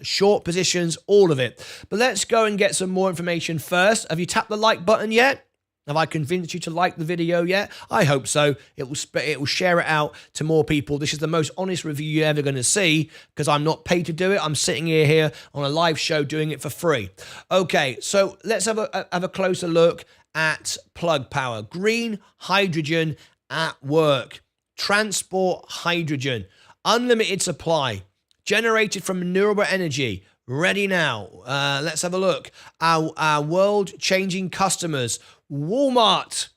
short positions, all of it. But let's go and get some more information first. Have you tapped the like button yet? Have I convinced you to like the video yet? I hope so. It will share it out to more people. This is the most honest review you're ever going to see because I'm not paid to do it. I'm sitting here on a live show doing it for free. Okay, so let's have a closer look at plug power. Green hydrogen at work. Transport hydrogen. Unlimited supply. Generated from renewable energy. Ready now. Let's have a look. Our world-changing customers. Walmart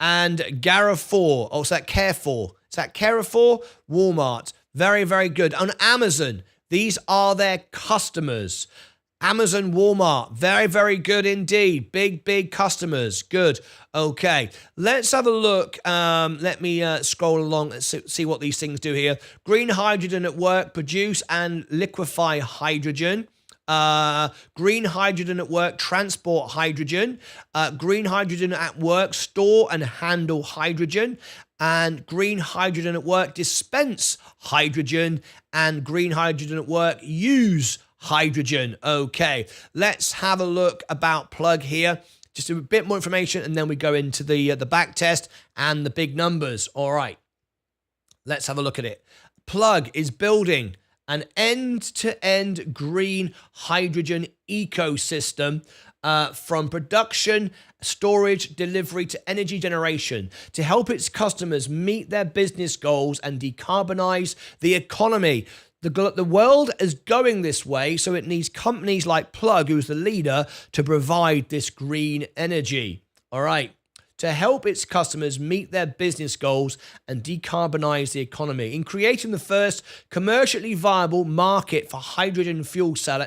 and Carrefour. Oh, is that Carrefour? Is that Carrefour? Walmart. Very, very good. On Amazon, these are their customers. Amazon, Walmart. Very, very good indeed. Big customers. Good. Okay. Let's have a look. Let me scroll along and see what these things do here. Green hydrogen at work. Produce and liquefy hydrogen. Green hydrogen at work, transport hydrogen, green hydrogen at work, store and handle hydrogen, and green hydrogen at work, dispense hydrogen, and green hydrogen at work, use hydrogen. Okay, let's have a look about Plug here. Just a bit more information, and then we go into the back test and the big numbers. All right, let's have a look at it. Plug is building an end-to-end green hydrogen ecosystem from production, storage, delivery to energy generation to help its customers meet their business goals and decarbonize the economy. The world is going this way, so it needs companies like Plug, who's the leader, to provide this green energy. All right. To help its customers meet their business goals and decarbonize the economy. In creating the first commercially viable market for hydrogen fuel cell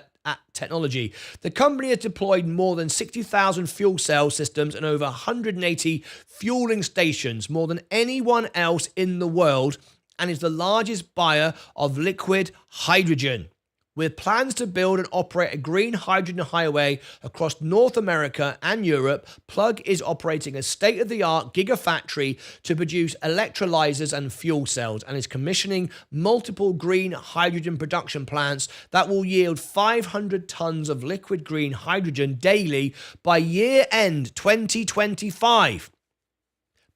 technology, the company has deployed more than 60,000 fuel cell systems and over 180 fueling stations, more than anyone else in the world, and is the largest buyer of liquid hydrogen. With plans to build and operate a green hydrogen highway across North America and Europe, Plug is operating a state-of-the-art gigafactory to produce electrolyzers and fuel cells and is commissioning multiple green hydrogen production plants that will yield 500 tons of liquid green hydrogen daily by year-end 2025.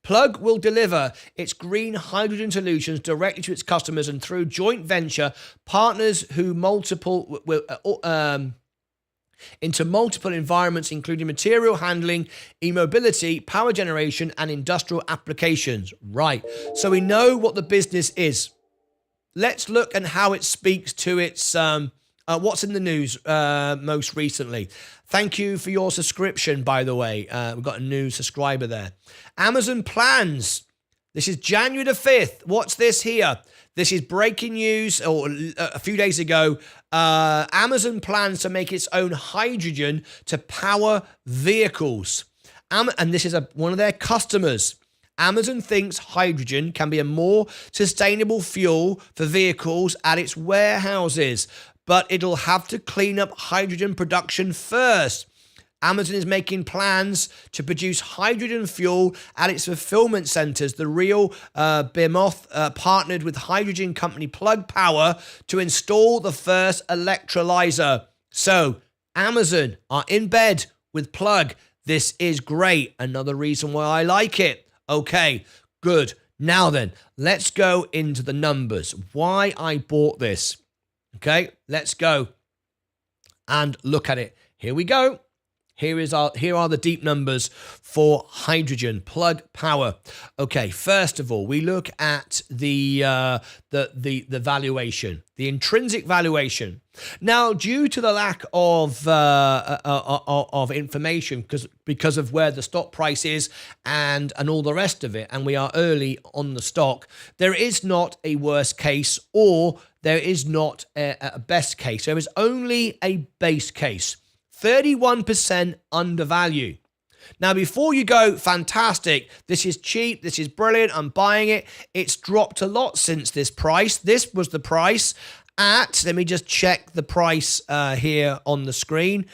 Plug will deliver its green hydrogen solutions directly to its customers and through joint venture partners who into multiple environments, including material handling, e-mobility, power generation, and industrial applications. Right. So we know what the business is. Let's look at how it speaks to its what's in the news most recently. Thank you for your subscription, by the way. We've got a new subscriber there. Amazon plans. This is January the 5th. What's this here? This is breaking news, or a few days ago. Amazon plans to make its own hydrogen to power vehicles. And this is one of their customers. Amazon thinks hydrogen can be a more sustainable fuel for vehicles at its warehouses, but it'll have to clean up hydrogen production first. Amazon is making plans to produce hydrogen fuel at its fulfillment centers. The real behemoth partnered with hydrogen company Plug Power to install the first electrolyzer. So Amazon are in bed with Plug. This is great. Another reason why I like it. Okay, good. Now then, let's go into the numbers. Why I bought this. Okay, let's go and look at it. Here we go. Here are the deep numbers for hydrogen Plug Power. Okay, first of all, we look at the valuation, the intrinsic valuation. Now, due to the lack of information, because of where the stock price is and all the rest of it, and we are early on the stock, there is not a worst case or there is not a best case. There is only a base case. 31% undervalue. Now, before you go, fantastic, this is cheap, this is brilliant, I'm buying it. It's dropped a lot since this price. This was the price, at, let me just check the price here on the screen.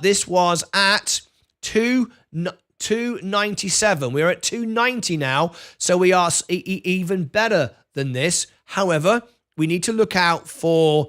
This was at 297. We're at 290 now, so we are even better than this. However, we need to look out for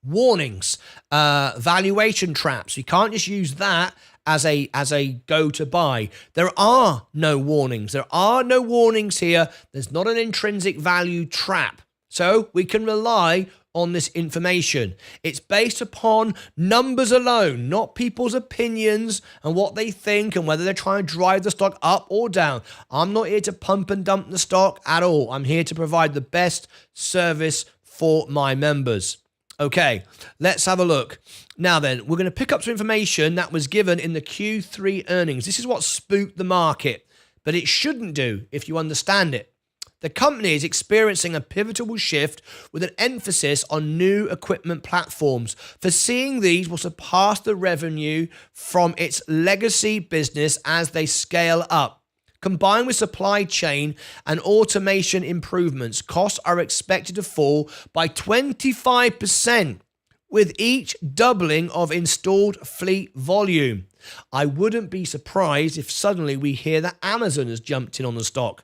warnings, valuation traps. You can't just use that as a go to buy. There are no warnings. There are no warnings here. There's not an intrinsic value trap. So we can rely on this information. It's based upon numbers alone, not people's opinions and what they think and whether they're trying to drive the stock up or down. I'm not here to pump and dump the stock at all. I'm here to provide the best service for my members. Okay, let's have a look. Now then, we're going to pick up some information that was given in the Q3 earnings. This is what spooked the market, but it shouldn't do if you understand it. The company is experiencing a pivotal shift with an emphasis on new equipment platforms. Foreseeing these will surpass the revenue from its legacy business as they scale up. Combined with supply chain and automation improvements, costs are expected to fall by 25% with each doubling of installed fleet volume. I wouldn't be surprised if suddenly we hear that Amazon has jumped in on the stock.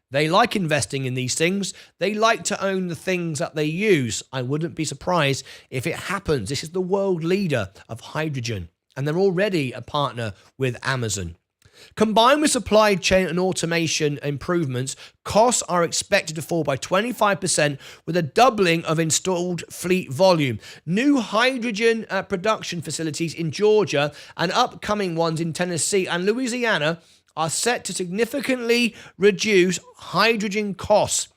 They like investing in these things. They like to own the things that they use. I wouldn't be surprised if it happens. This is the world leader of hydrogen, and they're already a partner with Amazon. Combined with supply chain and automation improvements, costs are expected to fall by 25% with a doubling of installed fleet volume. New hydrogen production facilities in Georgia and upcoming ones in Tennessee and Louisiana are set to significantly reduce hydrogen costs,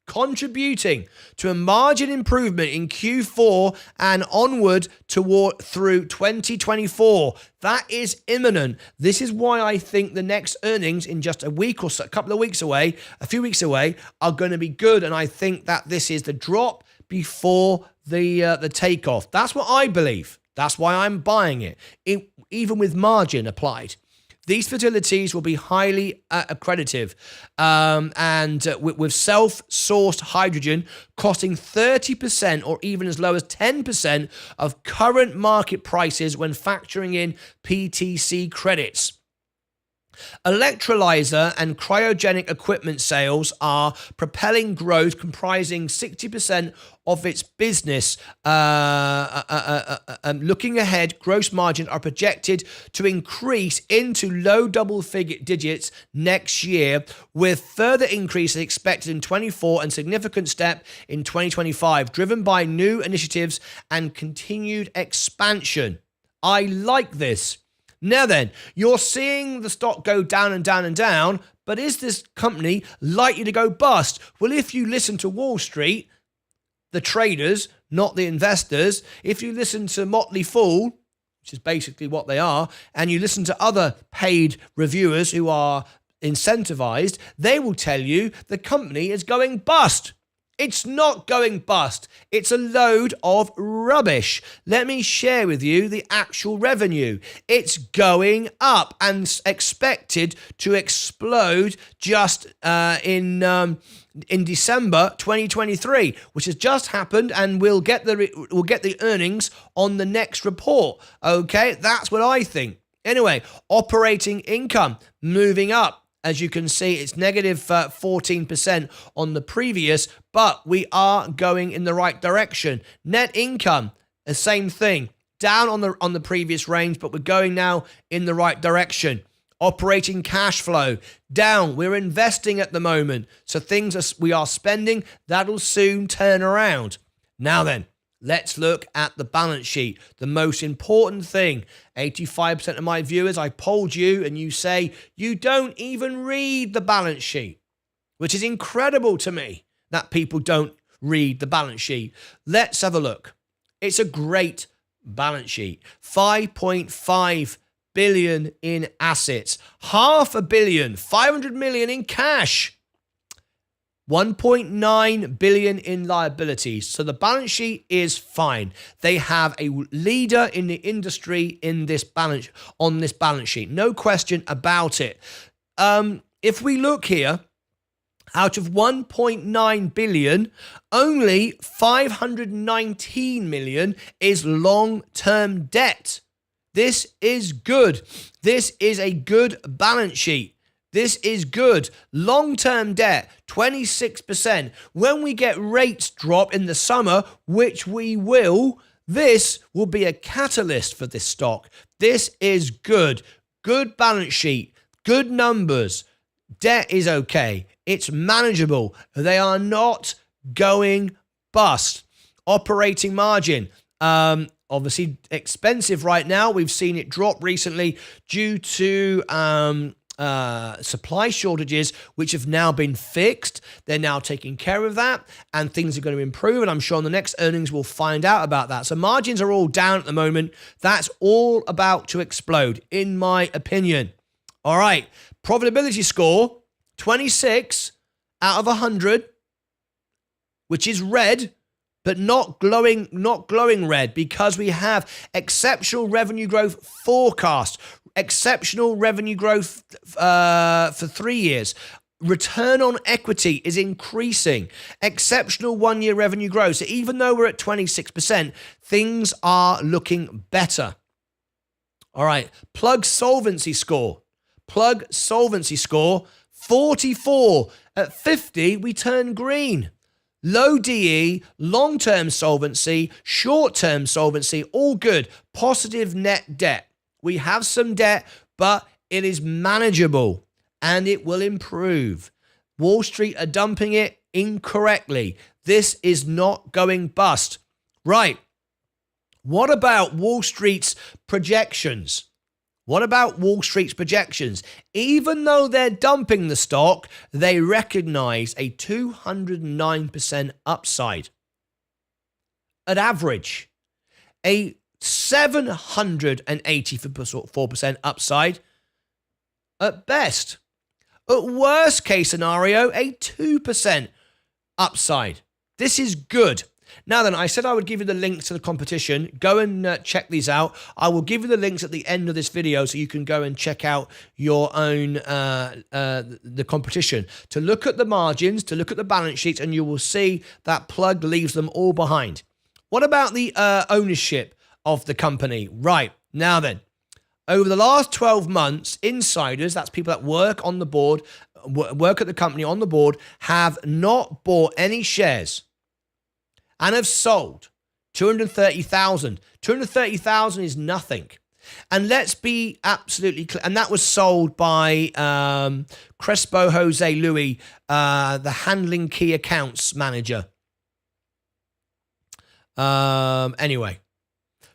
contributing to a margin improvement in Q4 and onward through 2024. That is imminent. This is why I think the next earnings in just a week or so, a few weeks away, are going to be good. And I think that this is the drop before the takeoff. That's what I believe. That's why I'm buying it even with margin applied. These facilities will be highly accretive and with self-sourced hydrogen costing 30% or even as low as 10% of current market prices when factoring in PTC credits. Electrolyzer and cryogenic equipment sales are propelling growth, comprising 60% of its business. Looking ahead, gross margins are projected to increase into low double-figure digits next year, with further increases expected in 24 and significant step in 2025, driven by new initiatives and continued expansion. I like this. Now then, you're seeing the stock go down and down and down, but is this company likely to go bust? Well, if you listen to Wall Street, the traders, not the investors, if you listen to Motley Fool, which is basically what they are, and you listen to other paid reviewers who are incentivized, they will tell you the company is going bust. It's not going bust. It's a load of rubbish. Let me share with you the actual revenue. It's going up and expected to explode just in December 2023, which has just happened, and we'll get the earnings on the next report. Okay, that's what I think. Anyway, operating income moving up. As you can see, it's negative 14% on the previous, but we are going in the right direction. Net income, the same thing, down on the previous range, but we're going now in the right direction. Operating cash flow, down. We're investing at the moment, so we are spending, that'll soon turn around. Now then, let's look at the balance sheet. The most important thing. 85% of my viewers, I polled you and you say you don't even read the balance sheet, which is incredible to me that people don't read the balance sheet. Let's have a look. It's a great balance sheet. 5.5 billion in assets, $500 million, 500 million in cash. 1.9 billion in liabilities. So the balance sheet is fine. They have a leader in the industry on this balance sheet. No question about it. If we look here Out of 1.9 billion, only 519 million is long-term debt. This is good. This is a good balance sheet. This is good. Long-term debt, 26%. When we get rates drop in the summer, which we will, this will be a catalyst for this stock. This is good. Good balance sheet. Good numbers. Debt is okay. It's manageable. They are not going bust. Operating margin. Obviously expensive right now. We've seen it drop recently due to supply shortages, which have now been fixed. They're now taking care of that, and things are going to improve. And I'm sure on the next earnings we'll find out about that. So margins are all down at the moment. That's all about to explode, in my opinion. All right, profitability score 26 out of 100, which is red, but not glowing red, because we have exceptional revenue growth forecast, exceptional revenue growth for 3 years. Return on equity is increasing. Exceptional 1 year revenue growth. So even though we're at 26%, things are looking better. All right, plug solvency score. Plug solvency score 44. At 50, we turn green. Low DE, long-term solvency, short-term solvency, all good. Positive net debt. We have some debt, but it is manageable and it will improve. Wall Street are dumping it incorrectly. This is not going bust. Right. What about Wall Street's projections? What about Wall Street's projections? Even though they're dumping the stock, they recognize a 209% upside. At average, a 784% upside at best. At worst case scenario, a 2% upside. This is good. Now then, I said I would give you the links to the competition. Go and check these out. I will give you the links at the end of this video so you can go and check out your own the competition. To look at the margins, to look at the balance sheets, and you will see that Plug leaves them all behind. What about the ownership of the company? Right, now then, over the last 12 months, insiders, that's people that work on the board, work at the company on the board, have not bought any shares and have sold 230,000. 230,000 is nothing. And let's be absolutely clear. And that was sold by Crespo Jose Luis, the handling key accounts manager. Anyway,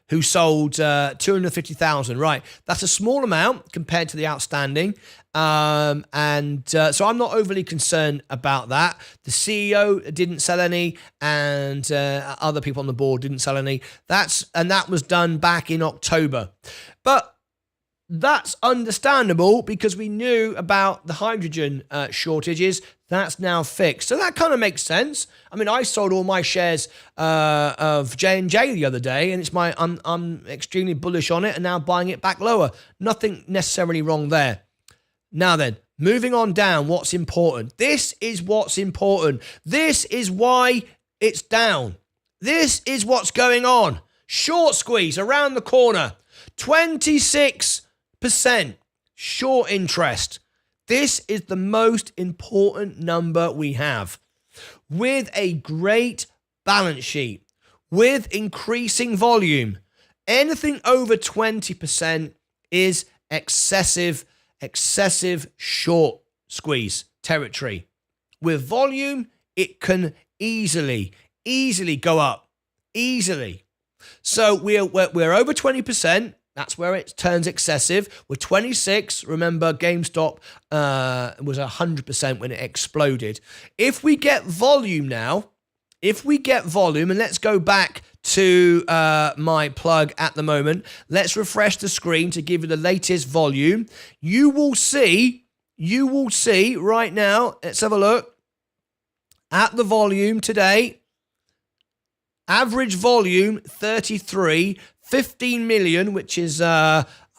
who sold 250,000. Right. That's a small amount compared to the outstanding. So I'm not overly concerned about that. The CEO didn't sell any, and other people on the board didn't sell any. That was done back in October. But that's understandable because we knew about the hydrogen shortages. That's now fixed. So that kind of makes sense. I mean, I sold all my shares of J&J the other day, and I'm extremely bullish on it and now buying it back lower. Nothing necessarily wrong there. Now then, moving on down, what's important? This is what's important. This is why it's down. This is what's going on. Short squeeze around the corner. 26% short interest. This is the most important number we have. With a great balance sheet, with increasing volume, anything over 20% is excessive short squeeze territory. With volume, it can easily go up. Easily. So we're over 20%. That's where it turns excessive. We're 26. Remember, GameStop was 100% when it exploded. If we get volume now, and let's go back to my plug at the moment. Let's refresh the screen to give you the latest volume. You will see right now, let's have a look at the volume today. Average volume 33, 15 million, which is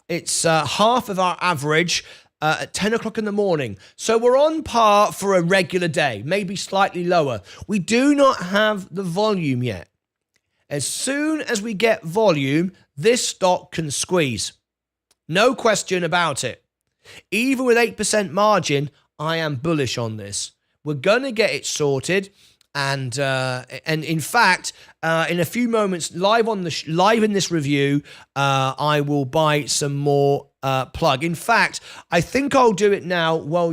it's half of our average. at 10 o'clock in the morning. So we're on par for a regular day, maybe slightly lower. We do not have the volume yet. As soon as we get volume, this stock can squeeze. No question about it. Even with 8% margin, I am bullish on this. We're going to get it sorted. And in fact, in a few moments, live in this review, I will buy some more plug. In fact, I think I'll do it now while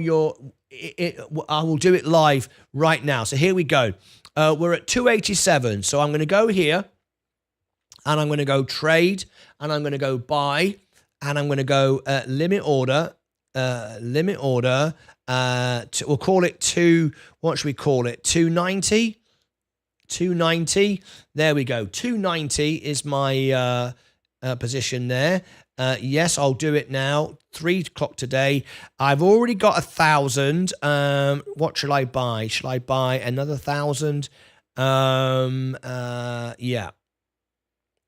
I will do it live right now. So here we go. We're at 287. So I'm going to go here and I'm going to go trade and I'm going to go buy and I'm going to go limit order. We'll call it what should we call it? 290. 290. There we go. 290 is my position there. Yes, I'll do it now. 3 o'clock today. I've already got 1,000. What shall I buy? Shall I buy another 1,000? Yeah.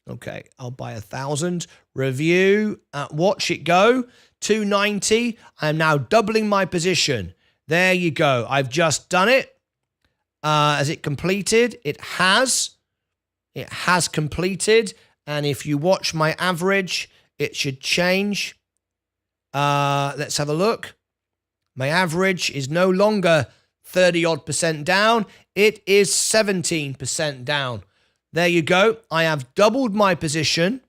Okay, I'll buy 1,000. Review. Watch it go. 290. I'm now doubling my position. There you go. I've just done it. Has it completed? It has. It has completed. And if you watch my average, it should change. Let's have a look. My average is no longer 30-odd% down. It is 17% down. There you go. I have doubled my position.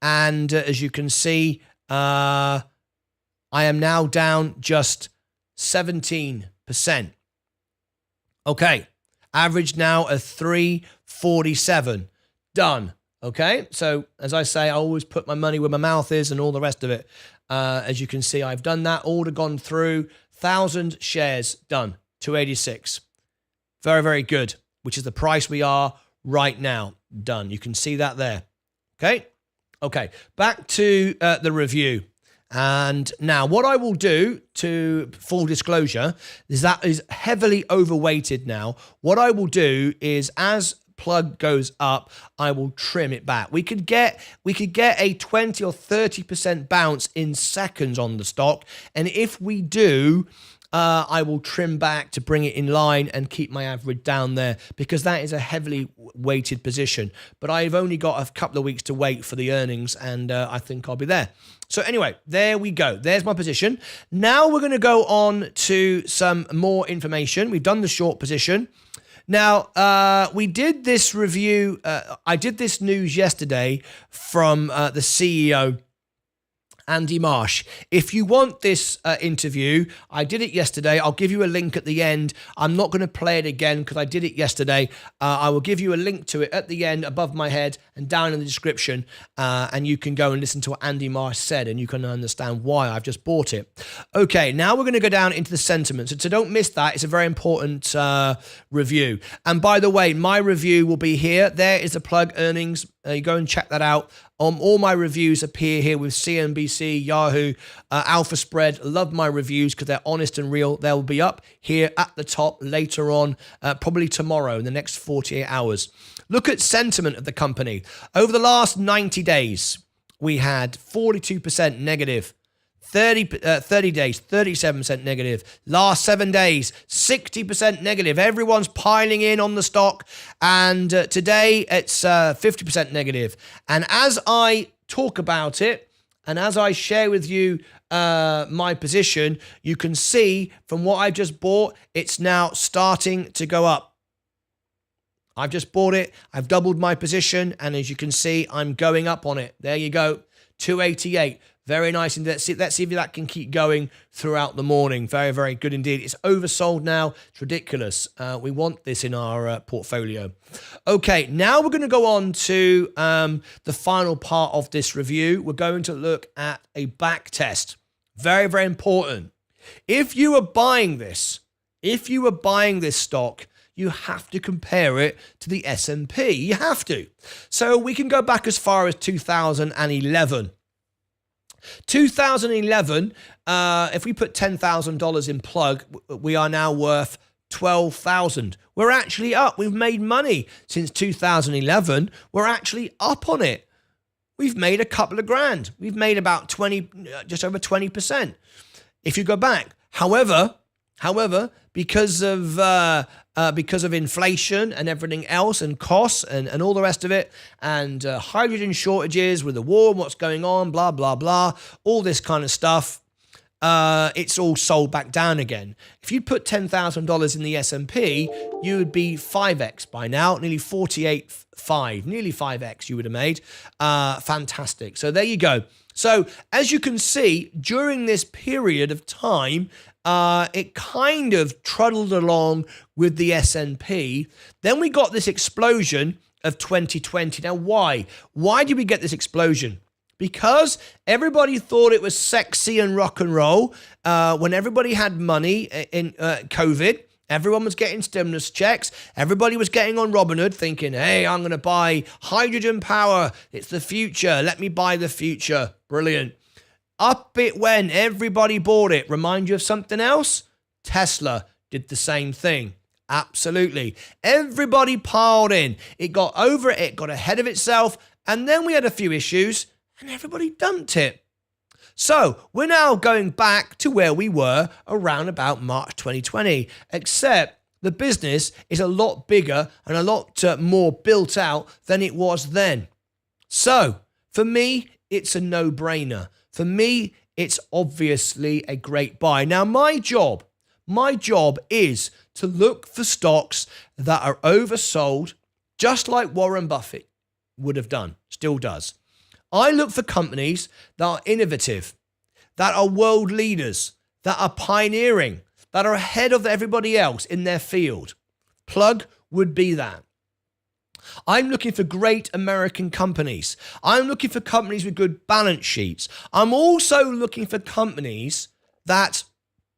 And as you can see, I am now down just 17%. Okay. Average now at 347. Done. Okay. So as I say, I always put my money where my mouth is and all the rest of it. As you can see, I've done that. Order gone through. 1,000 shares done. 286. Very, very good. Which is the price we are right now. Done. You can see that there. Okay. Okay. Back to the review. And now what I will do, to full disclosure, is that is heavily overweighted now. What I will do is as plug goes up, I will trim it back. We could get a 20 or 30% bounce in seconds on the stock. And if we do, I will trim back to bring it in line and keep my average down there because that is a heavily weighted position. But I've only got a couple of weeks to wait for the earnings and I think I'll be there. So anyway, there we go. There's my position. Now we're going to go on to some more information. We've done the short position. Now, we did this review. I did this news yesterday from the CEO, Andy Marsh. If you want this interview, I did it yesterday. I'll give you a link at the end. I'm not going to play it again because I did it yesterday. I will give you a link to it at the end above my head and down in the description. And you can go and listen to what Andy Marsh said and you can understand why I've just bought it. Okay, now we're going to go down into the sentiments. So don't miss that. It's a very important review. And by the way, my review will be here. There is the plug earnings. You go and check that out. All my reviews appear here with CNBC, Yahoo, Alpha Spread. Love my reviews because they're honest and real. They'll be up here at the top later on, probably tomorrow in the next 48 hours. Look at sentiment of the company. Over the last 90 days, we had 42% negative. 30 days, 37% negative. Last 7 days, 60% negative. Everyone's piling in on the stock. And today, it's 50% negative. And as I talk about it, and as I share with you my position, you can see from what I just bought, it's now starting to go up. I've just bought it. I've doubled my position. And as you can see, I'm going up on it. There you go. 288. Very nice. And let's see if that can keep going throughout the morning. Very, very good indeed. It's oversold now. It's ridiculous. We want this in our portfolio. Okay, now we're going to go on to the final part of this review. We're going to look at a back test. Very, very important. If you are buying this stock, you have to compare it to the S&P. You have to. So we can go back as far as 2011. 2011, if we put $10,000 in plug, we are now worth $12,000. We're actually up. We've made money since 2011. We're actually up on it. We've made a couple of grand. We've made about 20, just over 20%. if you go back. However, because of inflation and everything else and costs and all the rest of it, and hydrogen shortages with the war and what's going on, blah, blah, blah, all this kind of stuff, it's all sold back down again. If you put $10,000 in the S&P, you would be 5x by now, nearly 48.5, nearly 5x you would have made. Fantastic. So there you go. So as you can see, during this period of time, it kind of trundled along with the S&P. Then we got this explosion of 2020. Now, why? Why did we get this explosion? Because everybody thought it was sexy and rock and roll when everybody had money in COVID. Everyone was getting stimulus checks. Everybody was getting on Robinhood thinking, hey, I'm going to buy hydrogen power. It's the future. Let me buy the future. Brilliant. Up it went. Everybody bought it. Remind you of something else? Tesla did the same thing. Absolutely. Everybody piled in. It got over it. It got ahead of itself. And then we had a few issues and everybody dumped it. So we're now going back to where we were around about March 2020, except the business is a lot bigger and a lot more built out than it was then. So for me, it's a no-brainer. For me, it's obviously a great buy. Now, my job is to look for stocks that are oversold, just like Warren Buffett would have done, still does. I look for companies that are innovative, that are world leaders, that are pioneering, that are ahead of everybody else in their field. Plug would be that. I'm looking for great American companies. I'm looking for companies with good balance sheets. I'm also looking for companies that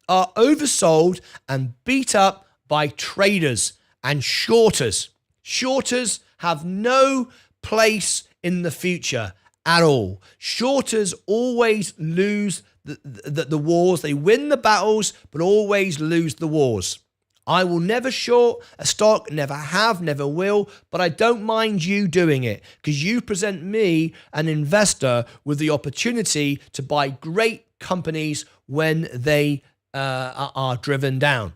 are oversold and beat up by traders and shorters. Shorters have no place in the future at all. Shorters always lose the wars. They win the battles, but always lose the wars. I will never short a stock, never have, never will, but I don't mind you doing it because you present me, an investor, with the opportunity to buy great companies when they are driven down.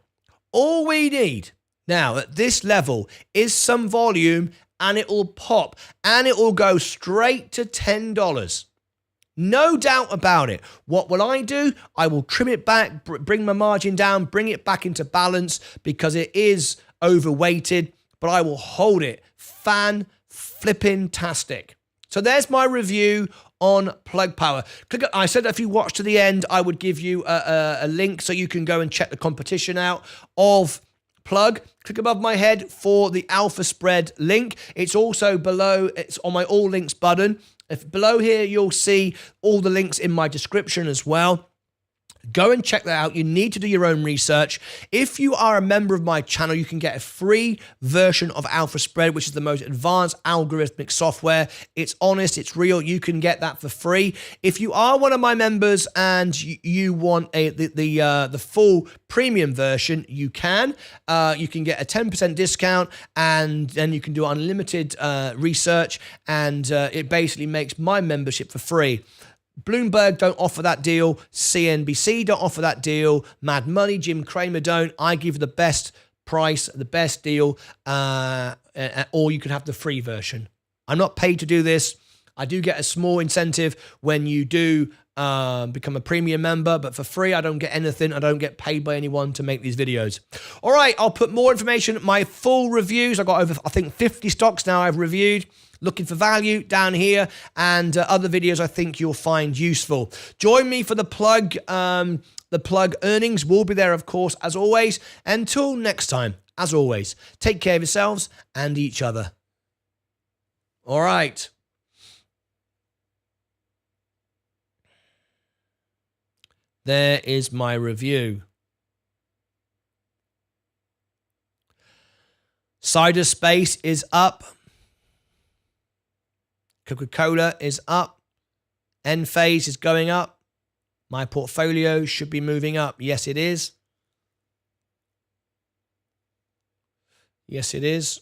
All we need now at this level is some volume and it will pop and it will go straight to $10. No doubt about it. What will I do? I will trim it back, bring my margin down, bring it back into balance because it is overweighted, but I will hold it. Fan-flipping-tastic. So there's my review on Plug Power. I said if you watch to the end, I would give you a link so you can go and check the competition out of Plug. Click above my head for the Alpha Spread link. It's also below, it's on my All Links button. If below here, you'll see all the links in my description as well. Go and check that out. You need to do your own research. If you are a member of my channel, you can get a free version of Alpha Spread, which is the most advanced algorithmic software. It's honest, it's real. You can get that for free. If you are one of my members and you want the full premium version, you can. You can get a 10% discount, and then you can do unlimited research, and it basically makes my membership for free. Bloomberg don't offer that deal. CNBC don't offer that deal. Mad Money, Jim Cramer don't. I give the best price, the best deal, or you can have the free version. I'm not paid to do this. I do get a small incentive when you do become a premium member, but for free, I don't get anything. I don't get paid by anyone to make these videos. All right, I'll put more information, my full reviews. I've got over, I think, 50 stocks now I've reviewed. Looking for value down here, and other videos I think you'll find useful. Join me for the plug. The plug earnings will be there, of course, as always. Until next time, as always, take care of yourselves and each other. All right. There is my review. Cider Space is up. Coca-Cola is up. Enphase is going up. My portfolio should be moving up. Yes, it is. Yes, it is.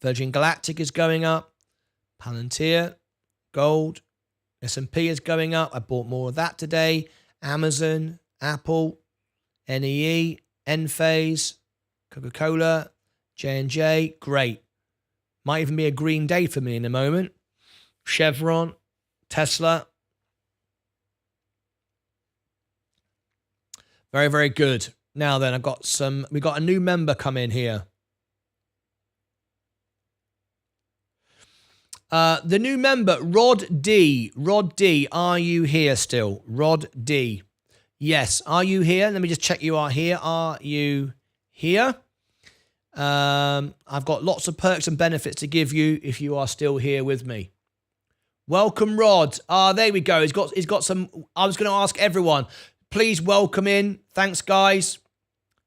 Virgin Galactic is going up. Palantir, gold, S&P is going up. I bought more of that today. Amazon, Apple, NEE, Enphase, Coca-Cola, J&J. Great. Might even be a green day for me in a moment. Chevron, Tesla. Very, very good. Now then, we got a new member come in here. The new member, Rod D. Rod D, are you here still? Rod D. Yes, are you here? Let me just check you are here. Are you here? I've got lots of perks and benefits to give you if you are still here with me. Welcome, Rod. There we go. He's got some. I was going to ask everyone. Please welcome in. Thanks, guys.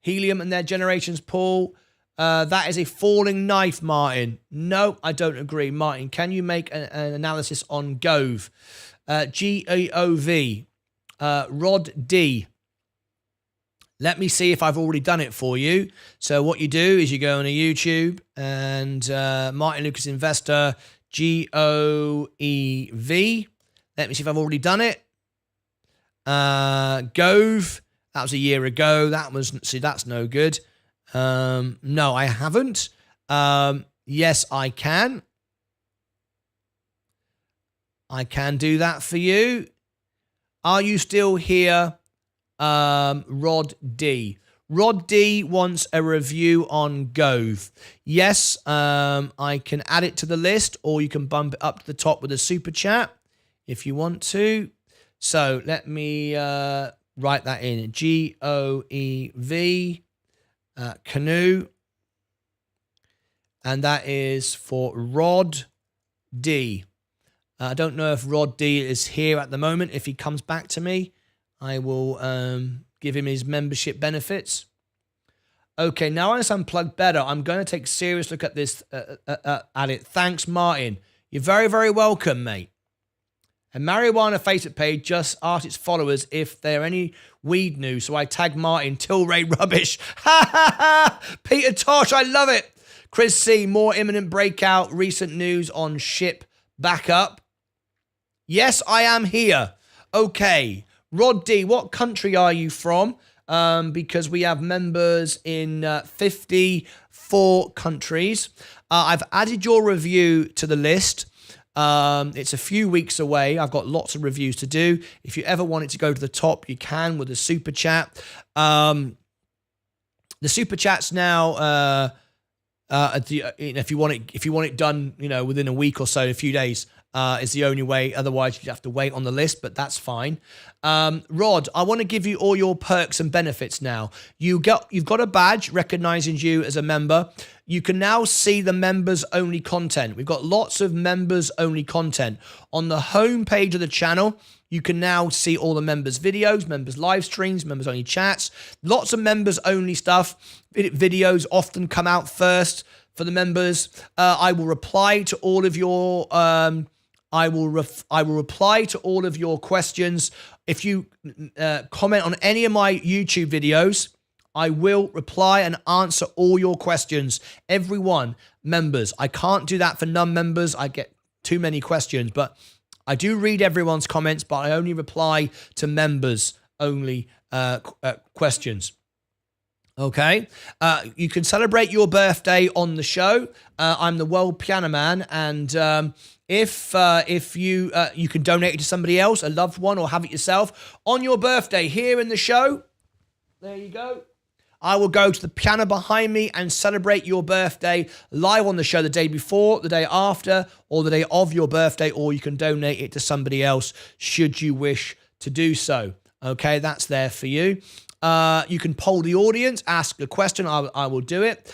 Helium and their generations, Paul. That is a falling knife, Martin. No, I don't agree. Martin, can you make an analysis on Gove? GAOV. Rod D. Let me see if I've already done it for you. So what you do is you go on a YouTube and Martyn Lucas Investor, GOEV. Let me see if I've already done it. Gove. That was a year ago. That's no good. No, I haven't. Yes, I can. I can do that for you. Are you still here, Rod D? Rod D wants a review on Gove. Yes, I can add it to the list, or you can bump it up to the top with a super chat if you want to. So let me write that in. GOEV. Canoe, and that is for Rod D. I don't know if Rod D is here at the moment. If he comes back to me, I will give him his membership benefits. Okay, now as I'm plugged better, I'm going to take a serious look at this at it. Thanks, Martin. You're very, very welcome, mate. A marijuana Facebook page just asked its followers if there are any weed news, so I tagged Martin, Tilray rubbish. Ha ha ha! Peter Tosh, I love it. Chris C, more imminent breakout, recent news on ship backup. Yes, I am here. Okay. Rod D, what country are you from? Because we have members in 54 countries. I've added your review to the list. It's a few weeks away. I've got lots of reviews to do. If you ever want it to go to the top, you can with a super chat. The super chat's now if you want it done, within a week or so, a few days, is the only way. Otherwise, you have to wait on the list, but that's fine. Rod, I want to give you all your perks and benefits now. You've got a badge recognizing you as a member. You can now see the members only content. We've got lots of members only content. On the home page of the channel, you can now see all the members videos, members live streams, members only chats, lots of members only stuff. Videos often come out first for the members. I will reply to all of your I will reply to all of your questions. If you comment on any of my YouTube videos, I will reply and answer all your questions. Everyone, members. I can't do that for non-members. I get too many questions, but I do read everyone's comments, but I only reply to members only questions. Okay. You can celebrate your birthday on the show. I'm the World Piano Man, and if you can donate it to somebody else, a loved one, or have it yourself on your birthday here in the show. There you go. I will go to the piano behind me and celebrate your birthday live on the show the day before, the day after, or the day of your birthday, or you can donate it to somebody else should you wish to do so. Okay, that's there for you. You can poll the audience, ask a question, I will do it.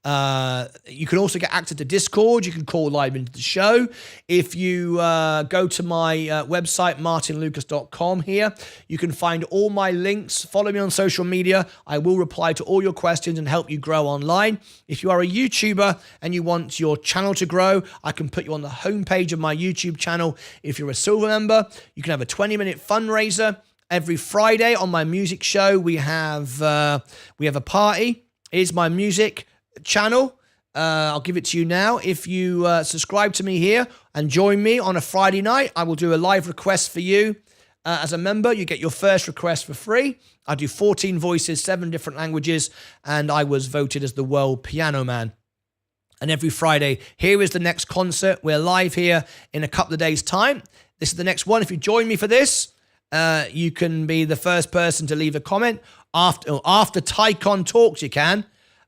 You can also get access to Discord. You can call live into the show. If you go to my website, martynlucas.com here, you can find all my links. Follow me on social media. I will reply to all your questions and help you grow online. If you are a YouTuber and you want your channel to grow, I can put you on the homepage of my YouTube channel. If you're a silver member, you can have a 20-minute fundraiser. Every Friday on my music show, we have a party. It's my music channel. I'll give it to you now. If you subscribe to me here and join me on a Friday night, I will do a live request for you. As a member, you get your first request for free. I do 14 voices, 7 different languages, and I was voted as the World Piano Man. And every Friday, here is the next concert. We're live here in a couple of days' time. This is the next one. If you join me for this, you can be the first person to leave a comment. After Tycon talks, you can.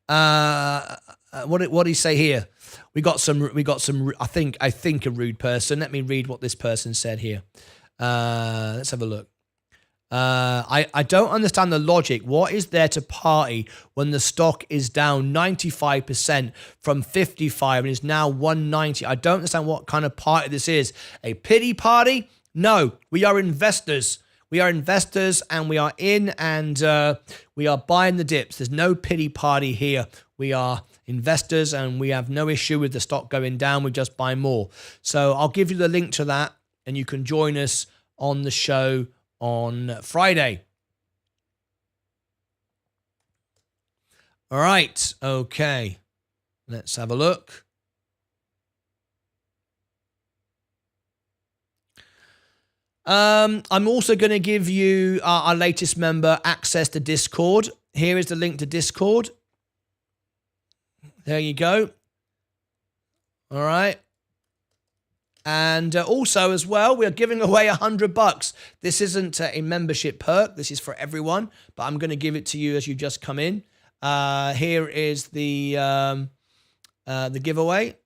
What did he say here? We got some. I think a rude person. Let me read what this person said here. Let's have a look. I don't understand the logic. What is there to party when the stock is down 95% from 55 and is now 190? I don't understand what kind of party this is. A pity party? No, we are investors. We are investors and we are in and we are buying the dips. There's no pity party here. We are investors and we have no issue with the stock going down. We just buy more. So I'll give you the link to that and you can join us on the show on Friday. All right. Okay. Let's have a look. I'm also going to give you our latest member access to Discord. Here is the link to Discord. There you go. All right. And also as well, we are giving away $100. This isn't a membership perk. This is for everyone, but I'm going to give it to you as you just come in. Here is the giveaway.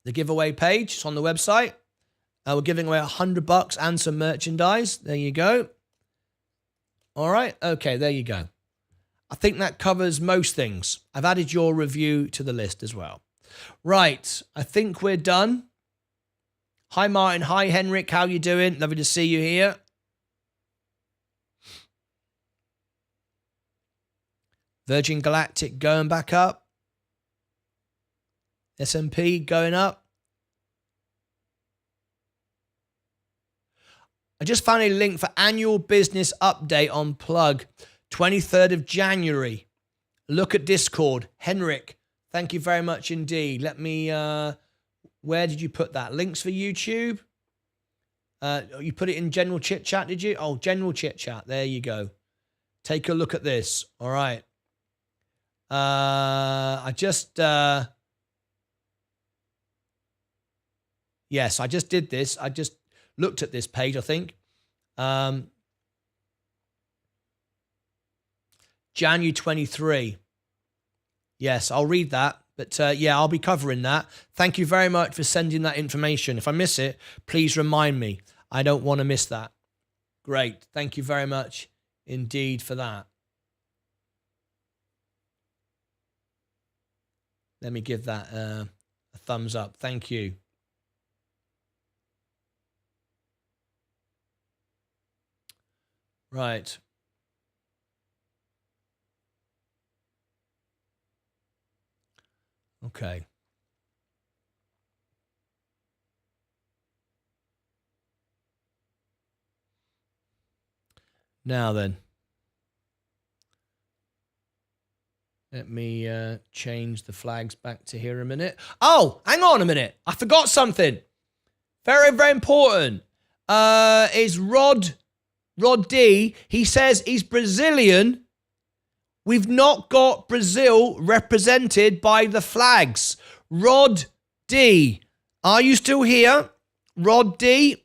The giveaway page. It's on the website. We're giving away $100 and some merchandise. There you go. All right. Okay, there you go. I think that covers most things. I've added your review to the list as well. Right. I think we're done. Hi, Martin. Hi, Henrik. How you doing? Lovely to see you here. Virgin Galactic going back up. S&P going up. I just found a link for annual business update on Plug, 23rd of January. Look at Discord. Henrik, thank you very much indeed. Let me, where did you put that? Links for YouTube? You put it in general chit chat, did you? Oh, general chit chat. There you go. Take a look at this. All right. Yes, I just did this. I just looked at this page, I think. January 23. Yes, I'll read that. But yeah, I'll be covering that. Thank you very much for sending that information. If I miss it, please remind me. I don't want to miss that. Great. Thank you very much indeed for that. Let me give that a thumbs up. Thank you. Right. Okay. Now then. Let me change the flags back to here a minute. Oh, hang on a minute. I forgot something. Very, very important. Is Rod D. He says he's Brazilian. We've not got Brazil represented by the flags. Rod D. Are you still here? Rod D.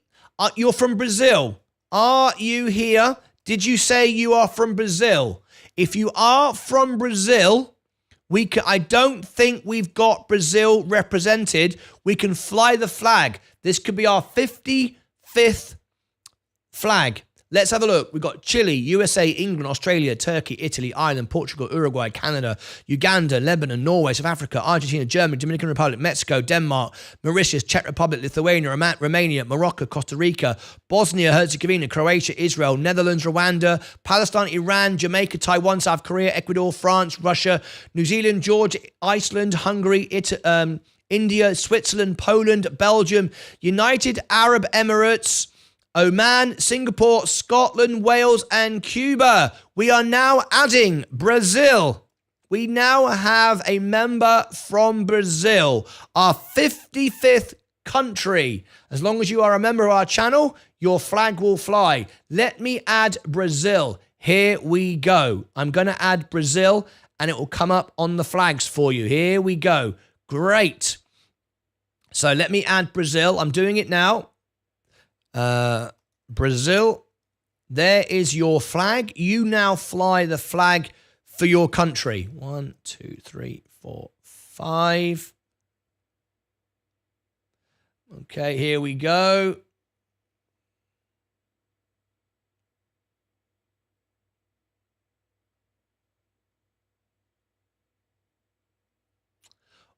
You're from Brazil. Are you here? Did you say you are from Brazil? If you are from Brazil, I don't think we've got Brazil represented. We can fly the flag. This could be our 55th flag. Let's have a look. We've got Chile, USA, England, Australia, Turkey, Italy, Ireland, Portugal, Uruguay, Canada, Uganda, Lebanon, Norway, South Africa, Argentina, Germany, Dominican Republic, Mexico, Denmark, Mauritius, Czech Republic, Lithuania, Romania, Morocco, Costa Rica, Bosnia, Herzegovina, Croatia, Israel, Netherlands, Rwanda, Palestine, Iran, Jamaica, Taiwan, South Korea, Ecuador, France, Russia, New Zealand, Georgia, Iceland, Hungary, India, Switzerland, Poland, Belgium, United Arab Emirates, Oman, Singapore, Scotland, Wales, and Cuba. We are now adding Brazil. we now have a member from Brazil, our 55th country. As long as you are a member of our channel, your flag will fly. Let me add Brazil. Here we go. I'm going to add Brazil and it will come up on the flags for you. Here we go. Great. So let me add Brazil. I'm doing it now. Brazil. There is your flag. You now fly the flag for your country. 1, 2, 3, 4, 5. Okay, here we go.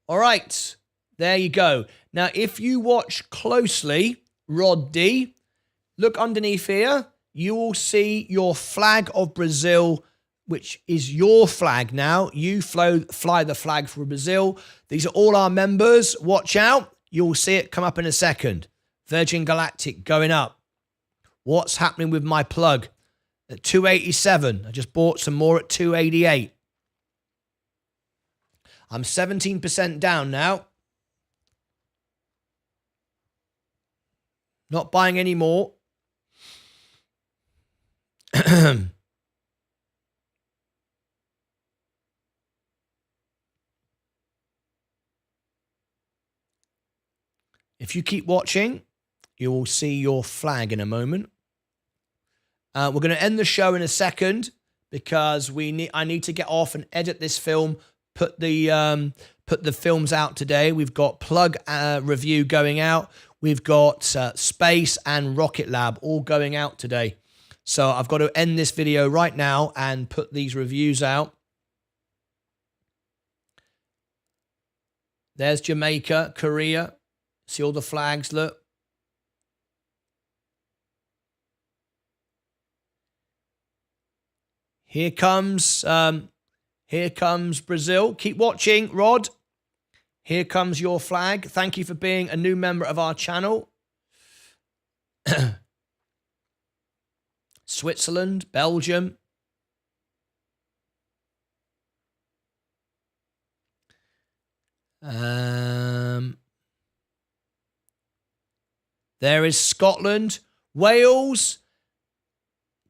All right, there you go. Now, if you watch closely, Rod D, look underneath here. You will see your flag of Brazil, which is your flag now. You fly the flag for Brazil. These are all our members. Watch out. You'll see it come up in a second. Virgin Galactic going up. What's happening with my plug? At 287. I just bought some more at 288. I'm 17% down now. Not buying any more. If you keep watching, you will see your flag in a moment. We're going to end the show in a second because I need to get off and edit this film, put the films out today. We've got Plug review going out. We've got Space and Rocket Lab all going out today. So I've got to end this video right now and put these reviews out. There's Jamaica, Korea. See all the flags, look. Here comes Brazil. Keep watching, Rod. Here comes your flag. Thank you for being a new member of our channel. Switzerland, Belgium. There is Scotland, Wales,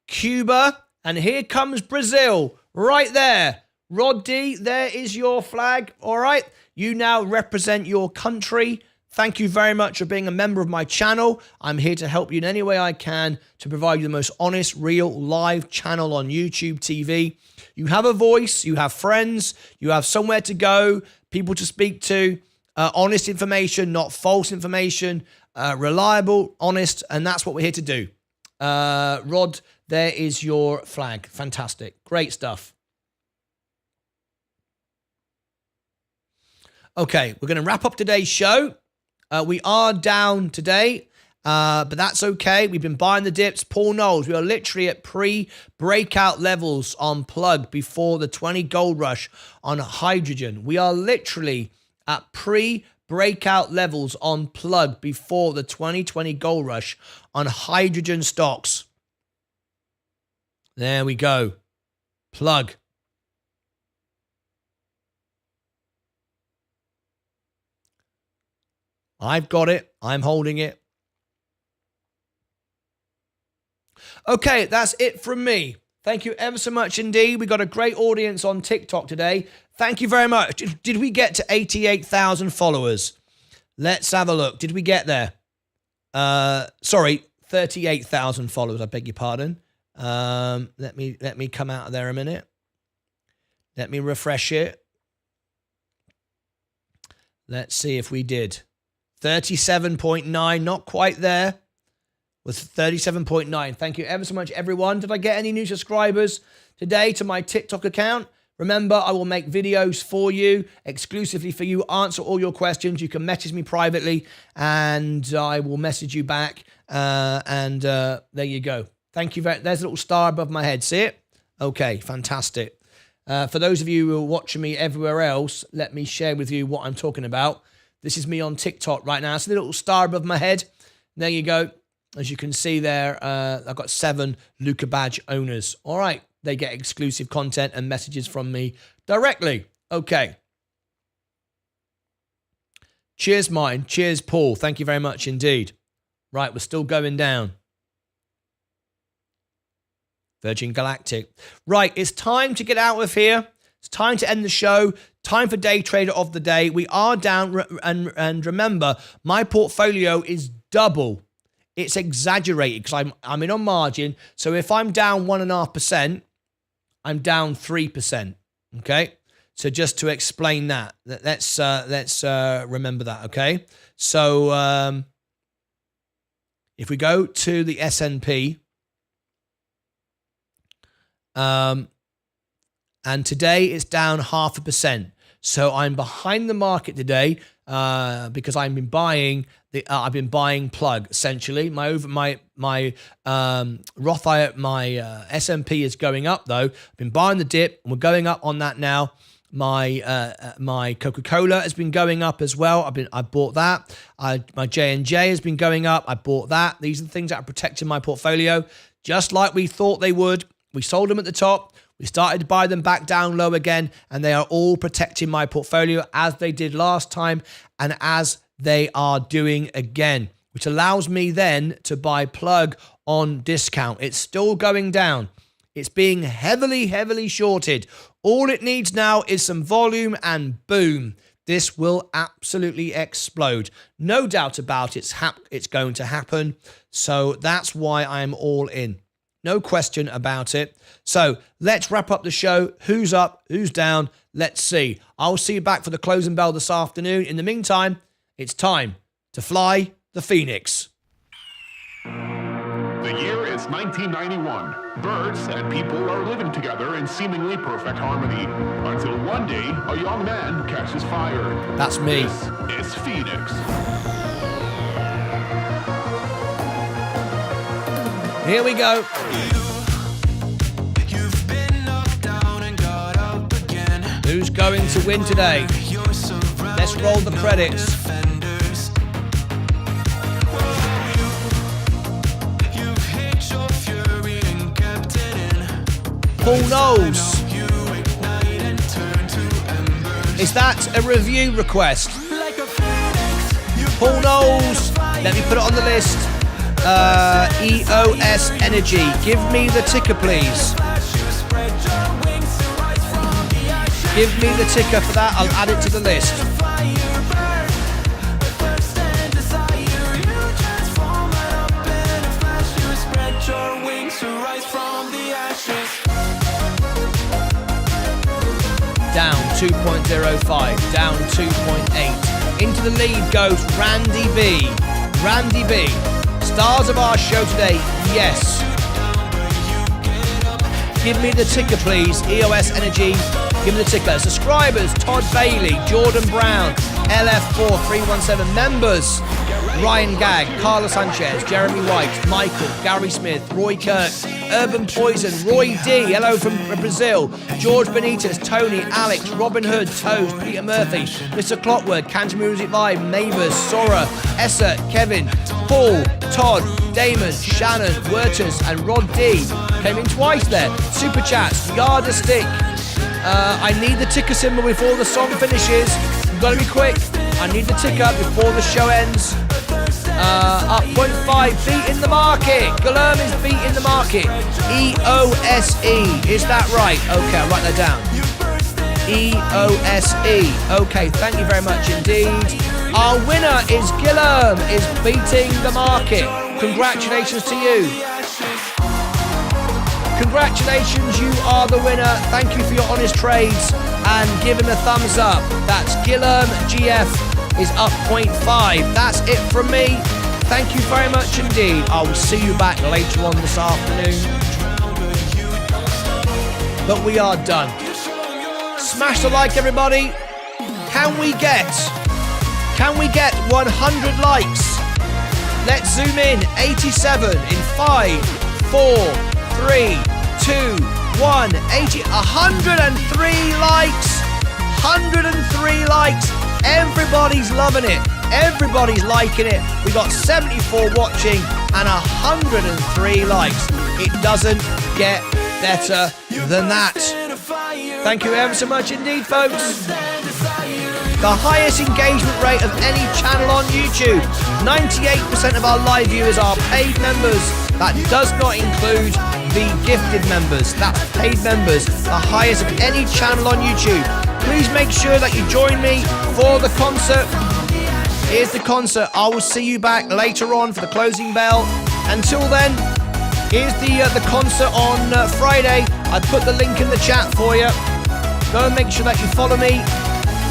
Cuba, and here comes Brazil right there. Rod D, there is your flag. All right. You now represent your country. Thank you very much for being a member of my channel. I'm here to help you in any way I can to provide you the most honest, real, live channel on YouTube TV. You have a voice, you have friends, you have somewhere to go, people to speak to, honest information, not false information, reliable, honest, and that's what we're here to do. Rod, there is your flag. Fantastic. Great stuff. Okay, we're going to wrap up today's show. We are down today, but that's okay. We've been buying the dips. Paul Knowles, we are literally at pre-breakout levels on Plug before the 20 gold rush on hydrogen. We are literally at pre-breakout levels on Plug before the 2020 gold rush on hydrogen stocks. There we go. Plug. I've got it. I'm holding it. Okay, that's it from me. Thank you ever so much indeed. We got a great audience on TikTok today. Thank you very much. Did we get to 88,000 followers? Let's have a look. Did we get there? Sorry, 38,000 followers. I beg your pardon. Let me come out of there a minute. Let me refresh it. Let's see if we did. 37.9, not quite there. Was 37.9. Thank you ever so much, everyone. Did I get any new subscribers today to my TikTok account? Remember, I will make videos for you, exclusively for you, answer all your questions. You can message me privately, and I will message you back. There you go. Thank you very much. There's a little star above my head. See it? Okay, fantastic. For those of you who are watching me everywhere else, let me share with you what I'm talking about. This is me on TikTok right now. It's a little star above my head. There you go. As you can see there, I've got 7 Luca Badge owners. All right. They get exclusive content and messages from me directly. Okay. Cheers, Martyn. Cheers, Paul. Thank you very much indeed. Right, we're still going down. Virgin Galactic. Right, it's time to get out of here. It's time to end the show. Time for Day Trader of the Day. We are down, and remember, my portfolio is double. It's exaggerated because I'm in on margin. So if I'm down 1.5%, I'm down 3%. Okay, so just to explain that, let's remember that. Okay, so if we go to the S&P, and today it's down 0.5%. So I'm behind the market today because I've been buying plug essentially. My Roth S&P is going up though. I've been buying the dip, and we're going up on that now. My Coca-Cola has been going up as well. I bought that. My J&J has been going up. I bought that. These are the things that are protecting my portfolio, just like we thought they would. We sold them at the top. We started to buy them back down low again, and they are all protecting my portfolio as they did last time and as they are doing again, which allows me then to buy plug on discount. It's still going down. It's being heavily, heavily shorted. All it needs now is some volume, and boom, this will absolutely explode. No doubt about it, it's going to happen. So that's why I'm all in. No question about it. So let's wrap up the show. Who's up? Who's down? Let's see. I'll see you back for the closing bell this afternoon. In the meantime, it's time to fly the Phoenix. The year is 1991. Birds and people are living together in seemingly perfect harmony. Until one day, a young man catches fire. That's me. This is Phoenix. Here we go. Who's going to win today? Let's roll the credits. Paul Knowles. Is that a review request? Paul Knowles. Let me put it on the list. EOS Energy. Give me the ticker, please. Give me the ticker for that. I'll add it to the list. Down 2.05. Down 2.8. Into the lead goes Randy B. Randy B. Stars of our show today, yes. Give me the ticker, please. EOS Energy, give me the ticker. Subscribers, Todd Bailey, Jordan Brown, LF4317. Members, Ryan Gagg, Carlos Sanchez, Jeremy White, Michael, Gary Smith, Roy Kirk, Urban Poison, Roy D, hello from Brazil, George Benitez, Tony, Alex, Robinhood, Toes, Peter Murphy, Mr. Clockwork, Canton Music Live, Neighbours, Sora, Essa, Kevin, Paul, Todd, Damon, Shannon, Werters, and Rod D. Came in twice there. Super Chats, Yarda Stick. I need the ticker symbol before the song finishes. You've got to be quick. I need the ticker before the show ends. Up 0.5, beat in the market. Guilherme is beat in the market. EOSE, is that right? Okay, I'll write that down. EOSE. Okay, thank you very much indeed. Our winner is Guilherme, is beating the market. Congratulations to you. Congratulations, you are the winner. Thank you for your honest trades and give him a thumbs up. That's Guilherme GF is up 0.5. That's it from me. Thank you very much indeed. I will see you back later on this afternoon. But we are done. Smash the like, everybody. Can we get 100 likes? Let's zoom in. 87 in 5, 4, 3, 2, 1. 103 likes. 103 likes. Everybody's loving it. Everybody's liking it. We got 74 watching and 103 likes. It doesn't get better than that. Thank you ever so much indeed, folks. The highest engagement rate of any channel on YouTube. 98% of our live viewers are paid members. That does not include the gifted members. That's paid members. The highest of any channel on YouTube. Please make sure that you join me for the concert. Here's the concert. I will see you back later on for the closing bell. Until then, here's the concert on Friday. I put the link in the chat for you. Go and make sure that you follow me.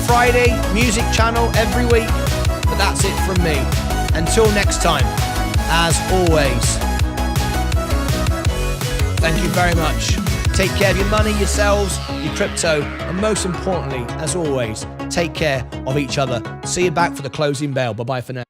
Friday music channel every week. But that's it from me. Until next time, as always, thank you very much. Take care of your money, yourselves, your crypto, and most importantly, as always, take care of each other. See you back for the closing bell. Bye-bye for now.